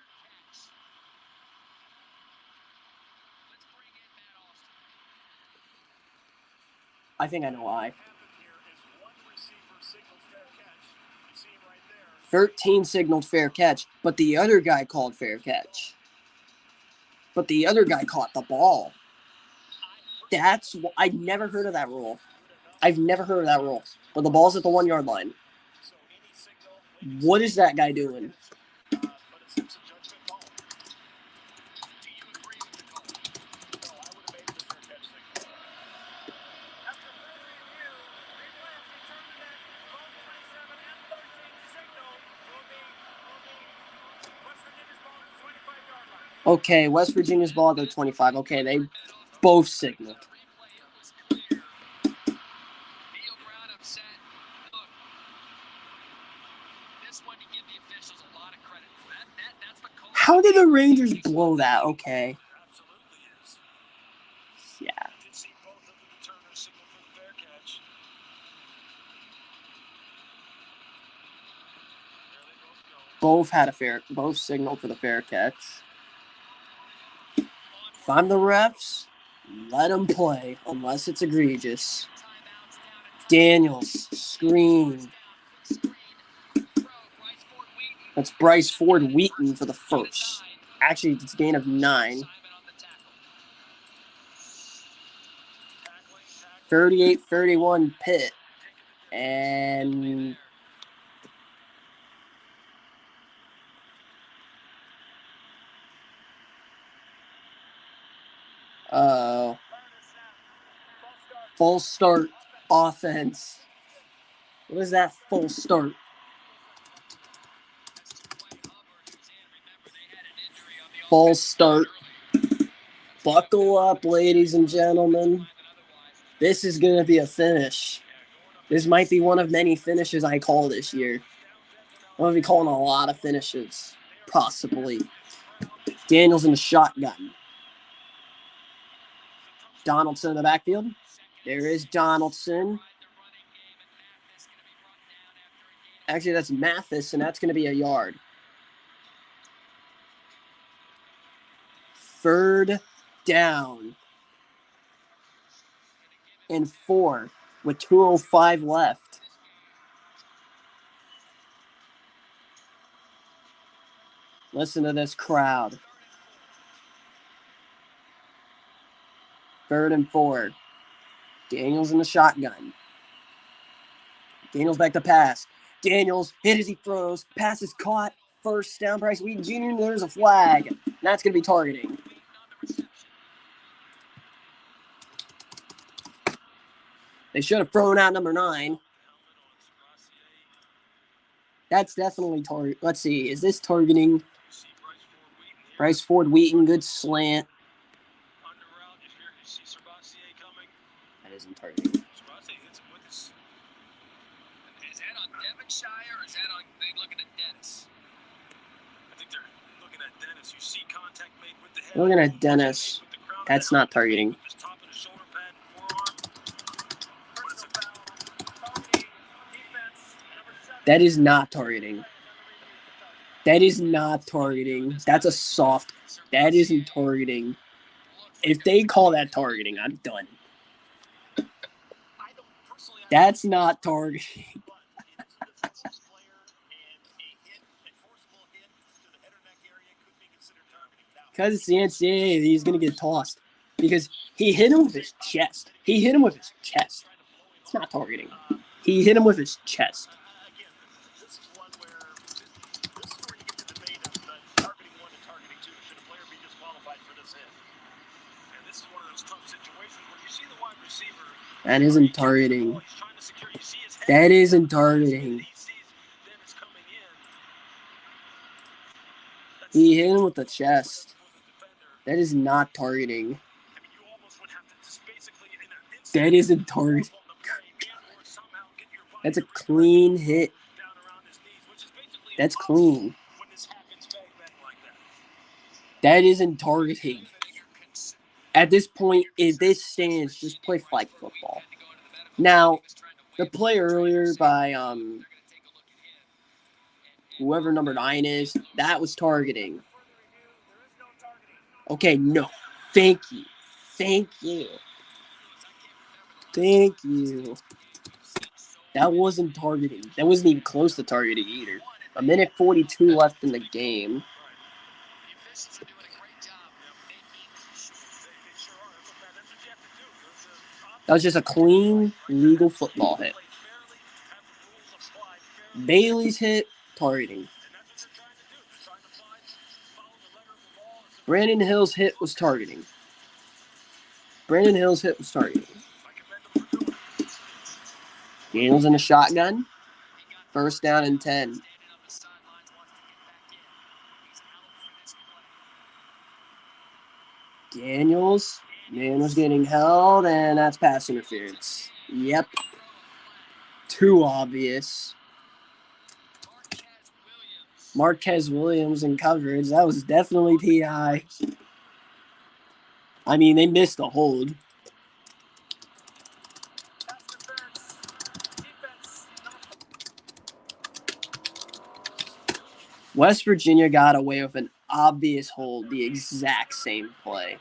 I think I know why. 13 signaled fair catch, but the other guy called fair catch. But the other guy caught the ball. I've never heard of that rule. I've never heard of that rule. But the ball's at the 1 yard line. What is that guy doing? Okay, West Virginia's ball at their 25. Okay, they both signaled. How did the Rangers blow that? Okay. Yeah. Both signaled for the fair catch. If I'm the refs, let them play, unless it's egregious. Daniels, screen. That's Bryce Ford Wheaton for the first. Actually, it's a gain of 9. 38-31 Pitt. And full start offense. What is that full start? Full start. Buckle up, ladies and gentlemen. This is going to be a finish. This might be one of many finishes I call this year. I'm going to be calling a lot of finishes, possibly. Daniels in the shotgun. Donaldson in the backfield. There is Donaldson. Actually, that's Mathis, and that's going to be a yard. 3rd down. And 4 with 2:05 left. Listen to this crowd. 3rd and 4. Daniels in the shotgun. Daniels back to pass. Daniels hit as he throws. Pass is caught. 1st down, Bryce Wheaton Jr. There's a flag. That's going to be targeting. They should have thrown out number 9. That's definitely target. Let's see. Is this targeting? Bryce Ford Wheaton, good slant. That isn't targeting. Is that on Devonshire or is that on they looking at Dennis? I think they're looking at Dennis. You see contact made with the head. Looking at Dennis. That's not targeting. That is not targeting. That is not targeting. That's a soft. That isn't targeting. If they call that targeting, I'm done. That's not targeting. Because it's the NCAA, he's going to get tossed. Because he hit him with his chest. He hit him with his chest. It's not targeting. He hit him with his chest. Again, this is one where you get the debate of targeting 1 and targeting 2. Should a player be disqualified for this hit? And this is one of those tough situations where you see the wide receiver. That isn't targeting. That isn't targeting. He hit him with the chest. That is not targeting. That isn't targeting. That's a clean hit. That's clean. That isn't targeting. At this point, if this stands, just play flag football. Now, the play earlier by whoever number 9 is, that was targeting. Okay, no. Thank you. Thank you. Thank you. That wasn't targeting. That wasn't even close to targeting either. 1:42 left in the game. That was just a clean, legal football hit. Bailey's hit, targeting. Brandon Hill's hit was targeting. Brandon Hill's hit was targeting. Daniels in a shotgun. 1st down and 10. Daniels getting held, and that's pass interference. Yep. Too obvious. Marquez Williams in coverage. That was definitely PI. I mean, they missed a hold. West Virginia got away with an obvious hold, the exact same play.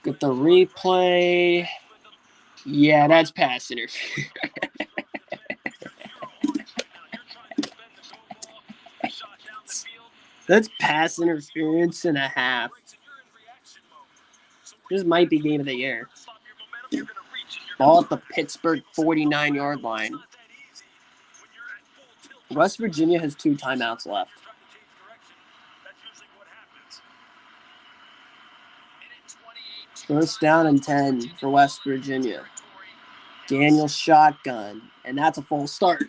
Get the replay. Yeah, that's pass interference. That's pass interference and a half. This might be game of the year. Ball at the Pittsburgh 49-yard line. West Virginia has 2 timeouts left. First down and 10 for West Virginia. Daniels shotgun, and that's a full start.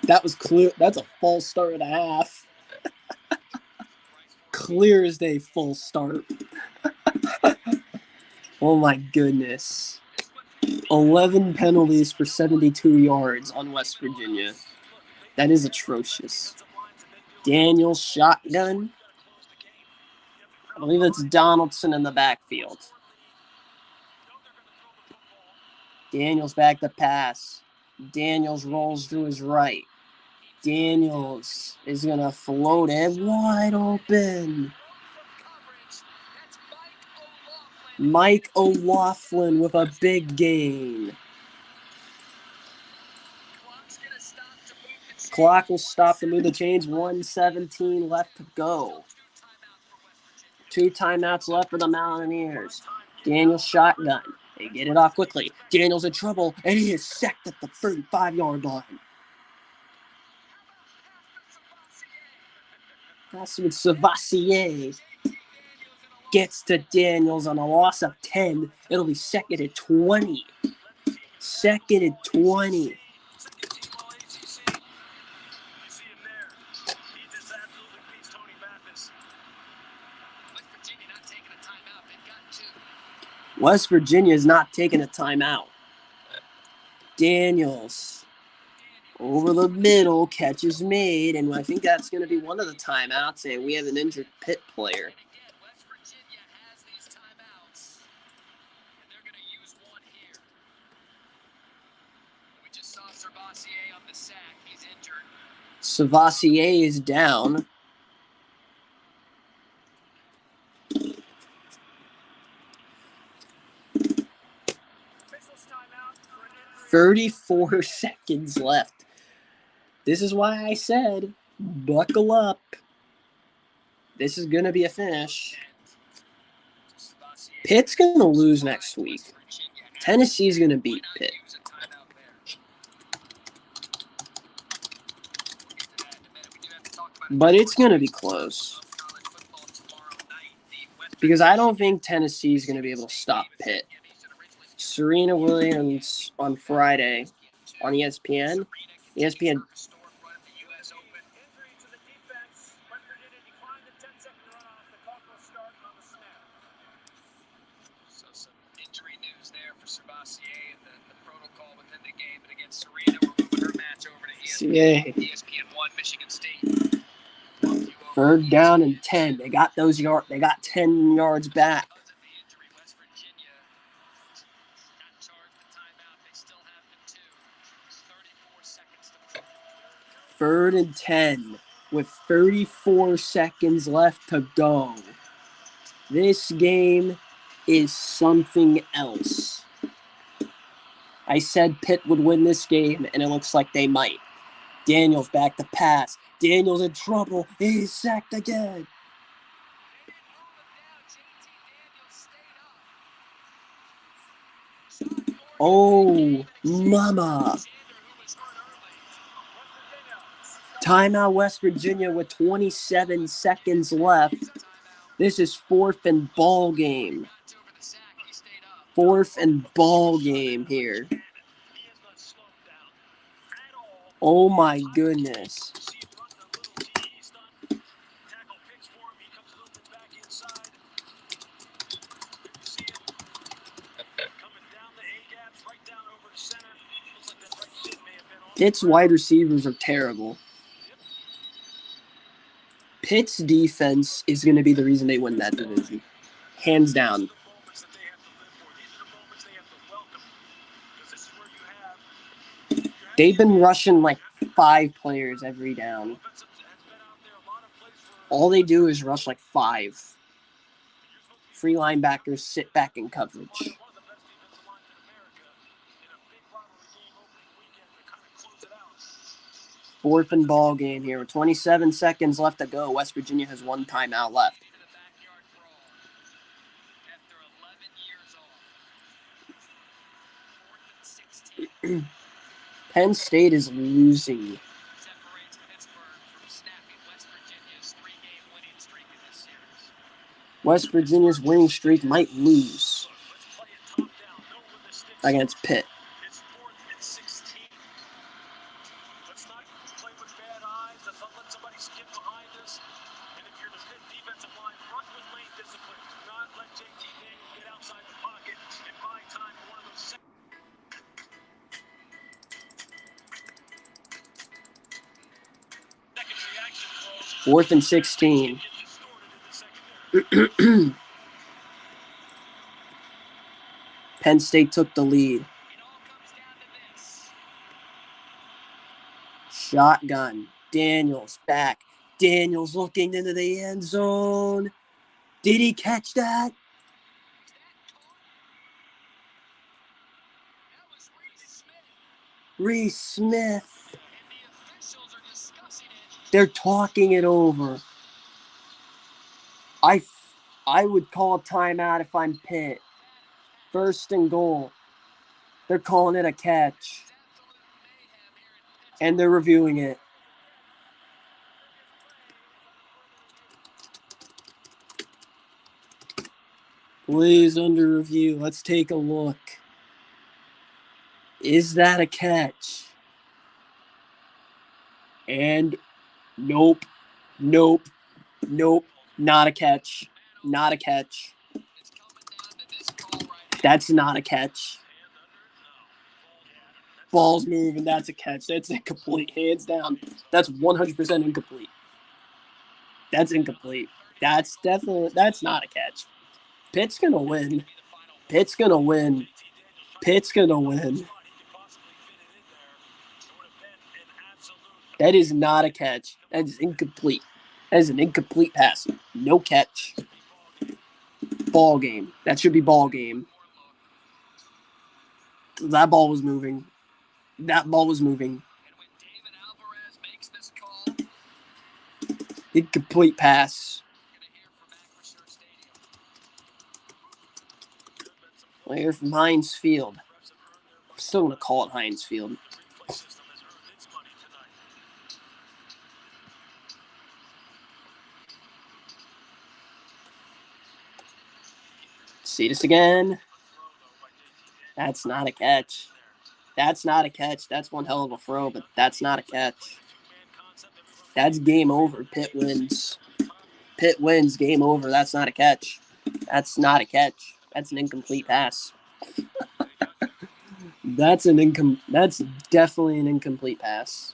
That was clear. That's a false start and a half. Clear as day, full start. Oh my goodness. 11 penalties for 72 yards on West Virginia. That is atrocious. Daniels shotgun. I believe it's Donaldson in the backfield. Daniels back to pass. Daniels rolls to his right. Daniels is going to float it wide open. Mike O'Loughlin with a big gain. Clock will stop to move the chains. 1:17 left to go. 2 timeouts left for the Mountaineers. Daniels shotgun. They get it off quickly. Daniels in trouble, and he is sacked at the 35-yard line. That's with Savassier. Gets to Daniels on a loss of 10. It'll be second and 20. Second and 20. West Virginia is not taking a timeout. Daniels over the middle, catch is made, and I think that's going to be one of the timeouts, and we have an injured Pitt player. West Virginia has these timeouts, and they're going to use one here. We just saw Savassier on the sack. He's injured. Savassier is down. 34 seconds left. This is why I said, buckle up. This is going to be a finish. Pitt's going to lose next week. Tennessee's going to beat Pitt. But it's going to be close. Because I don't think Tennessee's going to be able to stop Pitt. Serena Williams on Friday on ESPN. ESPN. So some injury news there for Savassier and the protocol within the game. But against Serena, we're moving her match over to ESPN 1, Michigan State. Third down and 10. They got those yards. They got 10 yards back. West Virginia not charged the timeout. They still have the 2. 34 seconds to play. Third and 10 with 34 seconds left to go. This game is something else. I said Pitt would win this game, and it looks like they might. Daniels back to pass. Daniels in trouble. He's sacked again. Oh, mama. Timeout West Virginia with 27 seconds left. This is 4th and ball game. 4th and ball game here. Oh my goodness. Pitt's wide receivers are terrible. Pitt's defense is going to be the reason they win that division. Hands down. They've been rushing like 5 players every down. All they do is rush like 5. Free linebackers sit back in coverage. 4th and ball game here. With 27 seconds left to go. West Virginia has 1 timeout left. Penn State is losing. West Virginia's winning streak might lose against Pitt. Fourth and 16. Penn State took the lead. Shotgun. Daniels back. Daniels looking into the end zone. Did he catch that? Reese Smith. They're talking it over. I would call a timeout if I'm Pitt. 1st and goal. They're calling it a catch. And they're reviewing it. Plays under review. Let's take a look. Is that a catch? And nope. Not a catch. Not a catch. That's not a catch. Ball's moving. That's a catch. That's incomplete. Hands down. That's 100% incomplete. That's incomplete. That's not a catch. Pitt's gonna win. Pitt's gonna win. Pitt's gonna win. That is not a catch. That is incomplete. That is an incomplete pass. No catch. Ball game. That should be ball game. That ball was moving. That ball was moving. Incomplete pass. Player from Heinz Field. I'm still going to call it Heinz Field. See this again. That's not a catch. That's not a catch. That's one hell of a throw, but that's not a catch. That's game over. Pitt wins. Pitt wins. Game over. That's not a catch. That's not a catch. That's an incomplete pass. That's definitely an incomplete pass.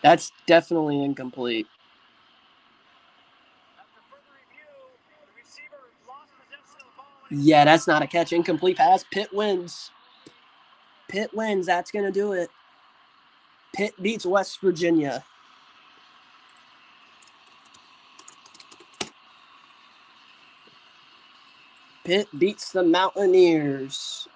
That's definitely incomplete. Yeah, that's not a catch. Incomplete pass. Pitt wins. Pitt wins. That's going to do it. Pitt beats West Virginia. Pitt beats the Mountaineers.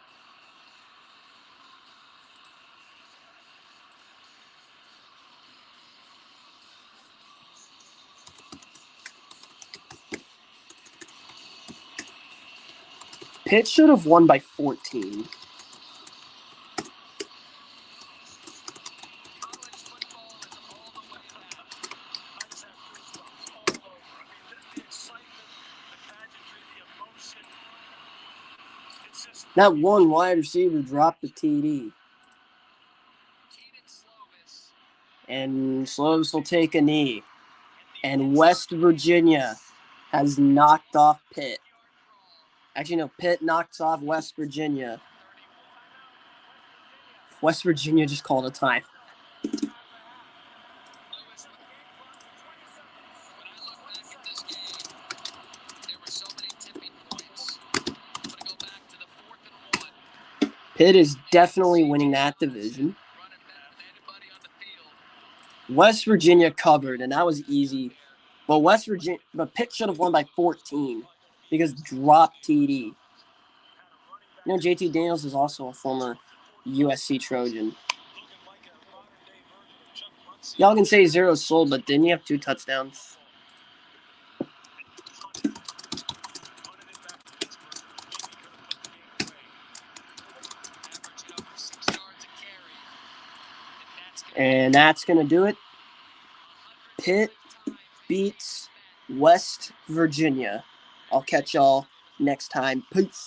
Pitt should have won by 14. That one wide receiver dropped the TD. And Slovis will take a knee. And West Virginia has knocked off Pitt. Actually, no, Pitt knocks off West Virginia. West Virginia just called a time. Pitt is definitely winning that division. West Virginia covered, and that was easy. But Pitt should have won by 14 because drop TD. You know, JT Daniels is also a former USC Trojan. Y'all can say zero sold, but didn't you have 2 touchdowns? And that's going to do it. Pitt beats West Virginia. I'll catch y'all next time. Peace.